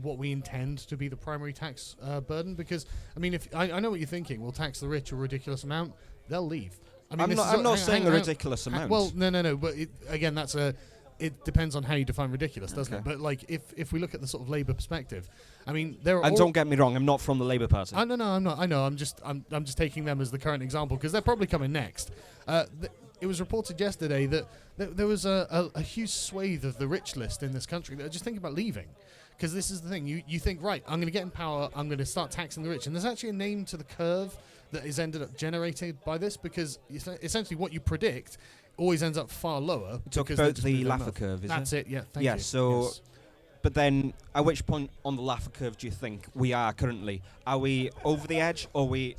what we intend to be the primary tax burden, because I mean, if I know what you're thinking, we'll tax the rich a ridiculous amount, they'll leave. I mean, I'm not saying a ridiculous amount. Well, no, but again, it depends on how you define ridiculous, doesn't it? But like, if we look at the sort of Labour perspective, I mean, there are. And don't get me wrong, I'm not from the Labour Party. No, I'm not. I know. I'm just taking them as the current example because they're probably coming next. It was reported yesterday that there was a huge swathe of the rich list in this country that are just thinking about leaving. Because this is the thing, you think, right, I'm going to get in power, I'm going to start taxing the rich. And there's actually a name to the curve that is ended up generated by this, because essentially what you predict always ends up far lower. Talk about the Laffer curve, is it? That's it, yeah, thank you. Yeah, so, yes. But then, at which point on the Laffer curve do you think we are currently? Are we over the edge, or are we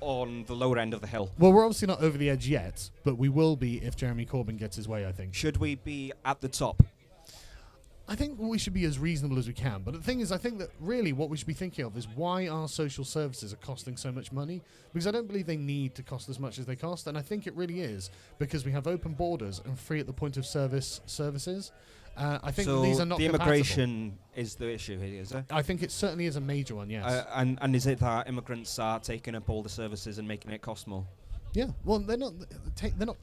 on the lower end of the hill? Well, we're obviously not over the edge yet, but we will be if Jeremy Corbyn gets his way, I think. Should we be at the top? I think we should be as reasonable as we can. But the thing is, I think that really what we should be thinking of is why our social services are costing so much money. Because I don't believe they need to cost as much as they cost. And I think it really is because we have open borders and free at the point of services. I think so these are not the compatible. immigration is the issue here, is it? I think it certainly is a major one, yes. And is it that immigrants are taking up all the services and making it cost more? Yeah, well, they're not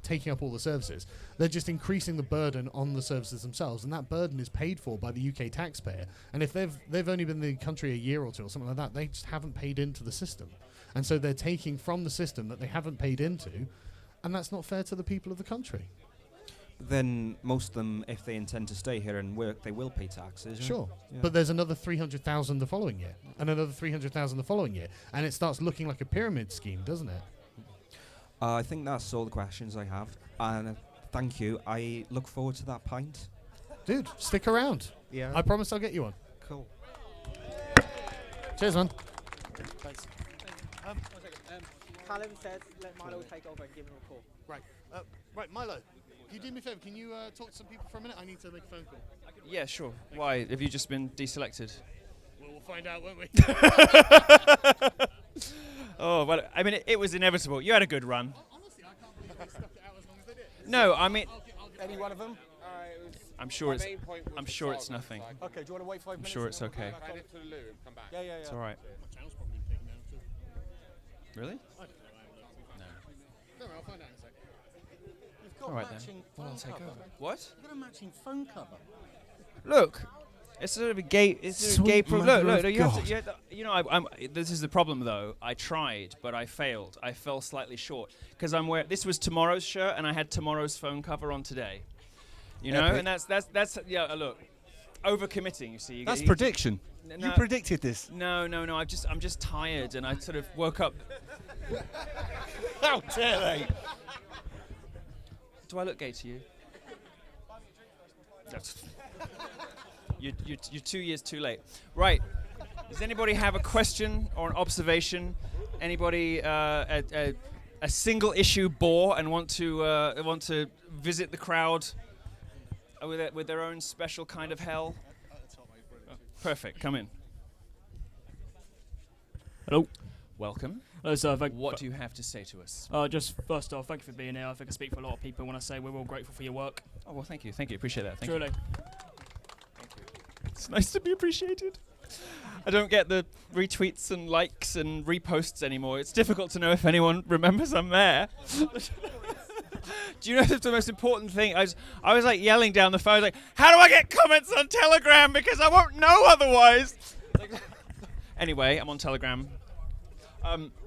taking up all the services. They're just increasing the burden on the services themselves, and that burden is paid for by the UK taxpayer. And if they've only been in the country a year or two or something like that, they just haven't paid into the system, and so they're taking from the system that they haven't paid into, and that's not fair to the people of the country. Then most of them, if they intend to stay here and work, they will pay taxes. Sure, yeah. But there's another 300,000 the following year, and another 300,000 the following year, and it starts looking like a pyramid scheme, doesn't it? I think that's all the questions I have, and thank you. I look forward to that pint. Dude, stick around. Yeah. I promise I'll get you one. Cool. Cheers, man. Thanks. Callum says let Milo take over and give him a call. Right. Right, Milo, can you do me a favour? Can you talk to some people for a minute? I need to make a phone call. Yeah, sure. Why? Have you just been deselected? Well, we'll find out, won't we? Oh, well, I mean, it was inevitable. You had a good run. Honestly, I can't believe they stuck it out as long as they did. No, I mean... Any one of them? I'm sure it's nothing. Okay, do you want to wait 5 minutes? I'm sure it's okay. Head it to the loo and come back. Yeah. It's all right. My channel's probably taken down too. Really? I don't know. No, I'll find out in a sec. You've got All right, matching then. Well, phone I'll take cover. over. What? You've got a matching phone cover. Look, it's sort of a gay. It's sort of a gay. Look. You know, I'm. This is the problem, though. I tried, but I failed. I fell slightly short because I'm wearing. This was tomorrow's shirt, and I had tomorrow's phone cover on today. You know, and that's yeah. Look, overcommitting. You see. That's prediction. You predicted this. No. I'm just tired, and I sort of woke up. How dare they? Do I look gay to you? You're 2 years too late. Right. Does anybody have a question or an observation? Anybody a single issue bore and want to visit the crowd with their own special kind of hell? Oh, perfect. Come in. Hello. Welcome. Hello, sir. What do you have to say to us? Just first off, thank you for being here. I think I speak for a lot of people when I say we're all grateful for your work. Oh, well, thank you. Appreciate that. Thank Truly. you. It's nice to be appreciated. I don't get the retweets and likes and reposts anymore. It's difficult to know if anyone remembers I'm there. Do you know the most important thing? I was like yelling down the phone, I was like, how do I get comments on Telegram? Because I won't know otherwise. Anyway, I'm on Telegram.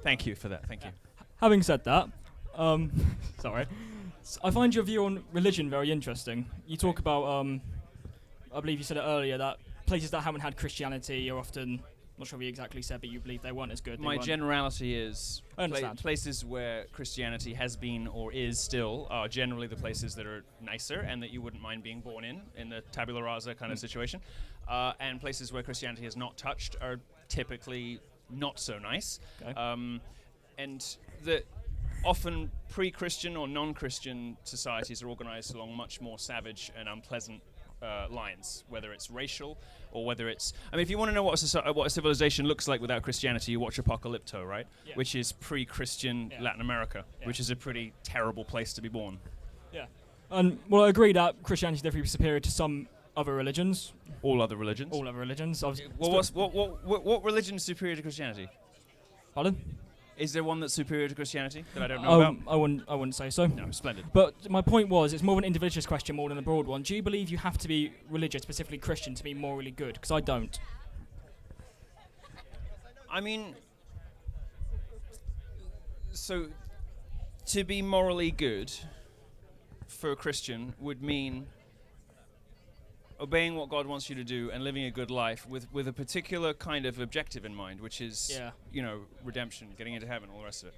Thank you for that. Thank you. Having said that, sorry. I find your view on religion very interesting. You talk about, I believe you said it earlier, that places that haven't had Christianity are often, not sure what you exactly said, but you believe they weren't as good. My generality is I understand. Places where Christianity has been or is still are generally the places that are nicer and that you wouldn't mind being born in the tabula rasa kind of situation. And places where Christianity is not touched are typically not so nice. Okay. And that often pre-Christian or non-Christian societies are organized along much more savage and unpleasant lines, whether it's racial or whether it's... I mean, if you want to know what a civilization looks like without Christianity, you watch Apocalypto, right? Yeah. Which is pre-Christian Latin America, which is a pretty terrible place to be born. Yeah. Well, I agree that Christianity is definitely superior to some other religions. All other religions? All other religions. Obviously. Well, what religion is superior to Christianity? Pardon? Is there one that's superior to Christianity that I don't know about? I wouldn't say so. No, splendid. But my point was, it's more of an individualist question more than a broad one. Do you believe you have to be religious, specifically Christian, to be morally good? Because I don't. I mean, so to be morally good for a Christian would mean obeying what God wants you to do and living a good life with a particular kind of objective in mind, which is, redemption, getting into heaven, all the rest of it.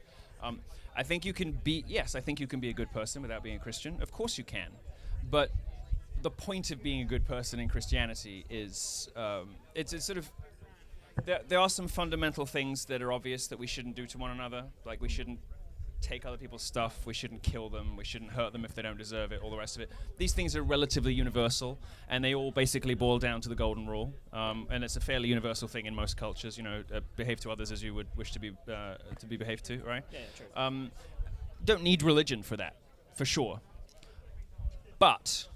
I think you can be, I think you can be a good person without being a Christian. Of course you can. But the point of being a good person in Christianity is, it's sort of, there are some fundamental things that are obvious that we shouldn't do to one another. Like we shouldn't take other people's stuff, we shouldn't kill them, we shouldn't hurt them if they don't deserve it, all the rest of it. These things are relatively universal, and they all basically boil down to the golden rule. And it's a fairly universal thing in most cultures, behave to others as you would wish to be behaved to, right? Yeah, true. Don't need religion for that, for sure. But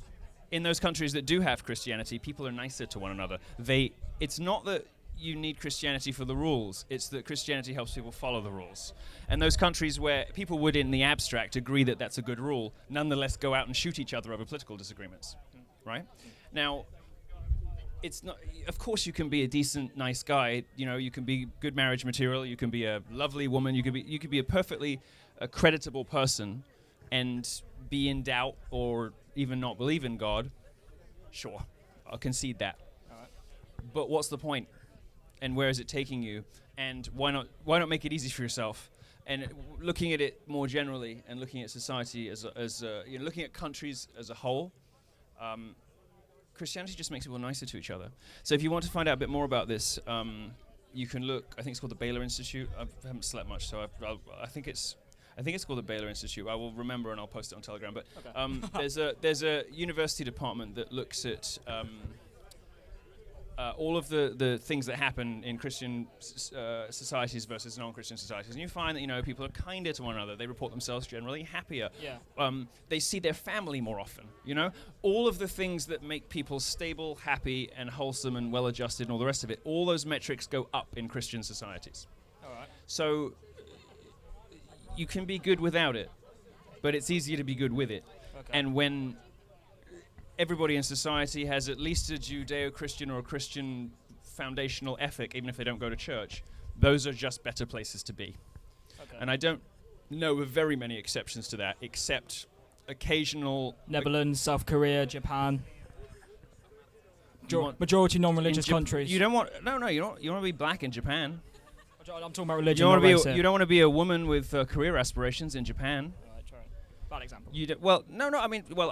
in those countries that do have Christianity, people are nicer to one another. It's not that you need Christianity for the rules, it's that Christianity helps people follow the rules. And those countries where people would in the abstract agree that that's a good rule, nonetheless go out and shoot each other over political disagreements, right? Now, it's not, of course you can be a decent, nice guy, you can be good marriage material, you can be a lovely woman, you could be a perfectly creditable person and be in doubt or even not believe in God. Sure, I'll concede that. But what's the point? And where is it taking you? And why not make it easy for yourself? And looking at it more generally, and looking at society as looking at countries as a whole, Christianity just makes people nicer to each other. So if you want to find out a bit more about this, you can look. I think it's called the Baylor Institute. I haven't slept much, so I think it's called the Baylor Institute. I will remember and I'll post it on Telegram. But okay. There's a university department that looks at all of the things that happen in Christian societies versus non-Christian societies. And you find that, people are kinder to one another. They report themselves generally happier. Yeah. They see their family more often, All of the things that make people stable, happy, and wholesome and well-adjusted and all the rest of it, all those metrics go up in Christian societies. All right. So you can be good without it, but it's easier to be good with it. Okay. And when everybody in society has at least a Judeo-Christian or a Christian foundational ethic, even if they don't go to church, those are just better places to be. Okay. And I don't know of very many exceptions to that, except occasional... Netherlands, South Korea, Japan. Majority non-religious countries. You don't want... No, you don't want to be black in Japan. I'm talking about religion. You don't want to be a woman with career aspirations in Japan. Bad example.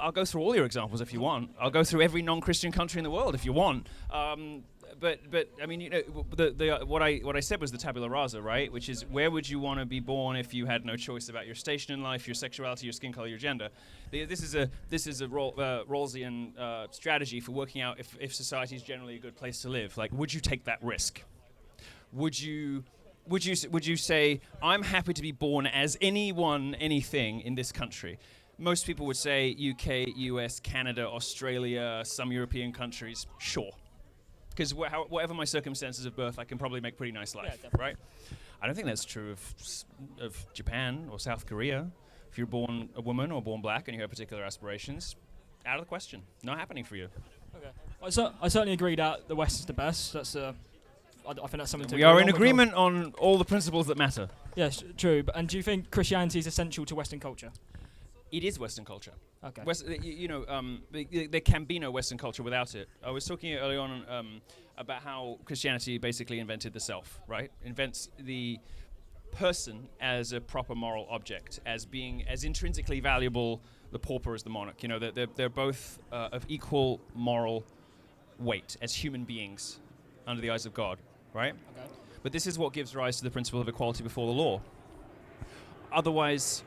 I'll go through all your examples if you want. I'll go through every non-Christian country in the world if you want. But I mean, what I said was the tabula rasa, right? Which is, where would you want to be born if you had no choice about your station in life, your sexuality, your skin color, your gender? This is a Rawlsian strategy for working out if society is generally a good place to live. Like, would you take that risk? Would you say, I'm happy to be born as anyone, anything in this country? Most people would say UK, US, Canada, Australia, some European countries. Sure. Because whatever my circumstances of birth, I can probably make a pretty nice life, right? I don't think that's true of Japan or South Korea. If you're born a woman or born black and you have particular aspirations, out of the question. Not happening for you. Okay. I certainly agree that the West is the best. That's I think that's something to. We are in agreement on all the principles that matter. Yes, true. And do you think Christianity is essential to Western culture? It is Western culture. Okay. There can be no Western culture without it. I was talking earlier on about how Christianity basically invented the self, right? Invents the person as a proper moral object, as being as intrinsically valuable the pauper as the monarch. They're both of equal moral weight as human beings under the eyes of God. Right? Okay. But this is what gives rise to the principle of equality before the law. Otherwise,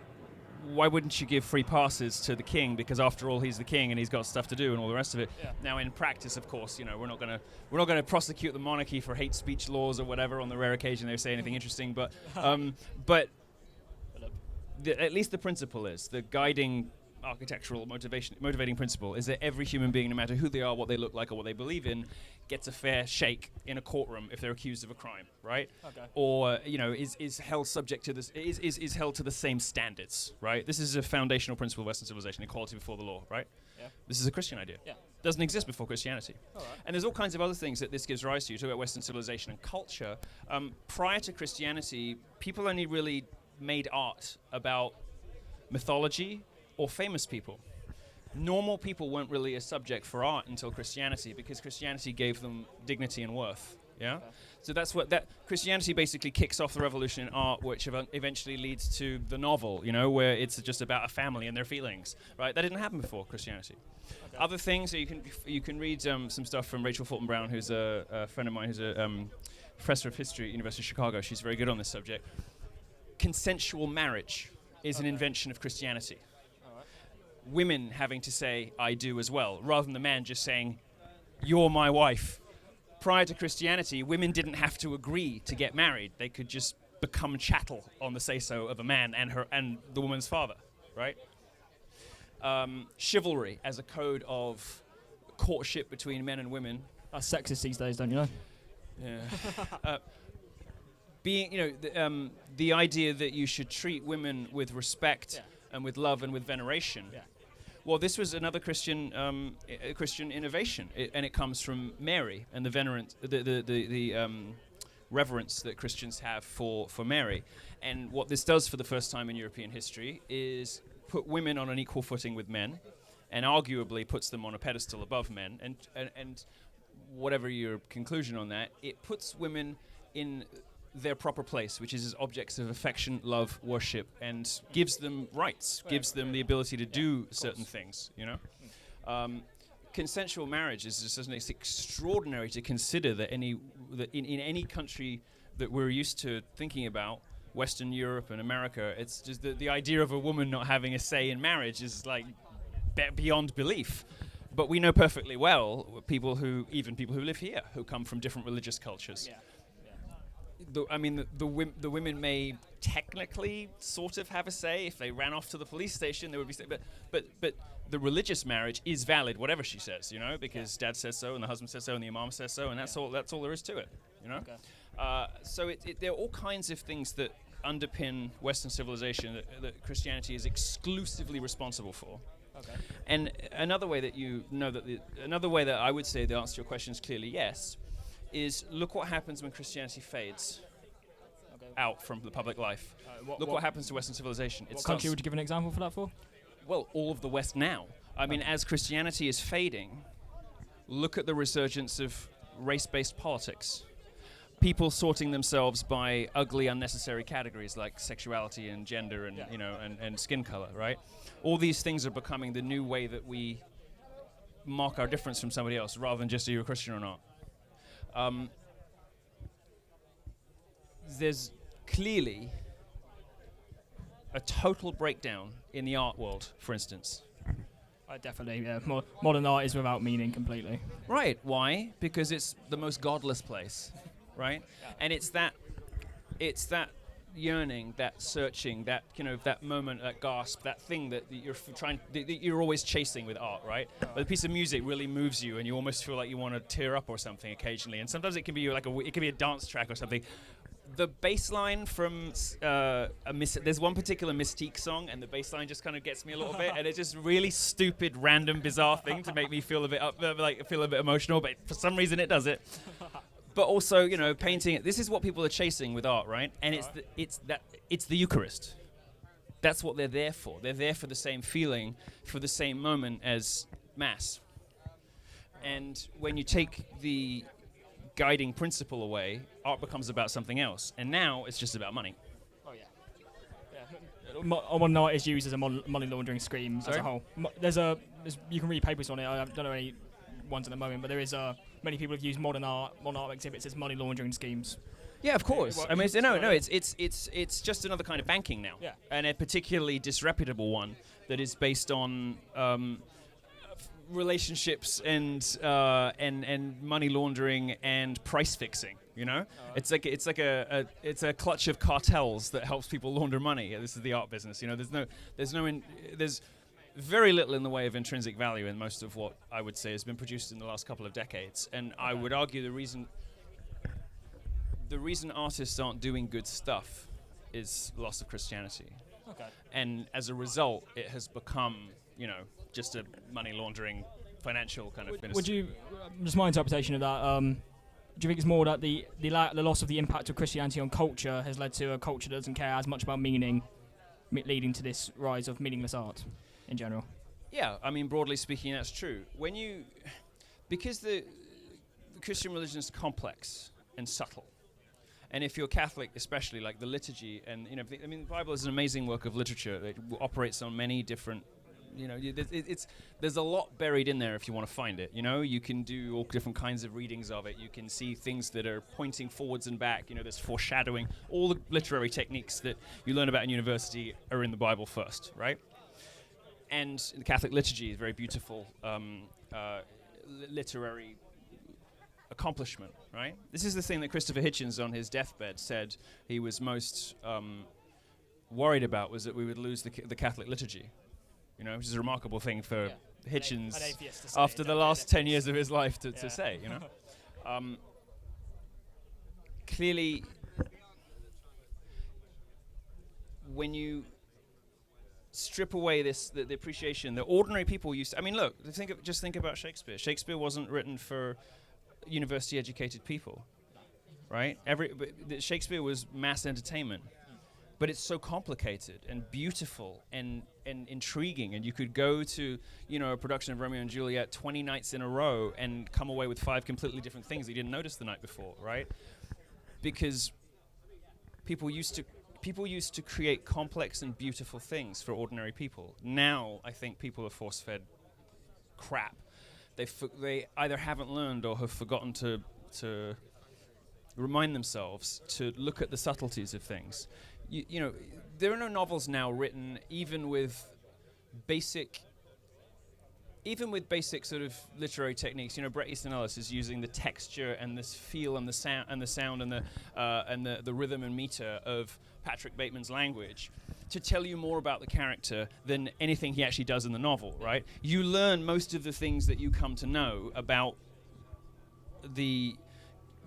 why wouldn't you give free passes to the king? Because after all, he's the king and he's got stuff to do and all the rest of it. Yeah. Now, in practice, of course, we're not going to prosecute the monarchy for hate speech laws or whatever on the rare occasion they say anything interesting. But at least the principle is the guiding architectural motivating principle is that every human being, no matter who they are, what they look like, or what they believe in, gets a fair shake in a courtroom if they're accused of a crime, right? Okay. Or is held subject to this, is held to the same standards, right? This is a foundational principle of Western civilization: equality before the law, right? Yeah. This is a Christian idea. Yeah. Doesn't exist before Christianity. All right. And there's all kinds of other things that this gives rise to. You talk about Western civilization and culture. Prior to Christianity, people only really made art about mythology or famous people. Normal people weren't really a subject for art until Christianity, because Christianity gave them dignity and worth. Yeah. Okay. So that's what Christianity basically kicks off the revolution in art, which eventually leads to the novel. Where it's just about a family and their feelings. Right. That didn't happen before Christianity. Okay. Other things, so you can read some stuff from Rachel Fulton Brown, who's a friend of mine, who's a professor of history at University of Chicago. She's very good on this subject. Consensual marriage is an invention of Christianity. Women having to say "I do" as well, rather than the man just saying "You're my wife." Prior to Christianity, women didn't have to agree to get married; they could just become chattel on the say-so of a man and the woman's father, right? Chivalry as a code of courtship between men and women. That's sexist these days, don't you know? Yeah. Being, the idea that you should treat women with respect and with love and with veneration. Yeah. Well, this was another Christian innovation, and it comes from Mary and the reverence that Christians have for Mary. And what this does for the first time in European history is put women on an equal footing with men, and arguably puts them on a pedestal above men. And whatever your conclusion on that, it puts women in their proper place, which is as objects of affection, love, worship, and gives them rights, gives them the ability to do certain things, Consensual marriage is just something that's extraordinary to consider that in any country that we're used to thinking about, Western Europe and America, it's just the idea of a woman not having a say in marriage is like beyond belief. But we know perfectly well people who live here, who come from different religious cultures. Yeah. The women may technically sort of have a say. If they ran off to the police station, there would be but the religious marriage is valid, whatever she says, because dad says so, and the husband says so, and the imam says so, and that's all there is to it, Okay. So there are all kinds of things that underpin Western civilization that Christianity is exclusively responsible for. Okay. And another way that I would say the answer to your question is clearly yes, is look what happens when Christianity fades out from the public life. Look what happens to Western civilization. What country would you give an example for that for? Well, all of the West now. I mean, as Christianity is fading, look at the resurgence of race-based politics. People sorting themselves by ugly, unnecessary categories like sexuality and gender and and skin color, right? All these things are becoming the new way that we mark our difference from somebody else, rather than just are you a Christian or not. There's clearly a total breakdown in the art world, for instance. Definitely, yeah. Modern art is without meaning completely. Right. Why? Because it's the most godless place, right? Yeah. And it's that yearning, that searching, that that moment, that gasp, that thing that you're always chasing with art, right? But a piece of music really moves you, and you almost feel like you want to tear up or something occasionally. And sometimes it can be like it can be a dance track or something. The bass line from there's one particular Mystique song, and the bass line just kind of gets me a little bit, and it's just really stupid, random, bizarre thing to make me feel a bit feel a bit emotional, but for some reason it does it. But also, painting it. This is what people are chasing with art, right? And it's the Eucharist. That's what they're there for. They're there for the same feeling, for the same moment as Mass. And when you take the guiding principle away, art becomes about something else. And now it's just about money. Oh yeah. Modern art is used as a money laundering scheme as a whole. You can read papers on it. I don't know any ones at the moment, but there is many people have used modern art exhibits as money laundering schemes. Yeah, of course. I mean, it's just another kind of banking now, and a particularly disreputable one that is based on relationships and money laundering and price fixing. It's like a clutch of cartels that helps people launder money. This is the art business. There's very little in the way of intrinsic value in most of what I would say has been produced in the last couple of decades. And I would argue the reason artists aren't doing good stuff is loss of Christianity. Okay. And as a result, it has become, just a money laundering, financial kind of. Would you, just my interpretation of that, do you think it's more that the loss of the impact of Christianity on culture has led to a culture that doesn't care as much about meaning, leading to this rise of meaningless art in general? Yeah, I mean, broadly speaking, that's true. Because the Christian religion is complex and subtle, and if you're Catholic, especially, like the liturgy, and the Bible is an amazing work of literature. It operates on many different. There's a lot buried in there if you want to find it. You can do all different kinds of readings of it. You can see things that are pointing forwards and back. There's foreshadowing. All the literary techniques that you learn about in university are in the Bible first, right? And the Catholic liturgy is very beautiful literary accomplishment, right? This is the thing that Christopher Hitchens on his deathbed said he was most worried about, was that we would lose the Catholic liturgy. Which is a remarkable thing for Hitchens after the last 10 years of his life to say, Clearly, when you strip away the appreciation that ordinary people used to... I mean, look, just think about Shakespeare. Shakespeare wasn't written for university-educated people, right? Shakespeare was mass entertainment. But it's so complicated and beautiful and intriguing, and you could go to a production of Romeo and Juliet 20 nights in a row and come away with 5 completely different things that you didn't notice the night before, right? Because people used to create complex and beautiful things for ordinary people. Now I think people are force-fed crap. They either haven't learned or have forgotten to remind themselves to look at the subtleties of things. There are no novels now written even with basic sort of literary techniques. Bret Easton Ellis is using the texture and this feel and the sound and the rhythm and meter of Patrick Bateman's language to tell you more about the character than anything he actually does in the novel, right? You learn most of the things that you come to know about the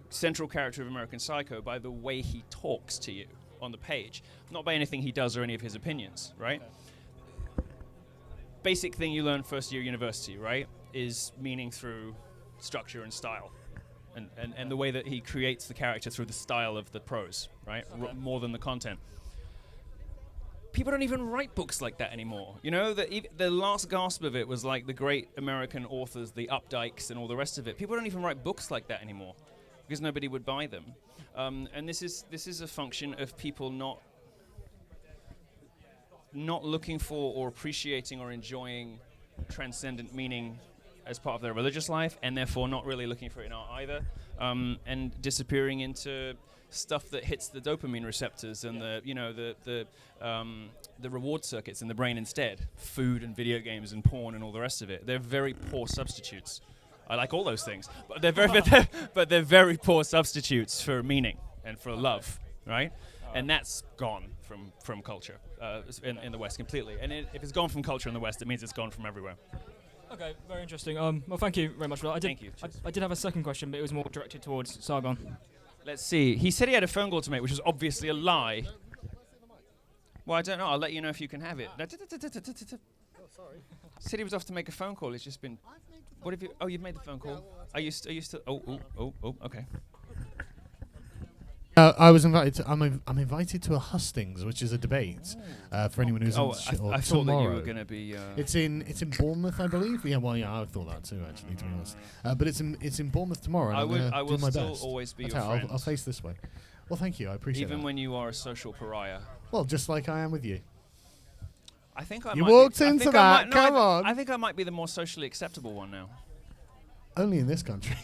central character of American Psycho by the way he talks to you on the page, not by anything he does or any of his opinions, right? Basic thing you learn first year university, right, is meaning through structure and style, and the way that he creates the character through the style of the prose, right, more than the content. People don't even write books like that anymore. The last gasp of it was like the great American authors, the Updikes and all the rest of it. People don't even write books like that anymore because nobody would buy them. And this is a function of people not looking for or appreciating or enjoying transcendent meaning as part of their religious life, and therefore not really looking for it in art either, and disappearing into stuff that hits the dopamine receptors and the reward circuits in the brain instead. Food and video games and porn and all the rest of it. They're very poor substitutes. I like all those things, but they're very poor substitutes for meaning and for love, right? And that's gone from culture in the West completely. And if it's gone from culture in the West, it means it's gone from everywhere. Okay, very interesting. Well, thank you very much for that. Thank you. I did have a second question, but it was more directed towards Sargon. Let's see. He said he had a phone call to make, which was obviously a lie. Well, I don't know. I'll let you know if you can have it. Oh, sorry. Said he was off to make a phone call. It's just been... What have you... Oh, you've made the phone call. Are you still... Oh, okay. I was invited. I'm invited to a hustings, which is a debate for anyone who's. I thought that you were going to be. It's in Bournemouth, I believe. Yeah, well, yeah, I thought that too, actually, to be honest. But it's in Bournemouth tomorrow. And I will do my still best. always be That's your how friend. I'll face this way. Well, thank you. I appreciate it. Even when you are a social pariah. Well, just like I am with you. I think I You might walked be, into I think that. I might, Come no, on. I think I might be the more socially acceptable one now. Only in this country.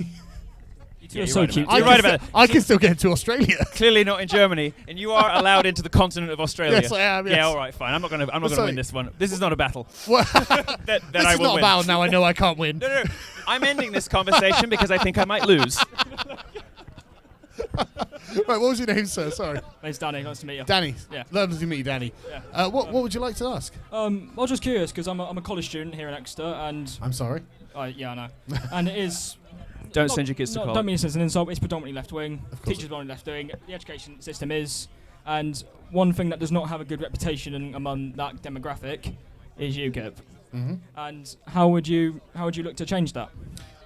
You're so right cute. You're right about it. I can still get to Australia. Clearly not in Germany, and you are allowed into the continent of Australia. Yes, I am. Yes. Yeah, all right, fine. I'm not going to win this one. This is not a battle. Well, that this I is will not win. a battle. Now I know I can't win. No. I'm ending this conversation because I think I might lose. Right, what was your name, sir? Sorry. My name's Danny. Nice to meet you. Danny. Yeah. Lovely to meet you, Danny. Yeah. What would you like to ask? I was just curious because I'm a college student here in Exeter, and I'm sorry. Yeah, I know. And it is. Don't send your kids to college. Don't mean this as an insult. It's predominantly left wing. Teachers are predominantly left wing. The education system is, and one thing that does not have a good reputation among that demographic is UKIP. Mm-hmm. And how would you look to change that?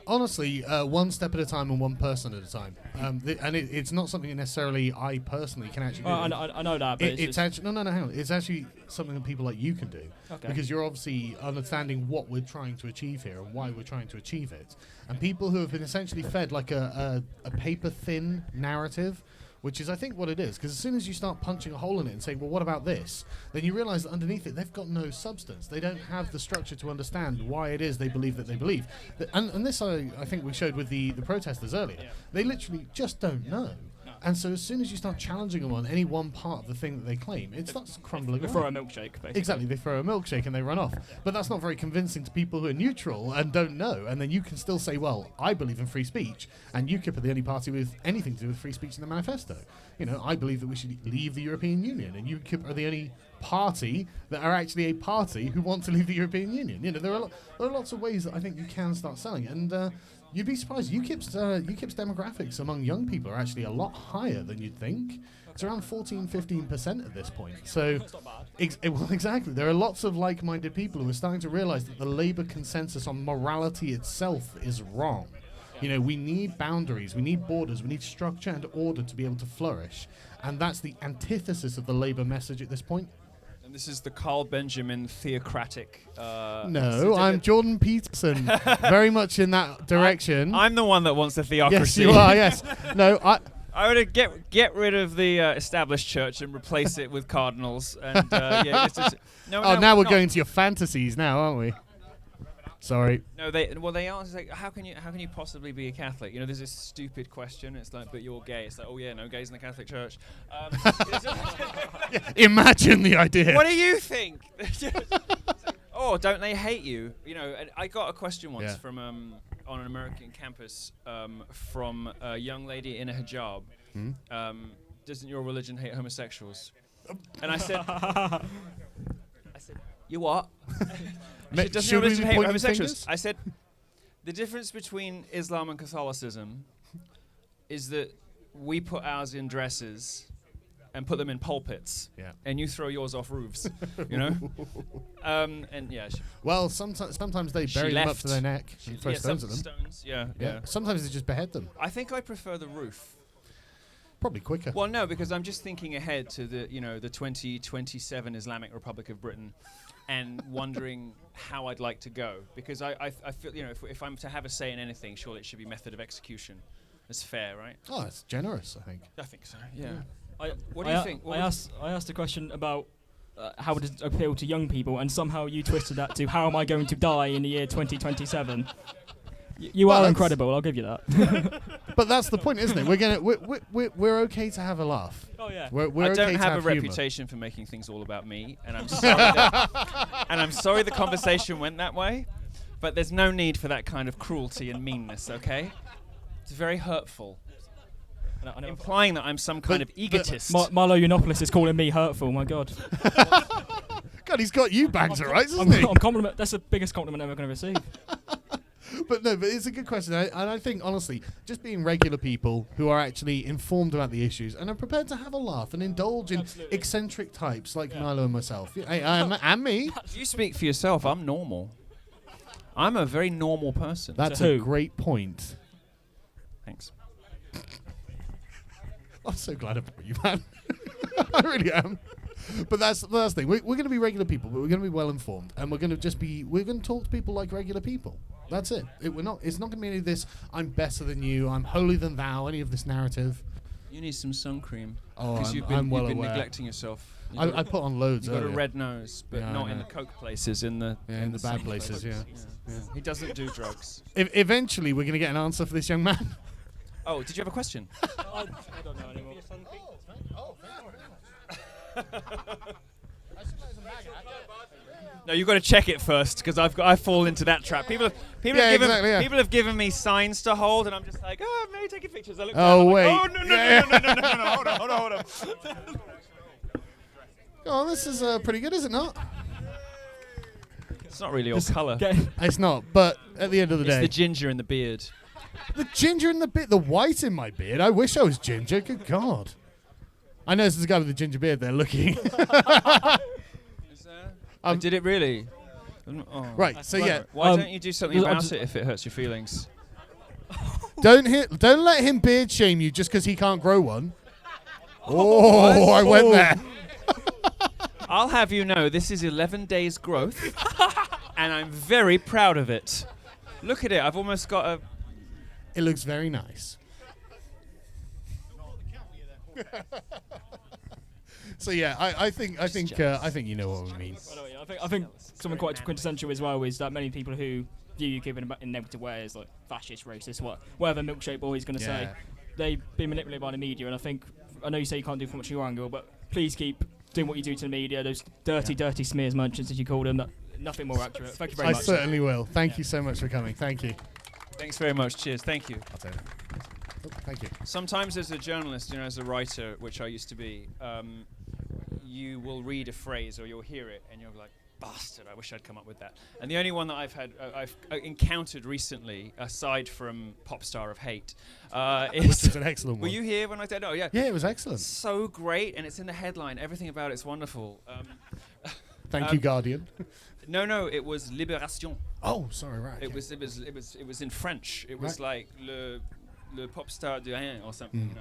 Honestly, one step at a time and one person at a time. And it's not something that necessarily I personally can actually do. I know that, but it's actually no, hang on. It's actually something that people like you can do. Okay. Because you're obviously understanding what we're trying to achieve here and why we're trying to achieve it. And people who have been essentially fed like a paper-thin narrative, which is, I think, what it is. Because as soon as you start punching a hole in it and saying, well, what about this? Then you realise that underneath it, they've got no substance. They don't have the structure to understand why it is they believe that they believe. And this, I think we showed with the protesters earlier. Yeah. They literally just don't know. And so as soon as you start challenging them on any one part of the thing that they claim, it starts crumbling They away. throw a milkshake, basically. Exactly, they throw a milkshake and they run off. But that's not very convincing to people who are neutral and don't know. And then you can still say, well, I believe in free speech, and UKIP are the only party with anything to do with free speech in the manifesto. You know, I believe that we should leave the European Union, and UKIP are the only party that are actually a party who want to leave the European Union. You know, there are lots of ways that I think you can start selling. And you'd be surprised. UKIP's demographics among young people are actually a lot higher than you'd think. It's around 14-15% at this point. So, well, exactly. There are lots of like-minded people who are starting to realise that the Labour consensus on morality itself is wrong. You know, we need boundaries, we need borders, we need structure and order to be able to flourish. And that's the antithesis of the Labour message at this point. And this is the Carl Benjamin theocratic. No, I'm Jordan Peterson, very much in that direction. I'm the one that wants the theocracy. Yes, you are. Yes. No, I would get rid of the established church and replace it with cardinals. And yeah, now we're going to your fantasies now, aren't we? Sorry. No, they ask like, how can you possibly be a Catholic? You know, there's this stupid question. It's like, but you're gay. It's like, oh yeah, no gays in the Catholic Church. Imagine the idea. What do you think? Oh, don't they hate you? You know, and I got a question once from on an American campus from a young lady in a hijab. Doesn't your religion hate homosexuals? And I said, you what? Doesn't your religion hate homosexuals? I said, the difference between Islam and Catholicism is that we put ours in dresses and put them in pulpits, and you throw yours off roofs, you know? And yeah. Well, sometimes they bury them up to their neck and throw stones at them. Stones, yeah. Sometimes they just behead them. I think I prefer the roof. Probably quicker. Well, no, because I'm just thinking ahead to the 2027 Islamic Republic of Britain, and wondering how I'd like to go, because I feel, you know, if I'm to have a say in anything, surely it should be method of execution. It's fair, right? Oh, it's generous, I think. I think so. Yeah. What do you think? I asked a question about how would it appeal to young people, and somehow you twisted that to how am I going to die in the year 2027? You are incredible. I'll give you that. But that's the point, isn't it? We're okay to have a laugh. Oh yeah. We're I don't okay have to a humor. reputation for making things all about me, and I'm sorry. And I'm sorry the conversation went that way, but there's no need for that kind of cruelty and meanness. Okay? It's very hurtful. Implying that I'm some kind of egotist. Milo Yiannopolous is calling me hurtful. My God. God, he's got you bags right, isn't he? That's the biggest compliment I'm ever going to receive. But it's a good question, and I think, honestly, just being regular people who are actually informed about the issues and are prepared to have a laugh and indulge in eccentric types like Milo and myself. And me. You speak for yourself. I'm normal. I'm a very normal person. That's a great point. Thanks. I'm so glad I brought you, man. I really am. But that's the thing. We're going to be regular people, but we're going to be well informed, and we're going to talk to people like regular people. That's it. It's not going to be any of this, I'm better than you, I'm holier than thou, any of this narrative. You need some sun cream. Oh, because you've been neglecting yourself. I put on loads. You've got a red nose, but not in the coke places, in the bad places. Yeah. He doesn't do drugs. Eventually, we're going to get an answer for this young man. Oh, did you have a question? I don't know anymore. No, you've got to check it first because I fall into that trap. People have given me signs to hold, and I'm just like, oh, maybe taking pictures. I look down, I'm wait. like, oh no, hold on. Oh, this is pretty good, is it not? It's not really all colour. It's not, but at the end of the It's day. the ginger in the beard. The ginger in the white in my beard. I wish I was ginger. Good God. I know this is a guy with the ginger beard there looking. Did it really? Oh. Right, so yeah. Why don't you do something about it if it hurts your feelings? Don't let him beard shame you just because he can't grow one. Oh, I went there. I'll have you know, this is 11 days growth, and I'm very proud of it. Look at it. I've almost got a... It looks very nice. So yeah, I think you know what we mean. I think something quite quintessential as well is that many people who view UK in negative ways, like fascist, racist, whatever milkshake boy is going to say, they've been manipulated by the media. And I know you say you can't do much in your angle, but please keep doing what you do to the media. Those dirty smears merchants, as you call them. Nothing more accurate. Thank you very much. I certainly will. Thank you so much for coming. Thank you. Thanks very much. Cheers. Thank you. I'll take it. Thank you. Sometimes as a journalist, as a writer, which I used to be, you will read a phrase or you'll hear it and you'll be like, bastard, I wish I'd come up with that. And the only one that I've encountered recently, aside from Pop Star of Hate, is an excellent one. Were you here when I said, oh yeah. Yeah, it was excellent. So great, and it's in the headline. Everything about it's wonderful. Thank you, Guardian. No, it was Libération. Oh, sorry, right. It was in French. It was like le pop star de rien or something.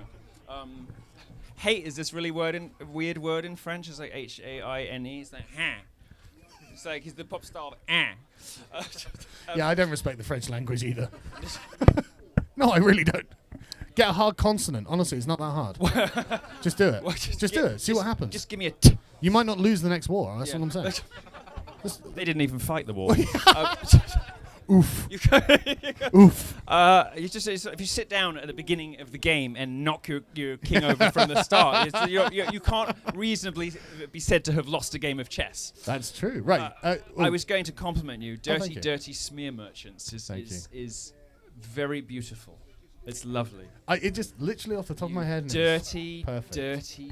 Hate is this really weird word in French. It's like Haine. It's like hein. It's like he's the pop star of hein. Yeah, I don't respect the French language either. No, I really don't. Get a hard consonant. Honestly, it's not that hard. Just do it. Just do it. See what happens. Just give me a t. You might not lose the next war. That's what I'm saying. They didn't even fight the war. Oof. Oof. If you sit down at the beginning of the game and knock your king over from the start, you can't reasonably be said to have lost a game of chess. That's true. Right. I was going to compliment you. Thank you. Dirty smear merchants is very beautiful. It's lovely. It just literally off the top of my head. Dirty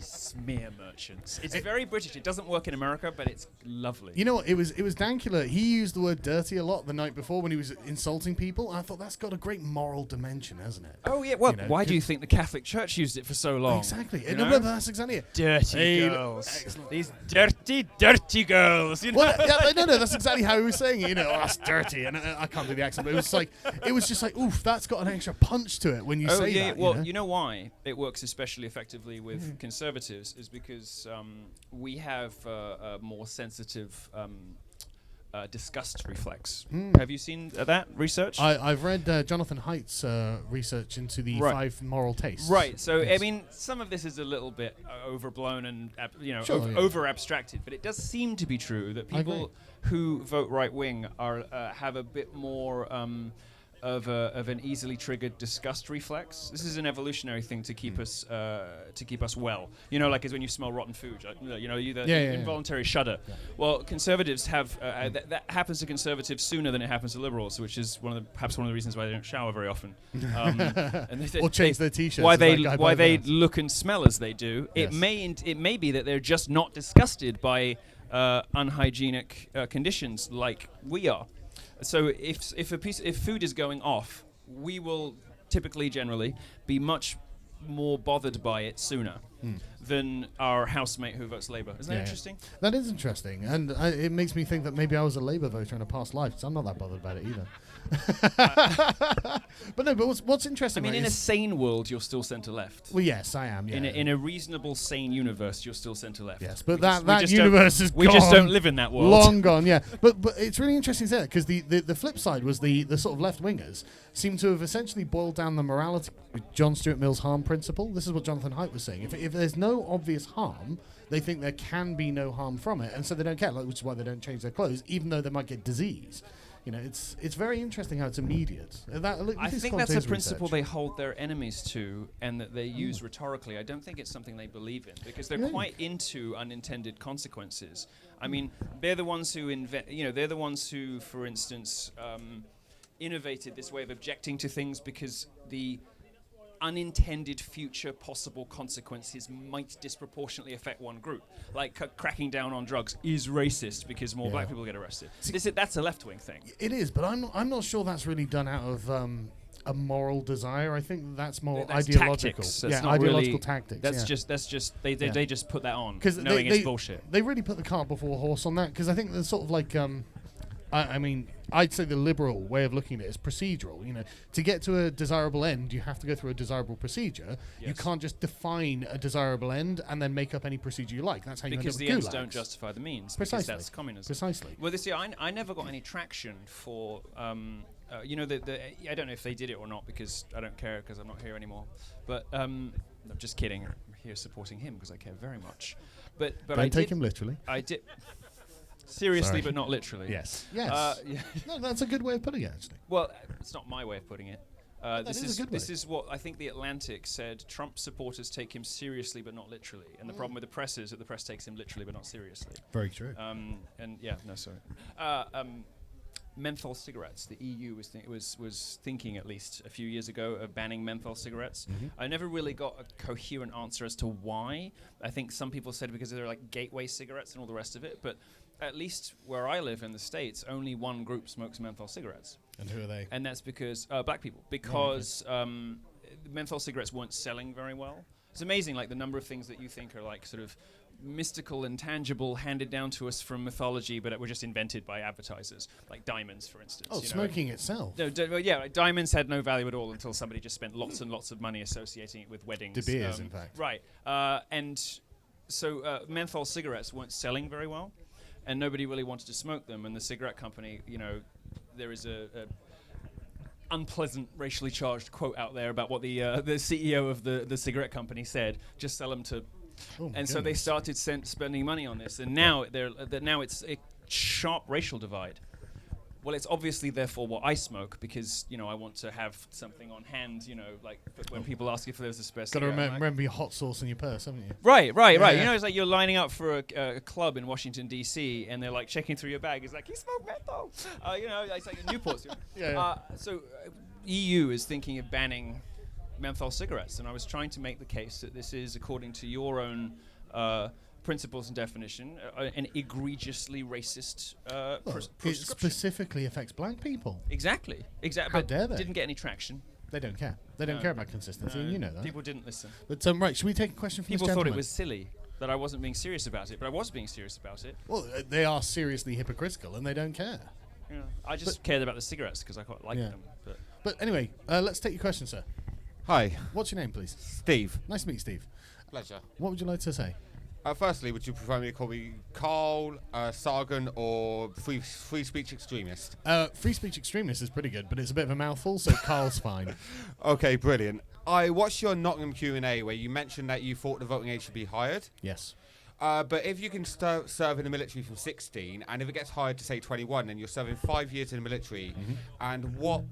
smear merchants. It's very British. It doesn't work in America, but it's lovely. You know what? It was Dankula. He used the word dirty a lot the night before when he was insulting people. I thought that's got a great moral dimension, hasn't it? Oh yeah. Well, why do you think the Catholic Church used it for so long? Exactly. No, that's exactly it. Dirty girls. Excellent. These dirty girls. Well, no, that's exactly how he was saying it. That's dirty, and I can't do the accent, but it was just like, oof, that's got an extra punch to it when you say that. Well, you know why it works especially effectively with conservatives is because we have a more sensitive disgust reflex. Have you seen that research? I've read Jonathan Haidt's research into the 5 moral tastes. Right. So I mean, some of this is a little bit overblown and over abstracted, but it does seem to be true that people who vote right wing are have a bit more. Of an easily triggered disgust reflex. This is an evolutionary thing to keep us well. Like as when you smell rotten food, involuntary shudder. Yeah. Well, conservatives have that happens to conservatives sooner than it happens to liberals, which is perhaps one of the reasons why they don't shower very often. And or change their t-shirts. Why they look and smell as they do. Yes. It may be that they're just not disgusted by unhygienic conditions like we are. So if food is going off, we will generally be much more bothered by it sooner than our housemate who votes Labour. Isn't that interesting? That is interesting, and it makes me think that maybe I was a Labour voter in a past life, so I'm not that bothered about it either. But what's interesting? I mean, in a sane world, you're still centre left. Well, yes, I am. Yeah. In a reasonable, sane universe, you're still centre left. Yes, but that universe is gone. We just don't live in that world. Long gone. Yeah, but it's really interesting to say that because the flip side was the sort of left wingers seem to have essentially boiled down the morality with John Stuart Mill's harm principle. This is what Jonathan Haidt was saying. If there's no obvious harm, they think there can be no harm from it, and so they don't care. Which is why they don't change their clothes, even though they might get disease. it's very interesting how it's immediate. I think that's a principle they hold their enemies to, and that they use rhetorically. I don't think it's something they believe in, because they're quite into unintended consequences. I mean, they're the ones who they're the ones who, for instance, innovated this way of objecting to things because the unintended future possible consequences might disproportionately affect one group. Like cracking down on drugs is racist because more black people get arrested. That's a left-wing thing. It is, but I'm not sure that's really done out of a moral desire. I think that's more ideological. Tactics. Ideological tactics. That's just they just put that on, because knowing it's bullshit. They really put the cart before a horse on that, because I think there's sort of like I mean, I'd say the liberal way of looking at it is procedural. To get to a desirable end, you have to go through a desirable procedure. Yes. You can't just define a desirable end and then make up any procedure you like. That's how you end up with because the ends gulags. don't justify the means. Precisely. Because that's communism. Precisely. Well, this year I never got any traction for I don't know if they did it or not, because I don't care, because I'm not here anymore. But I'm just kidding. I'm here supporting him because I care very much. But don't take him literally. I did. Seriously, Sorry. but not literally. Yes. Yeah. No, that's a good way of putting it, actually. Well, it's not my way of putting it. This way. is what I think the Atlantic said. Trump supporters take him seriously, but not literally. And the problem with the press is that the press takes him literally, but not seriously. Very true. Menthol cigarettes. The EU was thinking, at least a few years ago, of banning menthol cigarettes. I never really got a coherent answer as to why. I think some people said because they're like gateway cigarettes and all the rest of it, but at least where I live in the States, only one group smokes menthol cigarettes. And who are they? And that's because black people. Because menthol cigarettes weren't selling very well. It's amazing, like the number of things that you think are like sort of mystical and tangible, handed down to us from mythology, but were just invented by advertisers, like diamonds, for instance. Oh, smoking itself. No, like diamonds had no value at all until somebody just spent lots and lots of money associating it with weddings. De Beers, in fact. Right. And so menthol cigarettes weren't selling very well, and nobody really wanted to smoke them. And the cigarette company, there is a unpleasant, racially charged quote out there about what the CEO of the cigarette company said. Just sell them to. And so they started spending money on this, and now now it's a sharp racial divide. Well, it's obviously therefore what I smoke, because I want to have something on hand. Like when people ask if there's a spare Got to cigarette, remember your hot sauce in your purse, haven't you? Right. Yeah. It's like you're lining up for a club in Washington D.C. and they're like checking through your bag. It's like, you smoke menthol. It's like a Newport. So EU is thinking of banning menthol cigarettes, and I was trying to make the case that this is, according to your own principles and definition, an egregiously racist it specifically affects black people. Exactly. How dare they? Didn't get any traction. They don't care. They don't care about consistency, and you know that. People didn't listen. But right, should we take a question from People this thought gentleman? it was silly that I wasn't being serious about it, but I was being serious about it. Well, they are seriously hypocritical, and they don't care. I just cared about the cigarettes because I quite liked them. But anyway, let's take your question, sir. Hi. What's your name, please? Steve. Nice to meet you, Steve. Pleasure. What would you like to say? Firstly, would you prefer me to call me Carl, Sargon, or free speech extremist? Free speech extremist is pretty good, but it's a bit of a mouthful, so Carl's fine. Okay, brilliant. I watched your Nottingham Q&A where you mentioned that you thought the voting age should be higher. Yes. But if you can serve in the military from 16, and if it gets higher to, say, 21, then you're serving 5 years in the military, and what...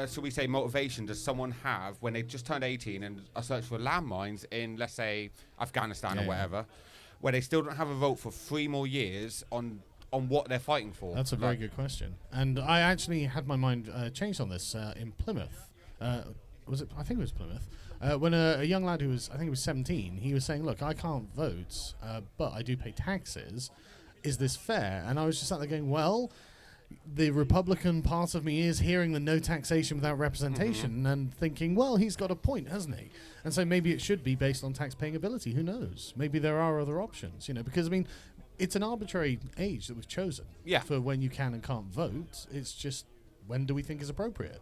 should we say, motivation does someone have when they just turned 18 and are searching for landmines in, let's say, Afghanistan or whatever, where they still don't have a vote for 3 more years on what they're fighting for? That's a very good question. And I actually had my mind changed on this in Plymouth. Was it? I think it was Plymouth. When a young lad who was, I think he was 17, he was saying, look, I can't vote, but I do pay taxes. Is this fair? And I was just sat there going, well... The Republican part of me is hearing the no taxation without representation and thinking, well, he's got a point, hasn't he? And so maybe it should be based on tax-paying ability. Who knows? Maybe there are other options, because, I mean, it's an arbitrary age that we've chosen for when you can and can't vote. It's just, when do we think is appropriate?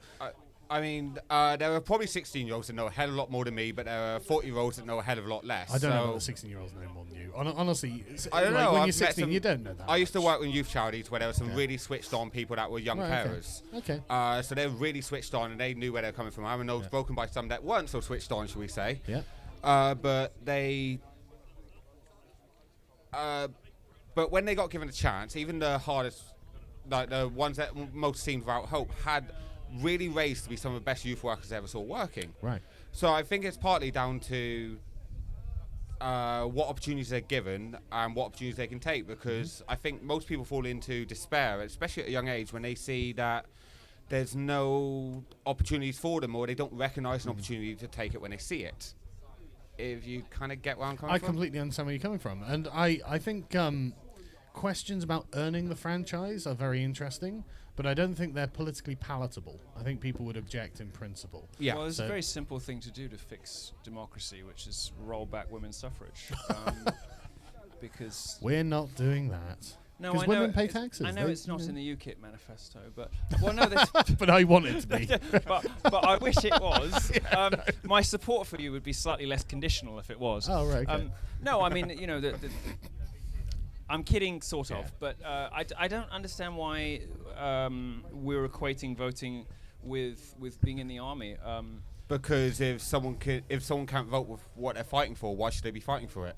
I mean, there are probably 16-year-olds that know a hell of a lot more than me, but there are 40-year-olds that know a hell of a lot less. I don't know what the 16-year-olds know more than you. Honestly, I don't know. When you're 16, you don't know that. I used to work with youth charities where there were some really switched-on people that were young carers. Okay. So they were really switched on, and they knew where they were coming from. I mean, I was broken by some that weren't so switched on, shall we say. Yeah. But they... but when they got given a chance, even the hardest like the ones that most seemed without hope, had really raised to be some of the best youth workers I ever saw working. Right. So I think it's partly down to what opportunities they're given and what opportunities they can take, because I think most people fall into despair, especially at a young age, when they see that there's no opportunities for them, or they don't recognise an opportunity to take it when they see it. If you kind of get where I'm coming from. I completely understand where you're coming from. And I think questions about earning the franchise are very interesting, but I don't think they're politically palatable. I think people would object in principle. Well, there's a very simple thing to do to fix democracy, which is roll back women's suffrage. Because we're not doing that. No, because women pay taxes. I know it's not in the UKIP manifesto, but well, no, but I want it to be. but I wish it was. My support for you would be slightly less conditional if it was. Oh right. Okay. No, I mean, you know, I'm kidding, sort of, but I don't understand why we're equating voting with being in the army. Because if someone can't vote with what they're fighting for, why should they be fighting for it?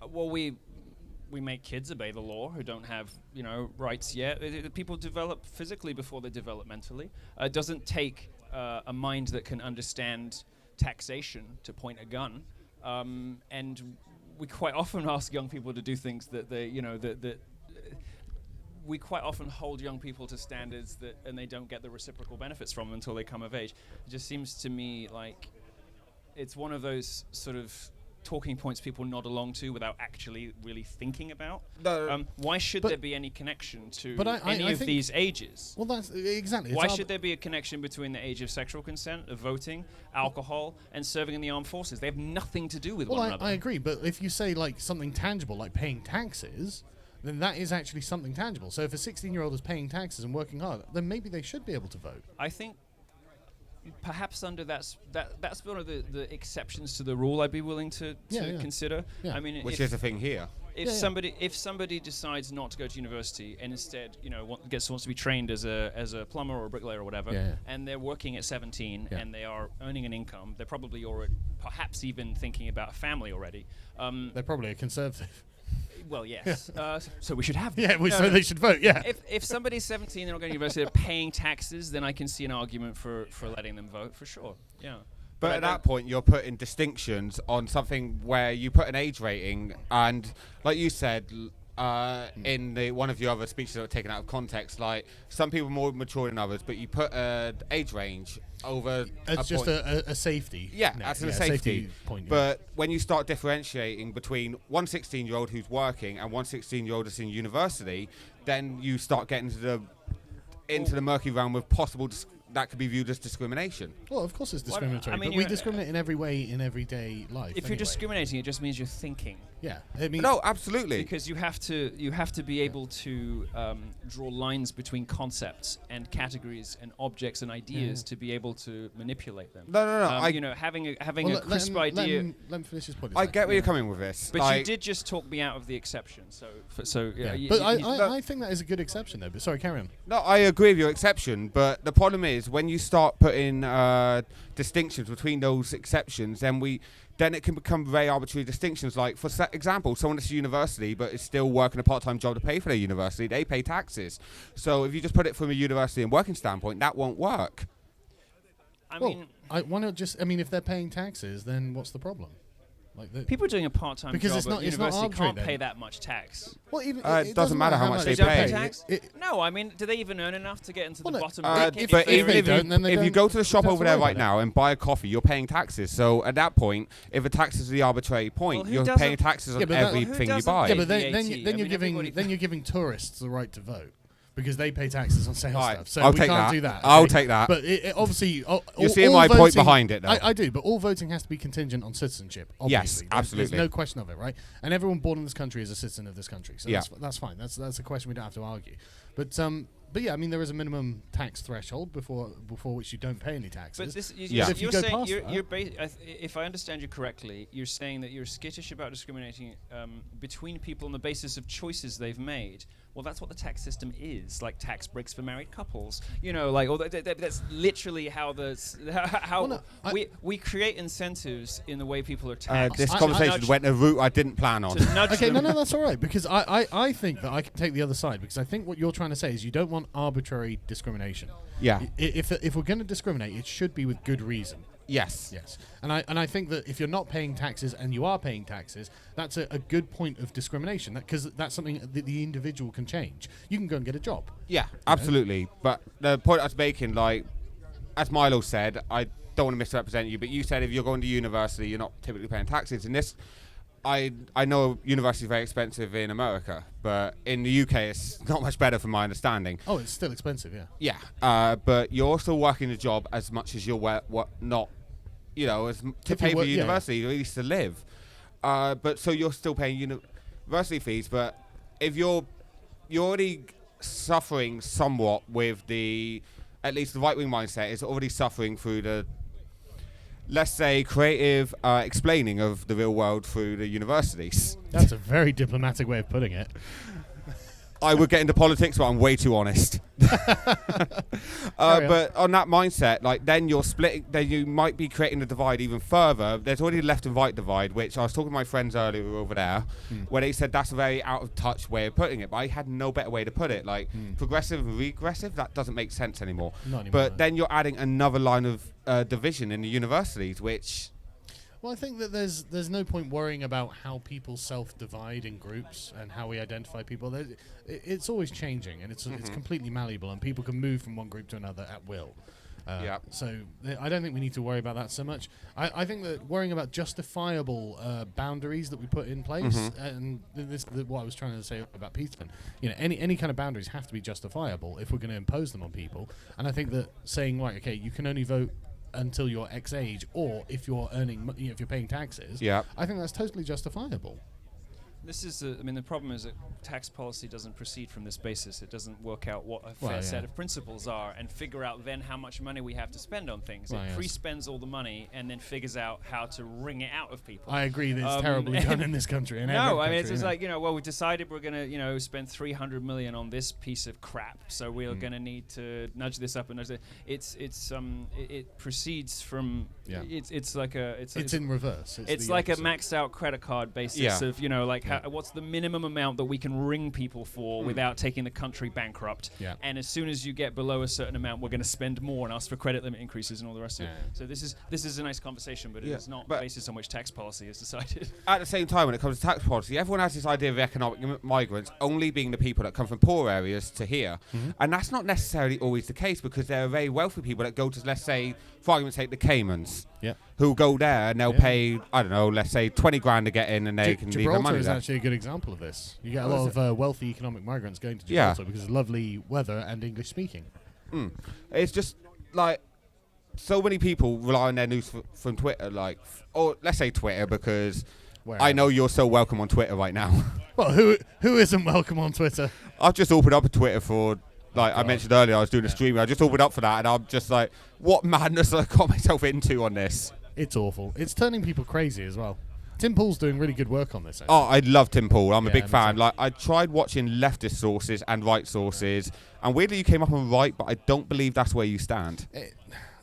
Well, we make kids obey the law who don't have, you know, rights yet. People develop physically before they develop mentally. It doesn't take a mind that can understand taxation to point a gun, and we quite often ask young people to do things that they, you know, that we quite often hold young people to standards that, and they don't get the reciprocal benefits from them until they come of age. It just seems to me like it's one of those sort of talking points people nod along to without actually really thinking about. Why should there be any connection to any of these ages? Well, that's exactly. Why should there be a connection between the age of sexual consent, of voting, alcohol, and serving in the armed forces? They have nothing to do with one another. I agree, but if you say like something tangible, like paying taxes, then that is actually something tangible. So if a 16-year-old is paying taxes and working hard, then maybe they should be able to vote. I think perhaps under that's one of the exceptions to the rule I'd be willing to consider. Yeah. I mean, which is the thing here. If somebody decides not to go to university and instead, you know, wants to be trained as a plumber or a bricklayer or whatever, and they're working at 17 and they are earning an income, they're probably already perhaps even thinking about a family already. They're probably a conservative. Well, yes. So we should have them. Yeah, they should vote, yeah. If somebody's 17, they're not going to university, they're paying taxes, then I can see an argument for letting them vote, for sure. Yeah. But at that point, you're putting distinctions on something where you put an age rating, and like you said, in one of your other speeches that were taken out of context, like some people are more mature than others, but you put an age range over it's just a safety. Yeah, that's a safety point. But when you start differentiating between one 16-year-old who's working and one 16-year-old that's in university, then you start getting into the murky realm of possible that could be viewed as discrimination. Well, of course it's discriminatory, but we discriminate in every way in everyday life. If you're discriminating, it just means you're thinking. Yeah, it means no, absolutely. Because you have to be able to draw lines between concepts and categories and objects and ideas to be able to manipulate them. No. You know, having a crisp idea. Let me finish this point. I get where you're coming with this, but you did just talk me out of the exception. But I think that is a good exception, though. But sorry, carry on. No, I agree with your exception, but the problem is when you start putting distinctions between those exceptions, then it can become very arbitrary distinctions. Like, for example, someone that's at university but is still working a part-time job to pay for their university, they pay taxes. So if you just put it from a university and working standpoint, that won't work. Why not just? I mean, if they're paying taxes, then what's the problem? Like people doing a part-time because job it's at not university can't then. Pay that much tax. Well, even it doesn't matter how much they don't pay. Tax? No, I mean, do they even earn enough to get into the bottom If bracket? you go to the shop over there right now and buy a coffee, you're paying taxes. So at that point, if the tax is the arbitrary point, you're paying taxes on everything you buy. Yeah, but then you're giving tourists the right to vote. Because they pay taxes on sales stuff, so we can't do that. I'll take that. But obviously, you're seeing my point behind it, though. I do, but all voting has to be contingent on citizenship. Obviously. Yes, absolutely. There's no question of it, right? And everyone born in this country is a citizen of this country, so that's fine. That's a question we don't have to argue. But But yeah, I mean, there is a minimum tax threshold before which you don't pay any taxes. But this, But if you you're go saying past you're that, if I understand you correctly, you're saying that you're skittish about discriminating between people on the basis of choices they've made. Well, that's what the tax system is, like tax breaks for married couples. You know, like that's literally how we create incentives in the way people are taxed. This conversation went a route I didn't plan on. Okay, no, that's all right, because I think that I can take the other side, because I think what you're trying to say is you don't want arbitrary discrimination. Yeah. If we're going to discriminate, it should be with good reason. Yes. Yes. And I think that if you're not paying taxes and you are paying taxes, that's a good point of discrimination, because that's something that the individual can change. You can go and get a job. Yeah, absolutely. But the point I was making, like, as Milo said, I don't want to misrepresent you, but you said if you're going to university, you're not typically paying taxes. And this, I know university is very expensive in America, but in the UK it's not much better from my understanding. Oh, it's still expensive, yeah. Yeah, but you're still working a job as much as you're not, to pay for university, or at least to live. But so you're still paying university fees, but if you're already suffering somewhat with at least the right-wing mindset is already suffering through the, let's say, creative explaining of the real world through the universities. That's a very diplomatic way of putting it. I would get into politics, but I'm way too honest. But on that mindset, like, then you're splitting, then you might be creating the divide even further. There's already a left and right divide, which I was talking to my friends earlier who were over there, where they said that's a very out of touch way of putting it, but I had no better way to put it. Like, progressive and regressive, that doesn't make sense anymore. Not anymore, But no. then you're adding another line of division in the universities, which... Well, I think that there's no point worrying about how people self-divide in groups and how we identify people. It's always changing, and it's completely malleable, and people can move from one group to another at will. So I don't think we need to worry about that so much. I think that worrying about justifiable boundaries that we put in place, and this is what I was trying to say about Peterson. Any kind of boundaries have to be justifiable if we're going to impose them on people. And I think that saying, right, okay, you can only vote until you're X age, or if you're earning, if you're paying taxes, I think that's totally justifiable. This is, the problem is that tax policy doesn't proceed from this basis. It doesn't work out what a fair set of principles are and figure out then how much money we have to spend on things. It pre-spends all the money and then figures out how to wring it out of people. I agree that it's terribly done in this country. It's just like, we decided we're going to, spend 300 million on this piece of crap, so we're going to need to nudge this up and nudge that. It proceeds from, it's like a... It's in reverse. It's like opposite. A maxed out credit card basis of, what's the minimum amount that we can wring people for without taking the country bankrupt. And as soon as you get below a certain amount, we're going to spend more and ask for credit limit increases and all the rest of it. So this is a nice conversation, but it's not the basis on which tax policy is decided. At the same time, when it comes to tax policy, everyone has this idea of economic migrants only being the people that come from poor areas to here. And that's not necessarily always the case, because there are very wealthy people that go to, let's say, for argument's sake, the Caymans, who go there and they'll pay, I don't know, let's say 20 grand to get in, and they can leave their money is there. actually a good example of this. You get a lot of wealthy economic migrants going to Gibraltar because of lovely weather and English speaking. It's just like so many people rely on their news from Twitter, or let's say Twitter, because I know you're so welcome on Twitter right now. Well, who isn't welcome on Twitter? I've just opened up a Twitter for... I mentioned earlier, I was doing a stream. I just opened up for that, and I'm just like, what madness I got myself into on this? It's awful. It's turning people crazy as well. Tim Pool's doing really good work on this. Oh, I love Tim Pool. I'm a big fan. I tried watching leftist sources and right sources, and weirdly you came up on right, but I don't believe that's where you stand.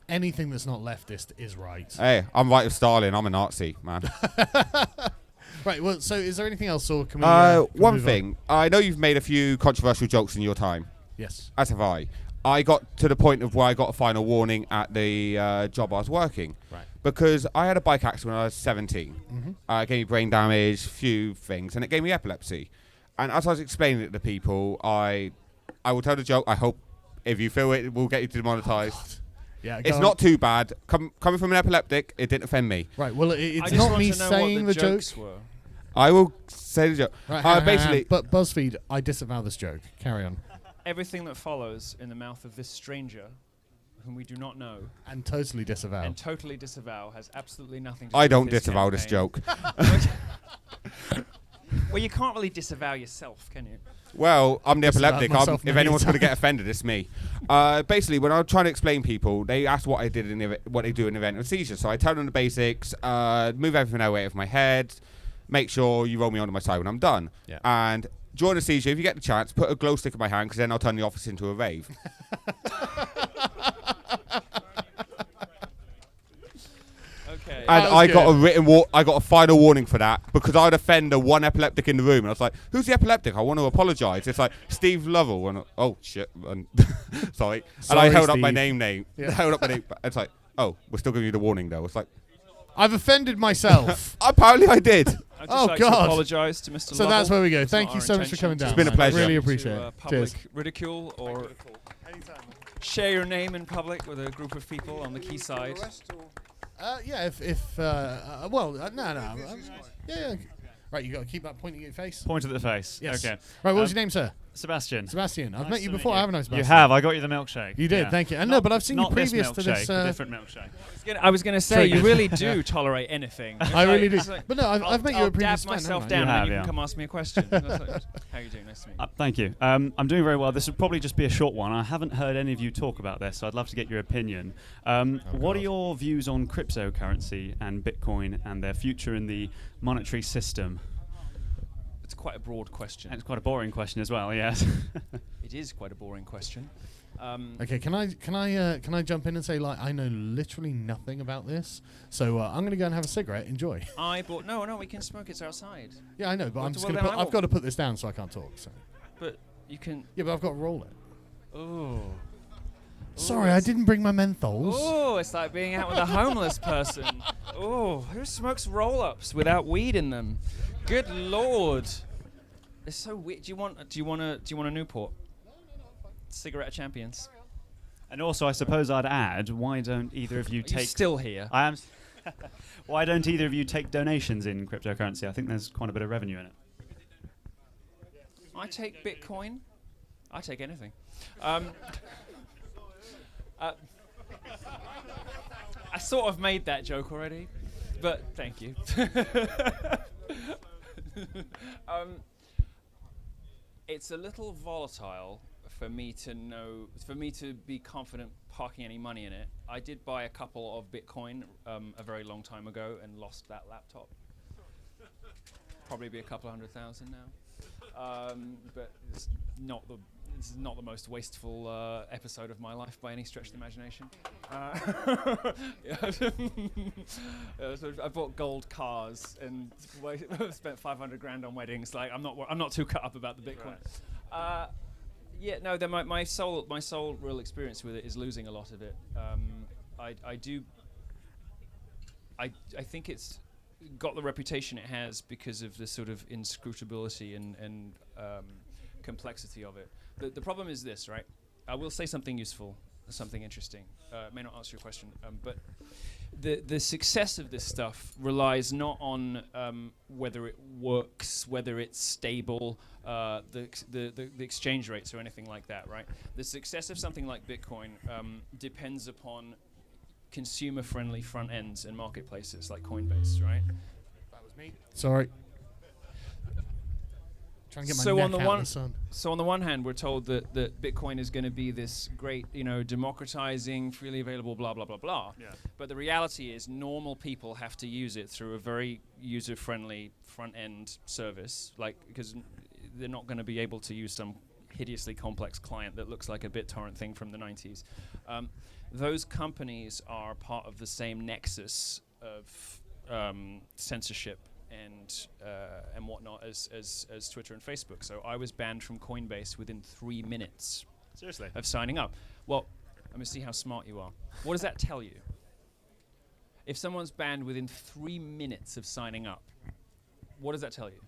Anything that's not leftist is right. Hey, I'm right with Stalin. I'm a Nazi, man. Right, well, so is there anything else, or can we... one thing. I know you've made a few controversial jokes in your time. Yes. As have I. I got to the point of where I got a final warning at the job I was working. Right. Because I had a bike accident when I was 17. It gave me brain damage, few things, and it gave me epilepsy. And as I was explaining it to people, I will tell the joke. I hope if you feel it will get you demonetized. It's not too bad. Coming from an epileptic, it didn't offend me. Right, well, it's not me saying the joke. I will say the joke. Right, basically... But BuzzFeed, I disavow this joke. Carry on. Everything that follows in the mouth of this stranger, whom we do not know, and totally disavow, has absolutely nothing to do I with don't this disavow campaign. this joke. Well, you can't really disavow yourself, can you? Well, I'm the Disavow epileptic. myself If many anyone's going to get times. offended, it's me. Basically, when I'm trying to explain people, they ask what I did in what they do in the event of seizure. So I tell them the basics, move everything away of my head, make sure you roll me onto my side when I'm done. Yeah. And during the seizure, if you get the chance, put a glow stick in my hand, because then I'll turn the office into a rave. Okay. And I got I got a final warning for that, because I'd offend the one epileptic in the room, and I was like, "Who's the epileptic? I want to apologise." It's like Steve Lovell, and oh shit, and sorry. And I held up my name. Yeah. Held up my name. It's like, oh, we're still giving you the warning though. It's like, I've offended myself. apparently I did. I'd just Oh like to God! apologise to Mr. So Lovell. that's where we go. It's Thank not you our so much for coming intention down. It's been a man. pleasure. Really to, appreciate it. public Cheers. ridicule or share your name in public with a group of people on the quayside. Yeah, no. Yeah. Right, you got to keep that pointing at your face. Point at the face. Yes. Okay. Right, what was your name, sir? Sebastian. Sebastian. I've Nice met you to meet before, haven't I, Sebastian? You have. I got you the milkshake. You did, Yeah. thank you. And no, but I've seen you Not this previous to this. milkshake, a different milkshake. I was going to say, you Triggered. really do tolerate anything. I really do. It's like, But no, I've met you I'll at previous dab event, myself haven't I? down You and have, you yeah. can come ask me a question. That's like, how are you doing? Nice to meet you. Thank you. I'm doing very well. This will probably just be a short one. I haven't heard any of you talk about this, so I'd love to get your opinion. What are your views on cryptocurrency and Bitcoin and their future in the monetary system? It's quite a broad question. And it's quite a boring question as well, yes. It is quite a boring question. Okay, can I jump in and say, like, I know literally nothing about this, so I'm going to go and have a cigarette. Enjoy. No, we can smoke. It's outside. Yeah, I know, but Well, I'm just well, going to then put. I I've got to put this down so I can't talk. So. But you can. Yeah, but I've got to roll it. Oh. Sorry, I didn't bring my menthols. Oh, it's like being out with a homeless person. Oh, who smokes roll-ups without weed in them? Good lord. It's so weird. Do you want a Newport? Cigarette of Champions. And also, I suppose I'd add, why don't either of you Are you take... still here? I am. Why don't either of you take donations in cryptocurrency? I think there's quite a bit of revenue in it. I take Bitcoin. I take anything. I sort of made that joke already, but thank you. It's a little volatile for me to be confident parking any money in it. I did buy a couple of Bitcoin a very long time ago and lost that laptop. Probably be a couple of $100,000 now. But it's not the most wasteful episode of my life by any stretch of the imagination. So I bought gold cars and spent $500,000 on weddings. Like I'm not too cut up about the Bitcoin. Right. My sole real experience with it is losing a lot of it. I think it's got the reputation it has because of the sort of inscrutability and complexity of it. The problem is this, right? I will say something useful, something interesting. It may not answer your question, but the success of this stuff relies not on whether it works, whether it's stable, the exchange rates or anything like that, right? The success of something like Bitcoin depends upon consumer-friendly front ends and marketplaces like Coinbase, right? That was me. Sorry. Trying to get my neck out of the sun. So on the one hand, we're told that Bitcoin is going to be this great, democratizing, freely available, blah blah blah blah. Yeah. But the reality is, normal people have to use it through a very user-friendly front-end service, because they're not going to be able to use some hideously complex client that looks like a BitTorrent thing from the 90s. Those companies are part of the same nexus of censorship and whatnot as Twitter and Facebook. So I was banned from Coinbase within 3 minutes. Seriously? Of signing up. Well, let me see how smart you are. What does that tell you? If someone's banned within 3 minutes of signing up, what does that tell you?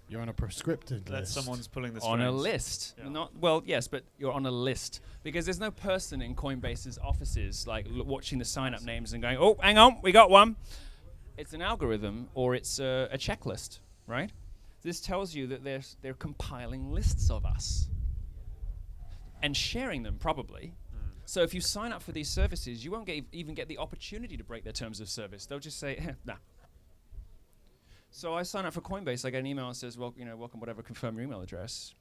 You're on a prescripted That list. someone's pulling the On a strings. list. Yeah. Yes, but you're on a list. Because there's no person in Coinbase's offices watching the sign-up names and going, oh, hang on, we got one. It's an algorithm or it's a checklist, right? This tells you that they're compiling lists of us and sharing them probably. So if you sign up for these services, you won't even get the opportunity to break their terms of service. They'll just say, nah. So I sign up for Coinbase. I get an email that says, "Well, welcome, whatever. Confirm your email address."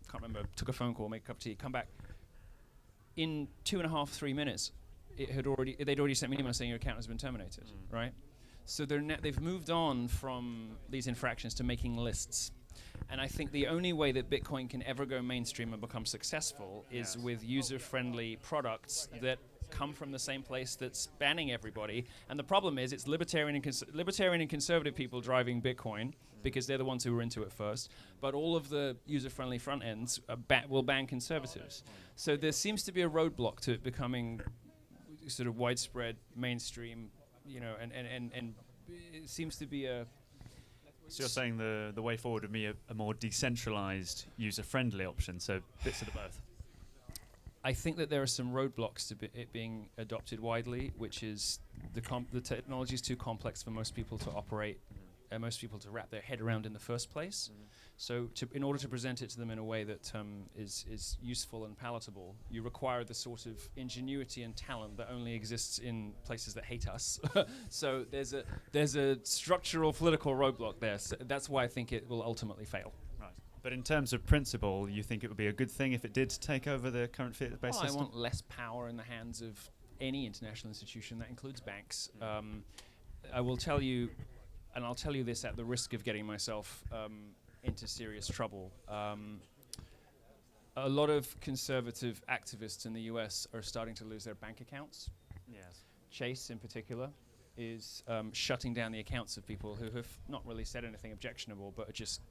Can't remember. Took a phone call, make a cup of tea, come back. In 2.5, 3 minutes, they'd already sent me an email saying your account has been terminated. Right. So they've moved on from these infractions to making lists. And I think the only way that Bitcoin can ever go mainstream and become successful is with user-friendly products that come from the same place that's banning everybody. And the problem is it's libertarian and conservative people driving Bitcoin because they're the ones who were into it first. But all of the user-friendly front ends will ban conservatives. So there seems to be a roadblock to it becoming sort of widespread, mainstream, and it seems to be a... So you're saying the way forward would be a more decentralized, user-friendly option, so bits of the both. I think that there are some roadblocks to it being adopted widely, which is the technology is too complex for most people to operate, and most people to wrap their head around in the first place. So in order to present it to them in a way that is useful and palatable, you require the sort of ingenuity and talent that only exists in places that hate us. So there's a structural political roadblock there. So that's why I think it will ultimately fail. Right. But in terms of principle, you think it would be a good thing if it did take over the current fiat-based system? I want less power in the hands of any international institution. That includes banks. I will tell you, and I'll tell you this at the risk of getting myself into serious trouble. A lot of conservative activists in the US are starting to lose their bank accounts. Yes. Chase, in particular, is shutting down the accounts of people who have not really said anything objectionable, but are just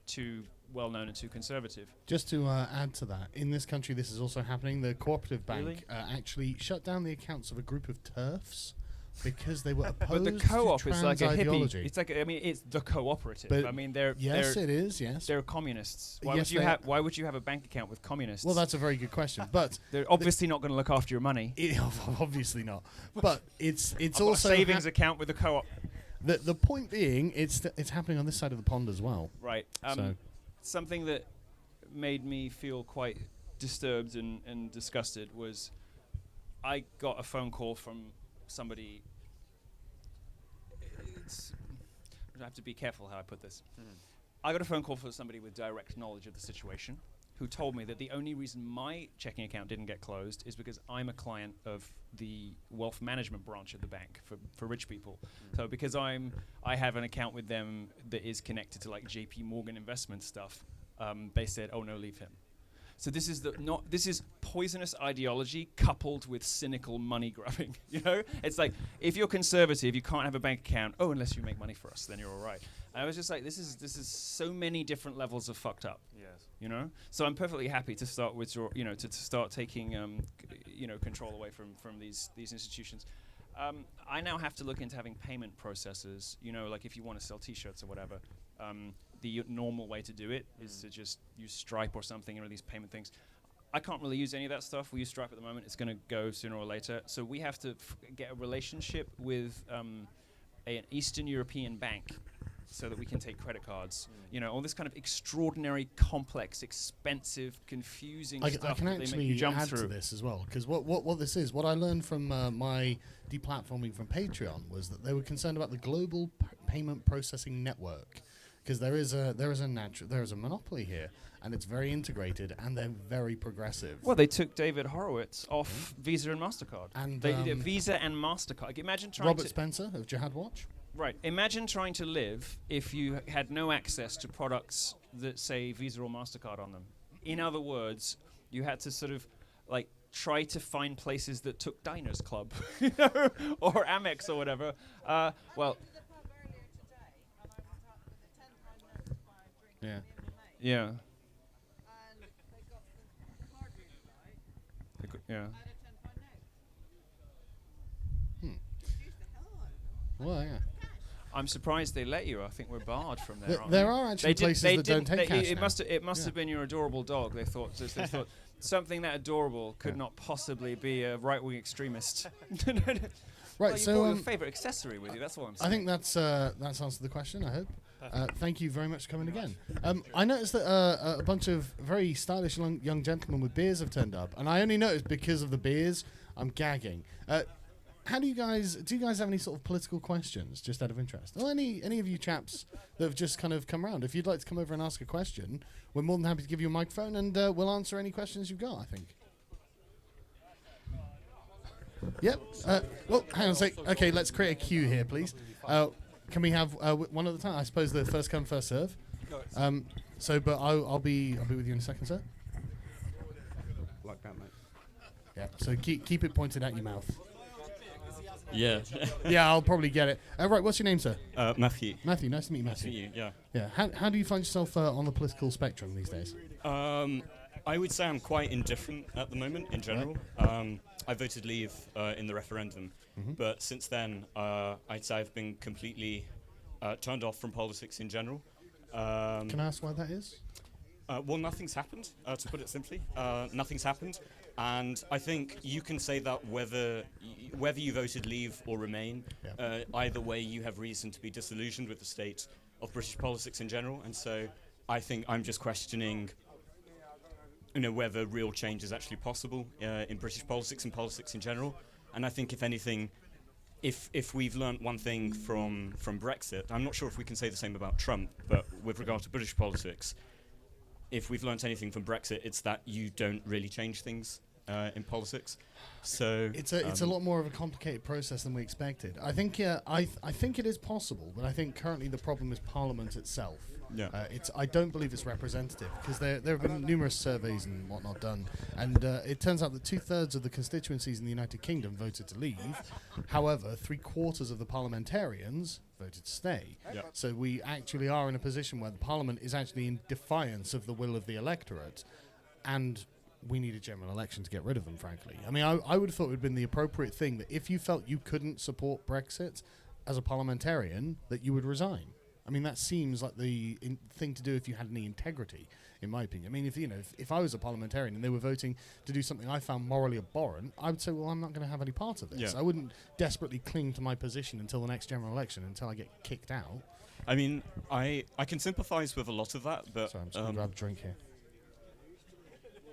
too well-known and too conservative. Just to add to that, in this country this is also happening. The Cooperative Bank actually shut down the accounts of a group of TERFs because they were opposed but the co-op to is trans like a ideology. hippie. It's like it's the cooperative. But I mean, they're yes, it is. Yes, they're communists. Why Yes, would you they have? Why would you have a bank account with communists? Well, that's a very good question, but they're obviously not going to look after your money. Obviously not. But it's I've also got a savings account with the co-op. The point being, it's happening on this side of the pond as well. Right. So Something that made me feel quite disturbed and disgusted was I got a phone call from somebody. I have to be careful how I put this. I got a phone call from somebody with direct knowledge of the situation who told me that the only reason my checking account didn't get closed is because I'm a client of the wealth management branch of the bank for rich people. So because I have an account with them that is connected to like JP Morgan investment stuff, they said, "Oh no, leave him." So this is poisonous ideology coupled with cynical money grabbing. It's like if you're conservative, you can't have a bank account. Oh, unless you make money for us, then you're all right. And I was just like, this is so many different levels of fucked up. Yes. So I'm perfectly happy to start to start taking control away from these institutions. I now have to look into having payment processors. Like if you want to sell T-shirts or whatever. The normal way to do it is to just use Stripe or something and these payment things. I can't really use any of that stuff. We use Stripe at the moment. It's going to go sooner or later. So we have to get a relationship with an Eastern European bank so that we can take credit cards. All this kind of extraordinary, complex, expensive, confusing stuff I can that they make you actually jump add through. to this as well, because what this is, what I learned from my deplatforming from Patreon was that they were concerned about the global payment processing network. Because there is a monopoly here, and it's very integrated, and they're very progressive. Well, they took David Horowitz off Visa and MasterCard. And they did Visa and MasterCard. Imagine trying Robert to Spencer of Jihad Watch. Right. Imagine trying to live if you had no access to products that say Visa or MasterCard on them. In other words, you had to sort of like try to find places that took Diners Club, or Amex or whatever. Yeah. Yeah. Yeah. Well, yeah. I'm surprised they let you. I think we're barred from there. There are actually places that don't take cash It now. must have been your adorable dog. They thought something that adorable could not possibly be a right-wing extremist. Right. Well, you so brought your favorite accessory with you. That's what I'm saying. I think that's answered the question. I hope. Thank you very much for coming again. I noticed that a bunch of very stylish young gentlemen with beers have turned up, and I only noticed because of the beers. I'm gagging. how do you guys have any sort of political questions, just out of interest? Or any of you chaps that have just kind of come around? If you'd like to come over and ask a question, we're more than happy to give you a microphone, and we'll answer any questions you've got, I think. Yep. Well, hang on a sec. Okay, let's create a queue here, please. Can we have one at a time? I suppose the first come, first serve. But I'll be with you in a second, sir. Like that, mate. Yeah. So keep it pointed at your mouth. Yeah. Yeah, I'll probably get it. Right, what's your name, sir? Matthew. Matthew, nice to meet you, Matthew. Nice to meet you, Yeah. How do you find yourself on the political spectrum these days? I would say I'm quite indifferent at the moment, in general. I voted Leave in the referendum, but since then, I'd say I've been completely turned off from politics in general. Can I ask why that is? Well, nothing's happened, to put it simply. Nothing's happened. And I think you can say that whether you voted Leave or Remain, either way you have reason to be disillusioned with the state of British politics in general. And so I think I'm just questioning, whether real change is actually possible in British politics and politics in general. And I think, if anything, if we've learnt one thing from Brexit, I'm not sure if we can say the same about Trump, but with regard to British politics, if we've learnt anything from Brexit, it's that you don't really change things in politics. So it's a lot more of a complicated process than we expected. I think I think it is possible, but I think currently the problem is Parliament itself. Yeah. I don't believe it's representative, because there have been numerous surveys and whatnot done, and it turns out that 2/3 of the constituencies in the United Kingdom voted to leave. However, 3/4 of the parliamentarians voted to stay. Yeah. So we actually are in a position where the Parliament is actually in defiance of the will of the electorate, and we need a general election to get rid of them, frankly. I mean, I would have thought it would have been the appropriate thing that if you felt you couldn't support Brexit as a parliamentarian, that you would resign. I mean, that seems like the thing to do if you had any integrity, in my opinion. I mean, if I was a parliamentarian and they were voting to do something I found morally abhorrent, I would say, well, I'm not going to have any part of this. Yeah. I wouldn't desperately cling to my position until the next general election, until I get kicked out. I mean, I can sympathise with a lot of that, but Sorry, I'm just going to grab a drink here.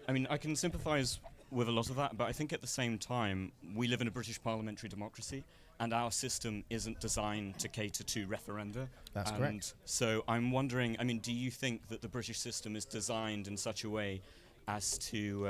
I mean, I can sympathise with a lot of that, but I think at the same time, we live in a British parliamentary democracy, and our system isn't designed to cater to referenda. That's and correct. So I'm wondering, I mean, do you think that the British system is designed in such a way as to,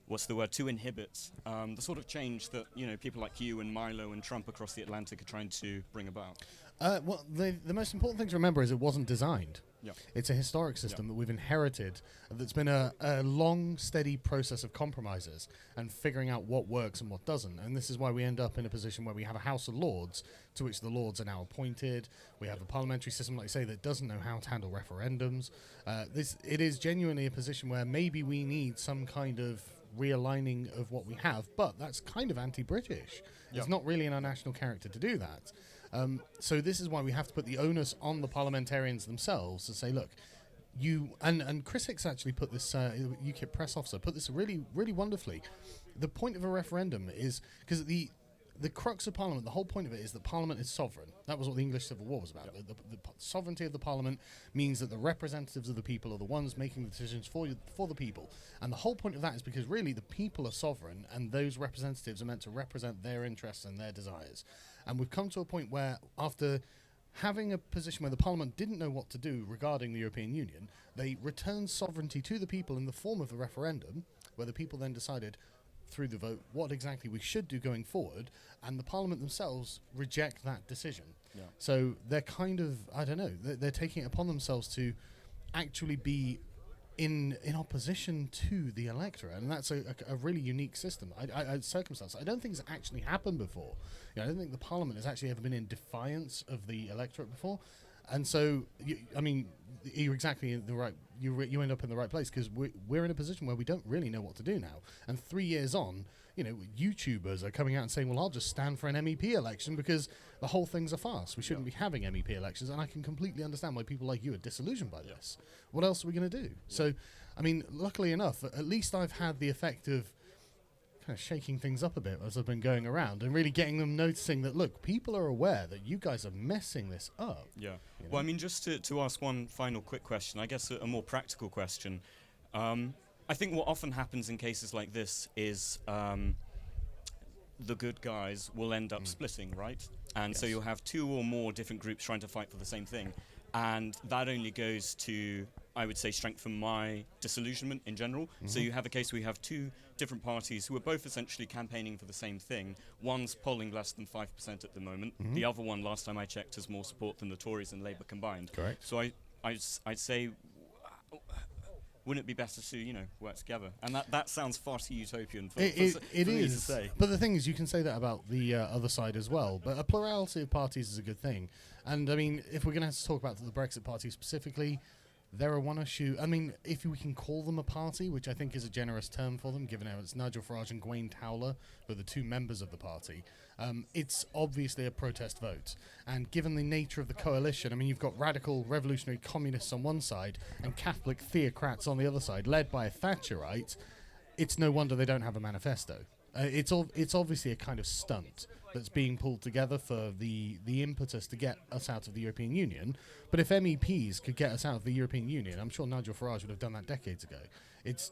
to inhibit the sort of change that, people like you and Milo and Trump across the Atlantic are trying to bring about? Well, the most important thing to remember is it wasn't designed. Yeah. It's a historic system that we've inherited, that's been a long, steady process of compromises and figuring out what works and what doesn't. And this is why we end up in a position where we have a House of Lords, to which the Lords are now appointed. We have a parliamentary system, like you say, that doesn't know how to handle referendums. It is genuinely a position where maybe we need some kind of realigning of what we have, but that's kind of anti-British. It's not really in our national character to do that. So this is why we have to put the onus on the parliamentarians themselves to say, look, and Chris Hicks actually put this, UKIP press officer, put this really, really wonderfully. The point of a referendum is, because the crux of Parliament, the whole point of it is that Parliament is sovereign. That was what the English Civil War was about. The sovereignty of the Parliament means that the representatives of the people are the ones making the decisions for the people. And the whole point of that is because really the people are sovereign, and those representatives are meant to represent their interests and their desires. And we've come to a point where, after having a position where the Parliament didn't know what to do regarding the European Union, they returned sovereignty to the people in the form of a referendum, where the people then decided through the vote what exactly we should do going forward, and the Parliament themselves reject that decision. Yeah. So they're kind of, I don't know, they're taking it upon themselves to actually be in opposition to the electorate, and that's a really unique system. Circumstance. I don't think it's actually happened before. I don't think the Parliament has actually ever been in defiance of the electorate before, and so you're exactly in the right. You end up in the right place, because we're in a position where we don't really know what to do now. And 3 years on, YouTubers are coming out and saying, "Well, I'll just stand for an MEP election because the whole thing's a farce. We shouldn't be having MEP elections." And I can completely understand why people like you are disillusioned by this. What else are we going to do? So, luckily enough, at least I've had the effect of kind of shaking things up a bit as I've been going around and really getting them noticing that, look, people are aware that you guys are messing this up. Yeah. Well, just to ask one final quick question, I guess a more practical question. I think what often happens in cases like this is the good guys will end up splitting, right? And so Yes. you'll have two or more different groups trying to fight for the same thing. And that only goes to, I would say, strengthen my disillusionment in general. So Mhm. you have a case where you have two different parties who are both essentially campaigning for the same thing. One's polling less than 5% at the moment. Mhm. The other one, last time I checked, has more support than the Tories and Labour combined. Correct. So I'd say, wouldn't it be better to, work together? And that sounds far too utopian for, It for me to is, say. but the thing is, you can say that about the other side as well. But a plurality of parties is a good thing. And I mean, if we're going to have to talk about the Brexit Party specifically, they're a one issue. I mean, if we can call them a party, which I think is a generous term for them, given how it's Nigel Farage and Gwaine Towler, who are the two members of the party, it's obviously a protest vote. And given the nature of the coalition, I mean, you've got radical revolutionary communists on one side and Catholic theocrats on the other side, led by a Thatcherite. It's no wonder they don't have a manifesto. It's obviously a kind of stunt that's being pulled together for the impetus to get us out of the European Union. But if MEPs could get us out of the European Union, I'm sure Nigel Farage would have done that decades ago. It's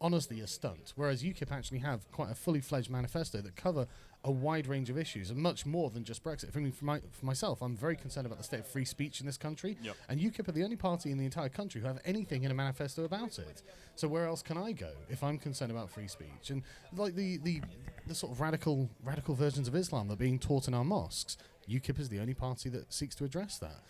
honestly a stunt, whereas UKIP actually have quite a fully fledged manifesto that cover a wide range of issues and much more than just Brexit. I mean, for myself, I'm very concerned about the state of free speech in this country, and UKIP are the only party in the entire country who have anything in a manifesto about it. So where else can I go if I'm concerned about free speech? And like the sort of radical versions of Islam that are being taught in our mosques, UKIP is the only party that seeks to address that.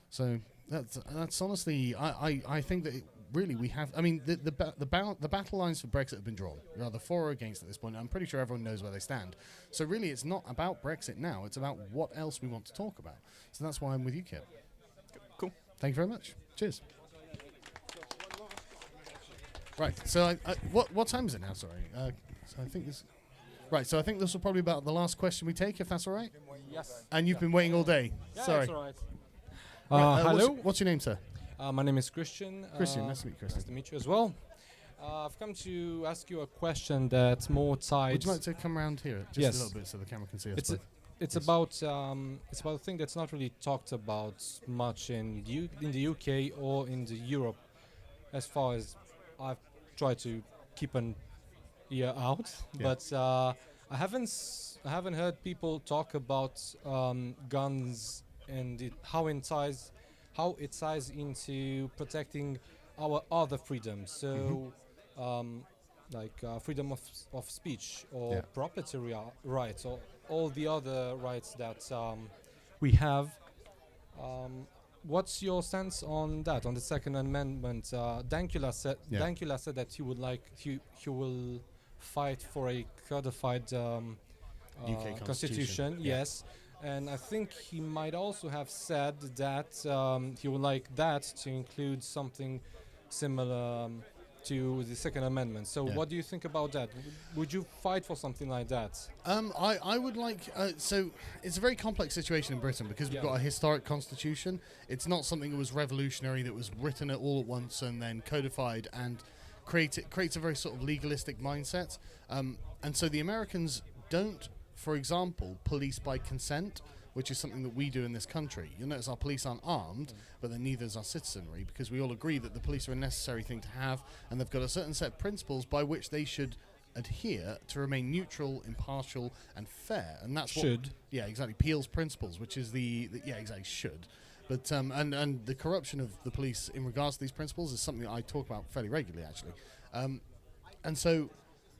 So that's honestly, I think that really we have. I mean, the battle lines for Brexit have been drawn. You're either for or against at this point. I'm pretty sure everyone knows where they stand. So really, it's not about Brexit now. It's about what else we want to talk about. So that's why I'm with UKIP. Cool. Thank you very much. Cheers. Right. So what time is it now? Sorry. So I think this. Right. So I think this will probably be about the last question we take, if that's all right. Yes. And you've been waiting all day. Yeah, Sorry. that's all right. Right, hello. What's your name, sir? My name is Christian. Christian, nice to meet you, Christian. Nice to meet you as well. I've come to ask you a question that's more tied. Would you like to come around here just a little bit so the camera can see us? It's both? about a thing that's not really talked about much in the UK or in the Europe, as far as I've tried to keep an ear out. Yeah. But I haven't heard people talk about guns and how it ties into protecting our other freedoms. So, freedom of speech or property rights or all the other rights that we have. What's your stance on that? On the Second Amendment? Dankula said that he will fight for a codified UK constitution. Yeah. Yes. And I think he might also have said that he would like that to include something similar to the Second Amendment. So what do you think about that? Would you fight for something like that? I would like... so it's a very complex situation in Britain because we've got a historic constitution. It's not something that was revolutionary, that was written all at once and then codified and creates a very sort of legalistic mindset. And so the Americans don't, for example, police by consent, which is something that we do in this country. You'll notice our police aren't armed, but then neither is our citizenry, because we all agree that the police are a necessary thing to have, and they've got a certain set of principles by which they should adhere to remain neutral, impartial, and fair. And that's should. Yeah, exactly. Peel's principles, which is should. But and the corruption of the police in regards to these principles is something that I talk about fairly regularly, actually. And so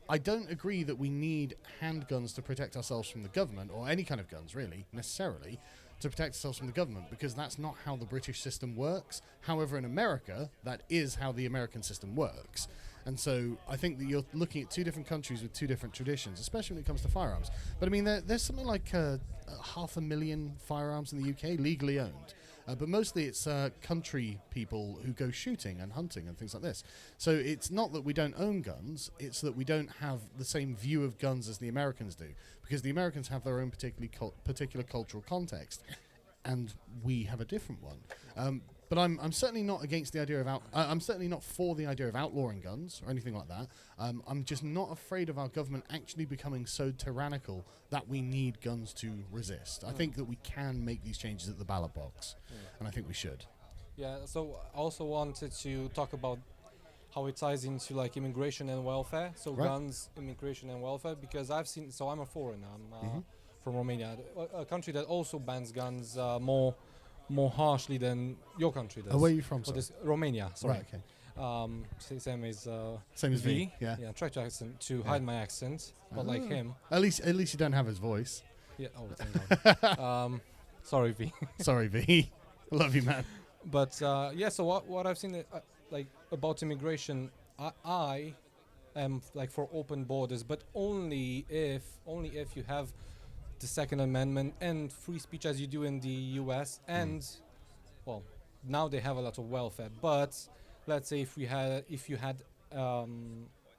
I don't agree that we need handguns to protect ourselves from the government, or any kind of guns, really, necessarily, to protect ourselves from the government, because that's not how the British system works. However, in America, that is how the American system works. And so I think that you're looking at two different countries with two different traditions, especially when it comes to firearms. But I mean, there's something like 500,000 firearms in the UK legally owned. But mostly it's country people who go shooting and hunting and things like this. So it's not that we don't own guns, it's that we don't have the same view of guns as the Americans do. Because the Americans have their own particular cultural context, and we have a different one. But I'm certainly not against the idea of I'm certainly not for the idea of outlawing guns or anything like that. I'm just not afraid of our government actually becoming so tyrannical that we need guns to resist. I think that we can make these changes at the ballot box, and I think we should. Yeah. So I also wanted to talk about how it ties into like immigration and welfare. So Right. guns, immigration and welfare. Because I've seen. So I'm a foreigner. I'm Mhm. from Romania, a country that also bans guns more harshly than your country does. Oh, where are you from, Or sorry? this Romania. Sorry. Right, okay. Same as Same as V, yeah. Yeah. Try to accent to Yeah. hide my accent, but like Ah. him. At least you don't have his voice. Yeah. Oh, thank God. Sorry, V. Sorry, V. Love you, man. But yeah. So what I've seen like about immigration, I am like for open borders, but only if you have the Second Amendment and free speech as you do in the U.S. and well, now they have a lot of welfare. But let's say if you had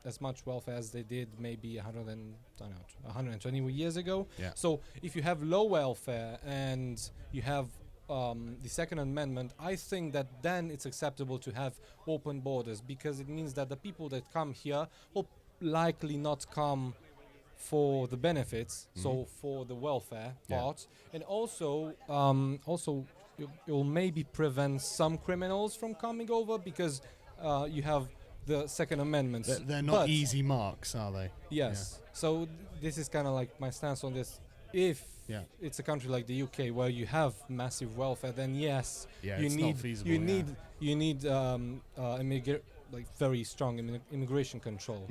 as much welfare as they did maybe 120 years ago. Yeah. So if you have low welfare and you have the Second Amendment, I think that then it's acceptable to have open borders, because it means that the people that come here will likely not come for the benefits, so for the welfare Yeah. part, and also you'll maybe prevent some criminals from coming over, because you have the Second Amendment. They're not easy marks, are they? Yes. So this is kind of like my stance on this. If it's a country like the UK where you have massive welfare, then yes, Yeah, you it's need not feasible, you need like very strong immigration control.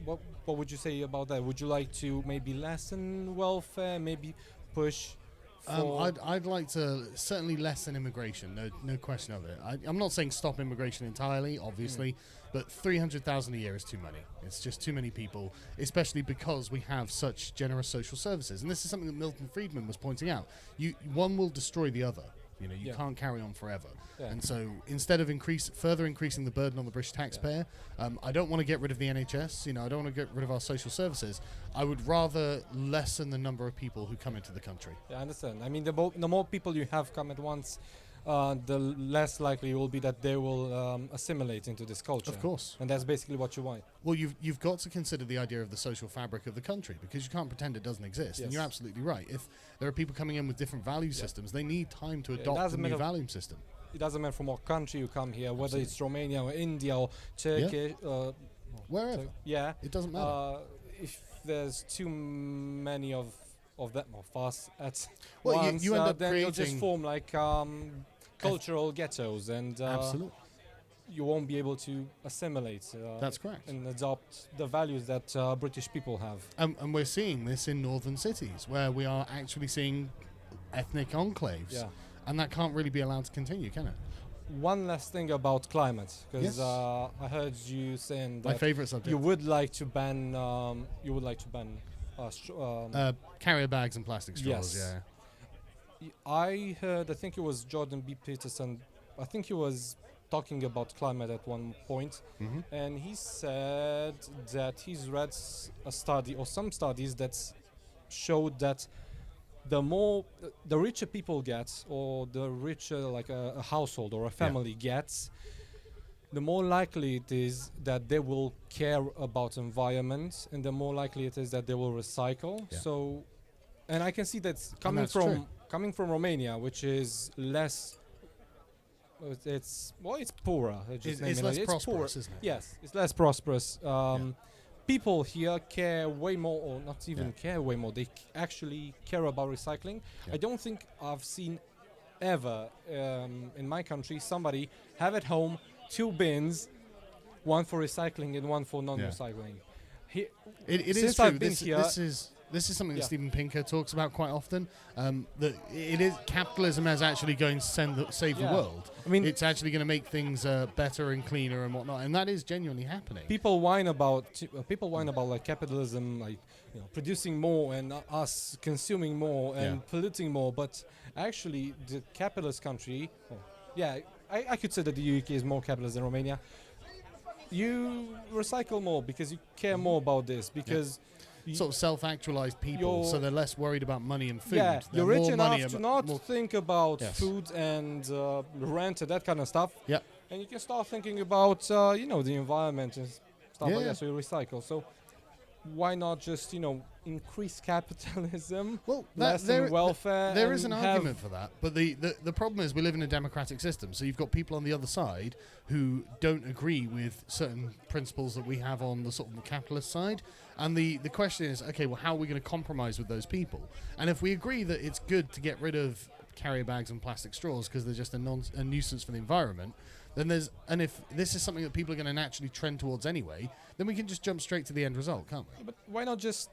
What would you say about that? Would you like to maybe lessen welfare, maybe push? For I'd like to certainly lessen immigration, no question of it. I'm not saying stop immigration entirely, obviously, but 300,000 a year is too many. It's just too many people, especially because we have such generous social services. And this is something that Milton Friedman was pointing out. One will destroy the other. You know, you can't carry on forever. Yeah. And so instead of further increasing the burden on the British taxpayer, I don't want to get rid of the NHS. You know, I don't want to get rid of our social services. I would rather lessen the number of people who come into the country. Yeah, I understand. I mean, the more people you have come at once, the less likely it will be that they will assimilate into this culture. Of course. And that's basically what you want. Well, you've got to consider the idea of the social fabric of the country, because you can't pretend it doesn't exist. And Yes. you're absolutely right. If there are people coming in with different value systems, they need time to Yeah, it adopt a doesn't new matter- value system. It doesn't matter from what country you come here, whether it's Romania or India or Turkey. Wherever. Yeah. It doesn't matter. If there's too many of them of us at Well, once, you end up then you'll just creating- form like cultural ghettos, and Absolutely. you won't be able to assimilate. That's correct. And adopt the values that British people have. And we're seeing this in northern cities, where we are actually seeing ethnic enclaves. Yeah. And that can't really be allowed to continue, can it? One last thing about climate, because Yes. I heard you saying that My favourite subject. you would like to ban. Carrier bags and plastic straws, Yes. yeah. I heard. I think it was Jordan B. Peterson. I think he was talking about climate at one point, and he said that he's read a study or some studies that showed that the richer people get, or the richer like a household or a family gets, the more likely it is that they will care about environment, and the more likely it is that they will recycle. Yeah. So, and I can see that's that's true. coming from Romania, which is less. It's poorer. let's just name It's it less like- prosperous, poorer. isn't it? Yes, it's less prosperous. People here care way more, or not even care way more. They actually care about recycling. I don't think I've seen ever in my country somebody have at home 2 bins, one for recycling and one for non-recycling. It is Since true. I've been here, This is something that Yeah. Steven Pinker talks about quite often. That it is capitalism is actually going to save the Yeah. world. I mean, it's actually going to make things better and cleaner and whatnot, and that is genuinely happening. people whine about like capitalism, like producing more and us consuming more and polluting more. But actually, the capitalist country, I could say that the UK is more capitalist than Romania. You recycle more because you care more about this, because sort of self-actualized people, so they're less worried about money and food. Yeah, They're you're rich more money enough to about- not think about Yes. food and rent and that kind of stuff. Yeah. And you can start thinking about the environment and stuff like Yeah. that. So you recycle. So why not just increase capitalism? Well, lessen welfare. There is and an argument for that, but the problem is we live in a democratic system, so you've got people on the other side who don't agree with certain principles that we have on the sort of capitalist side, and the question is, okay, well, how are we going to compromise with those people? And if we agree that it's good to get rid of carrier bags and plastic straws because they're just a nuisance for the environment, then and if this is something that people are going to naturally trend towards anyway, then we can just jump straight to the end result, can't we? But why not just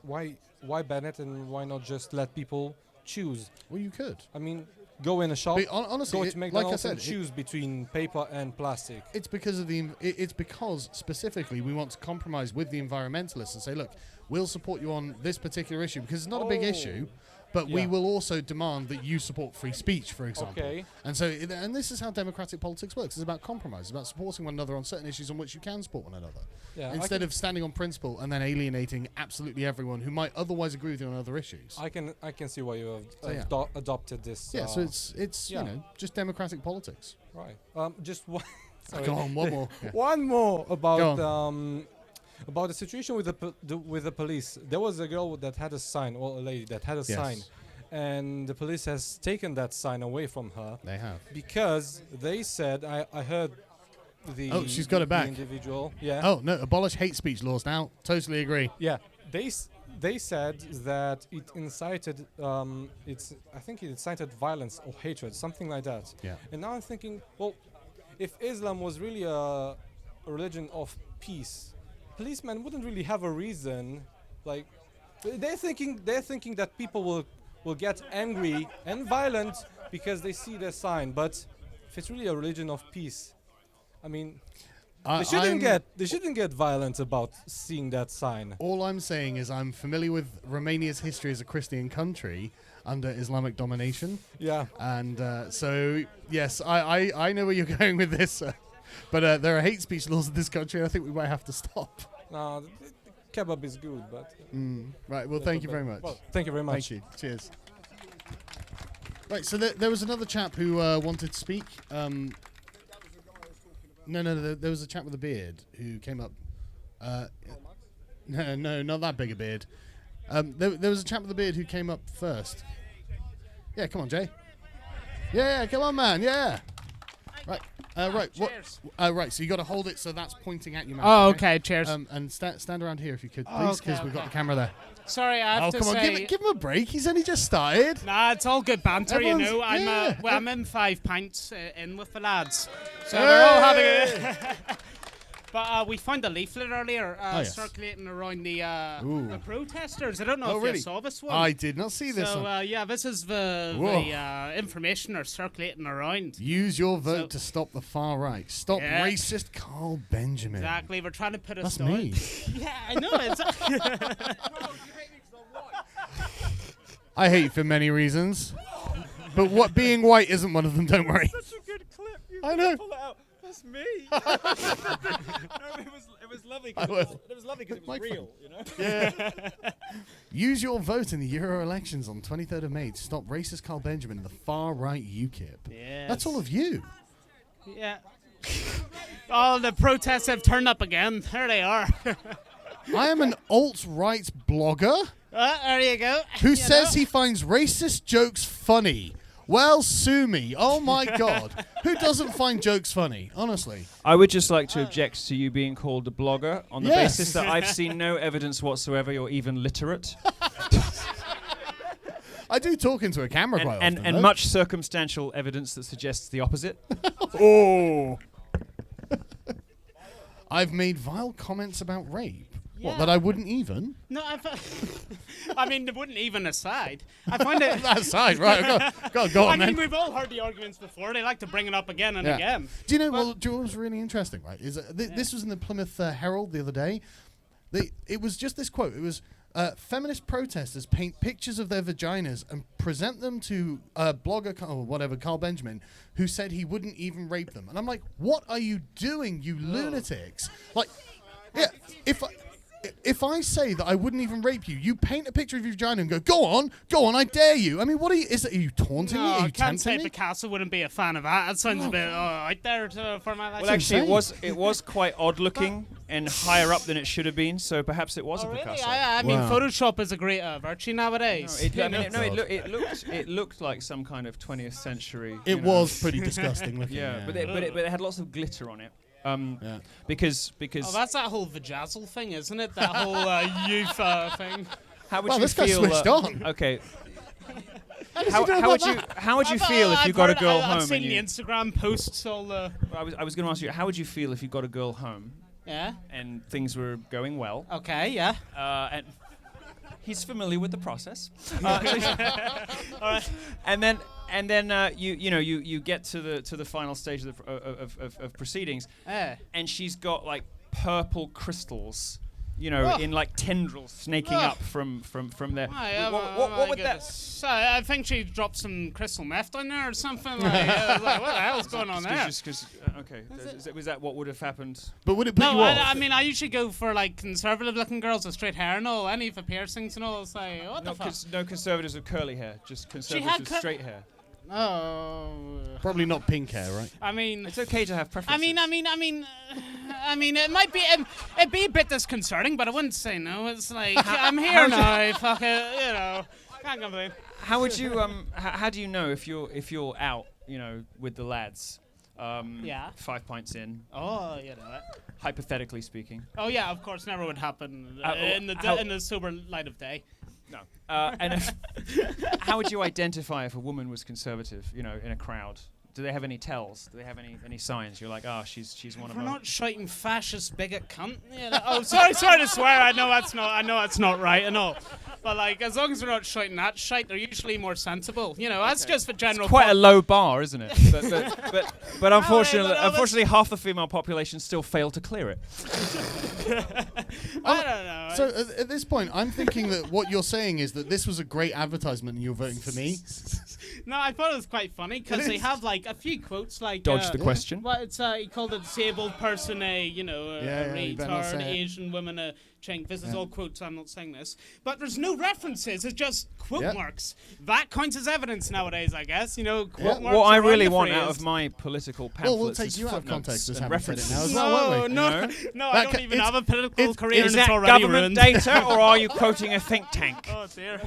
why ban it, and why not just let people choose? Well, you could. I mean, go in a shop, honestly, go to McDonald's and choose between paper and plastic. It's because of it's because specifically we want to compromise with the environmentalists and say, look, we'll support you on this particular issue because it's not a big issue. But we will also demand that you support free speech, for example. Okay. And so, and this is how democratic politics works. It's about compromise. It's about supporting one another on certain issues on which you can support one another. Yeah, instead of standing on principle and then alienating absolutely everyone who might otherwise agree with you on other issues. I can see why you have adopted this. Yeah, so it's just democratic politics. Right. Just one. Sorry. Go on, one more. Yeah. One more about the situation with the police. There was a girl that had a sign, or a lady that had a sign, and the police has taken that sign away from her. They have. Because they said, I heard the... Oh, she's got it back. Individual, yeah. Oh, no, abolish hate speech laws now. Totally agree. Yeah, they said that it incited, I think it incited violence or hatred, something like that. Yeah. And now I'm thinking, well, if Islam was really a religion of peace, policemen wouldn't really have a reason. Like, they're thinking that people will get angry and violent because they see their sign. But if it's really a religion of peace, I mean, they shouldn't get violent about seeing that sign. All I'm saying is I'm familiar with Romania's history as a Christian country under Islamic domination. Yeah. And so yes, I know where you're going with this. But there are hate speech laws in this country, and I think we might have to stop. No, the kebab is good, but... Right, well, thank you very much. Well, thank you very much. Thank you. Cheers. Right, so there was another chap who wanted to speak. No, there was a chap with a beard who came up. No, not that big a beard. There was a chap with a beard who came up first. Yeah, come on, Jay. Yeah, come on, man, yeah. Right. Right. Cheers. Right. So you got to hold it so that's pointing at your mouth. Oh, okay. Cheers. And stand around here if you could, please, because we've got the camera there. Sorry, I have to come on, say. give him a break. He's only just started. Nah, it's all good banter, Everyone's- you know. yeah. I'm in 5 pints in with the lads, so we're all having a. But we found a leaflet earlier yes. circulating around the Ooh. protesters. I don't know if really? you saw this one. I did not see this So one. yeah, this is the Whoa. information are circulating around. Use your vote to stop the far right. Stop Yeah. racist Carl Benjamin. Exactly, we're trying to put a That's stop. me. Yeah, I know. Exactly. I hate for many reasons, but what being white isn't one of them. Don't worry. Such a good clip. I know. Pull it out. That's me. No, it was lovely because it was lovely because it was real, you know. Yeah. Use your vote in the Euro elections on 23rd of May to stop racist Carl Benjamin and the far right UKIP. Yes. That's all of you. Yeah. Oh, the protests have turned up again. There they are. I am an alt-right blogger There you go. who You says know. he finds racist jokes funny. Well, sue me. Oh my God. Who doesn't find jokes funny? Honestly. I would just like to object to you being called a blogger on the Yes. basis that I've seen no evidence whatsoever you're even literate. I do talk into a camera quite often. And though. much circumstantial evidence that suggests the opposite. Oh. I've made vile comments about rape. What, Yeah. that I wouldn't even? No, I mean, it wouldn't even aside. I find it. Aside, right, go on I mean, then. we've all heard the arguments before. They like to bring it up again and Yeah. again. Do you know what was really interesting, right? Is this was in the Plymouth Herald the other day. It was just this quote. It was feminist protesters paint pictures of their vaginas and present them to a blogger or whatever, Carl Benjamin, who said he wouldn't even rape them. And I'm like, what are you doing, you lunatics? Like, yeah, if I say that I wouldn't even rape you, you paint a picture of your vagina and go on, I dare you. I mean, what are you? Are you taunting me? No, Are I you can't say tempting me? Picasso wouldn't be a fan of that. That sounds a bit out there for my liking. Well, actually, it was quite odd looking. and higher up than it should have been. So perhaps it was a Really? Picasso. I mean, Photoshop is a great virtue nowadays. It looked like some kind of 20th century. It was pretty disgusting looking. Yeah, but it had lots of glitter on it. Because oh, that's that whole vajazzle thing, isn't it? That whole youth thing. How would you feel? Switched on. Okay. How would you feel if you got a girl home? I've seen the Instagram posts all the. I was going to ask you, how would you feel if you got a girl home? Yeah. And things were going well. Okay. Yeah. And he's familiar with the process. All right. And then you get to the final stage of proceedings, and she's got like purple crystals, in like tendrils snaking up from there. What would that? I think she dropped some crystal meth down there or something. Like, what the hell's going on there? Okay, was that what would have happened? But would it put you off? I mean, I usually go for like conservative-looking girls with straight hair and all, any for piercings and all. It's like, what the fuck? No conservatives with curly hair, just conservatives with straight hair. Oh. Probably not pink hair, right? I mean, it's okay to have preferences. I mean, it'd be a bit disconcerting, but I wouldn't say no. It's like I'm here now. Fuck it, can't complain. How would you how do you know if you're out, with the lads? 5 pints in. Oh, that. Hypothetically speaking. Oh yeah, of course, never would happen in the sober light of day. No. And how would you identify if a woman was conservative, in a crowd? Do they have any tells? Do they have any signs? You're like, she's one of them. We're not shouting fascist bigot cunt. Oh, sorry to swear. I know that's not right. I know. But like, as long as we're not shouting that shite, they're usually more sensible. That's just for general. It's quite a low bar, isn't it? but unfortunately, half the female population still fail to clear it. I don't know. So at this point, I'm thinking that what you're saying is that this was a great advertisement and you're voting for me. No, I thought it was quite funny because they have like a few quotes like. Dodge the question. Well, it's he called a disabled person a retard, Asian woman a chink. This is all quotes. I'm not saying this, but there's no references. It's just quote marks. That counts as evidence nowadays, I guess. Quote marks. What I really want out of my political pamphlets we'll take is you out of context as references. now as well, won't we? No, I don't even have a political career. Is and that it's already government ruined. data, or are you quoting a think tank? Oh dear.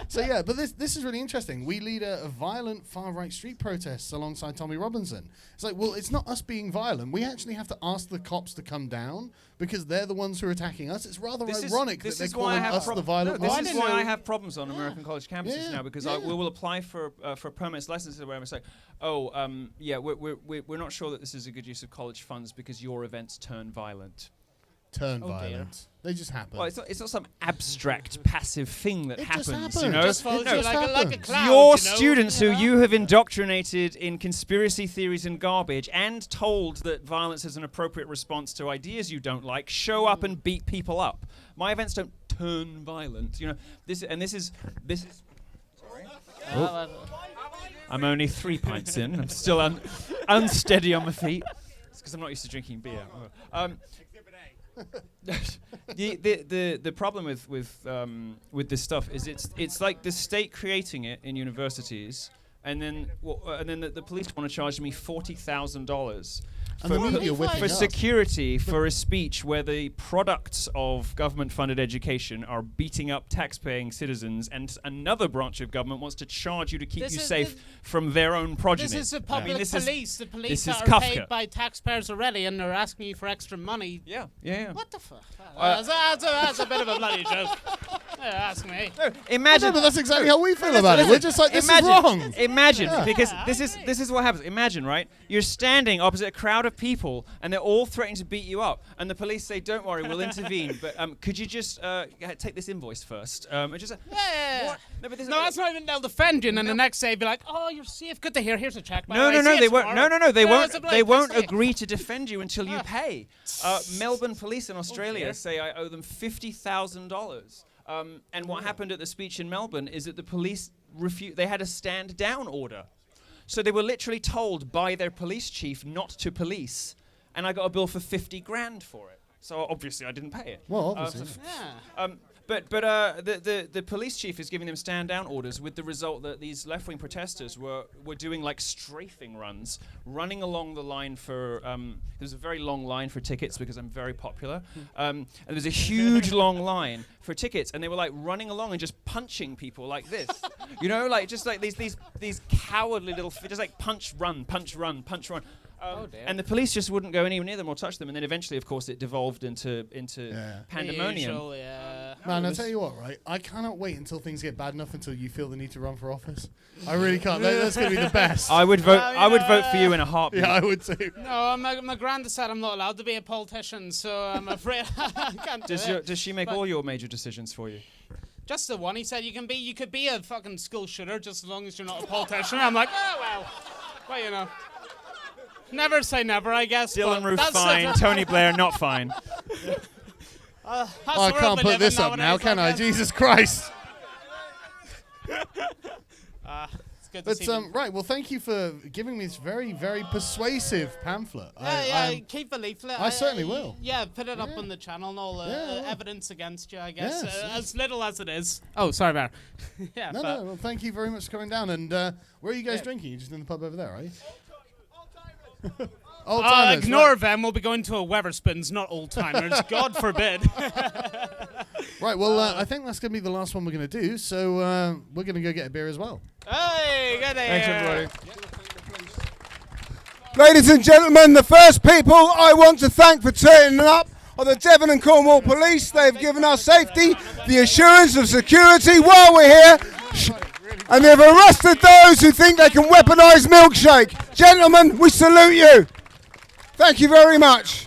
So yeah, but this is really interesting. We lead a violent far-right street protests alongside Tommy Robinson. It's like, well, it's not us being violent. We actually have to ask the cops to come down because they're the ones who are attacking us. It's rather ironic that they're calling us the violent ones. This is why I have problems on American college campuses now, because we will apply for permits, licenses, where I'm say, we're not sure that this is a good use of college funds because your events turn violent. Violent. They just happen. Well, it's not some abstract passive thing that happens. It just like a cloud, your students who you have indoctrinated in conspiracy theories and garbage and told that violence is an appropriate response to ideas you don't like show up and beat people up. My events don't turn violent. This is. Sorry. I'm only 3 pints in. I'm still unsteady on my feet. It's because I'm not used to drinking beer. The problem with this stuff is it's like the state creating it in universities, and then the police want to charge me $40,000 for security for a speech where the products of government-funded education are beating up tax-paying citizens, and another branch of government wants to charge you to keep you safe from their own progeny. This is the public police. The police this is are Kafka. paid by taxpayers already, and they're asking you for extra money. Yeah. What the fuck? That's a bit of a bloody joke. Ask me. No, imagine. But that's exactly how we feel about it. We're just like, this is wrong. Imagine, because this is what happens. Imagine, right? You're standing opposite a crowd of people, and they're all threatening to beat you up, and the police say, "Don't worry, we'll intervene, but could you just take this invoice first?" What? No, that's not even. They'll defend you, and then the next day be like, "Oh, you're safe. Good to hear. Here's a check." No, they won't. No, they won't. They won't agree to defend you until you pay. Melbourne police in Australia say I owe them $50,000. And what happened at the speech in Melbourne is that the police they had a stand down order. So they were literally told by their police chief not to police, and I got a bill for $50,000 for it. So obviously I didn't pay it. Well, obviously. But the police chief is giving them stand down orders, with the result that these left wing protesters were doing like strafing runs, running along the line for there's a very long line for tickets because I'm very popular, and there's a huge long line for tickets, and they were like running along and just punching people like this, you know, like just like these cowardly little just like punch run. And the police just wouldn't go anywhere near them or touch them, and then eventually, of course, it devolved into pandemonium. Man, I'll tell you what, right? I cannot wait until things get bad enough until you feel the need to run for office. I really can't. That's going to be the best. I would vote. I would vote for you in a heartbeat. Yeah, I would too. No, my granddad said I'm not allowed to be a politician, so I'm afraid I can't do it. Does she make all your major decisions for you? Just the one. He said you could be a fucking school shooter just as long as you're not a politician. I'm like, oh well, you know. Never say never, I guess. Dylan Roof fine, Tony Blair not fine. I can't put this up now, can I? Jesus Christ. It's good to see right, well, thank you for giving me this very, very persuasive pamphlet. Keep the leaflet. I certainly will. Yeah, put it up on the channel and all evidence against you, I guess. Yes, as little as it is. Oh, sorry about it. Yeah, no, well, thank you very much for coming down. And where are you guys drinking? You're just in the pub over there, are you? Old-timers, ignore them. We'll be going to a Wetherspoons, not old-timers. God forbid. Right, well, I think that's going to be the last one we're going to do, so we're going to go get a beer as well. Hey, good day. Thanks, everybody. Ladies and gentlemen, the first people I want to thank for turning up are the Devon and Cornwall Police. They've given us safety, the assurance of security while we're here. And they've arrested those who think they can weaponise milkshake. Gentlemen, we salute you. Thank you very much.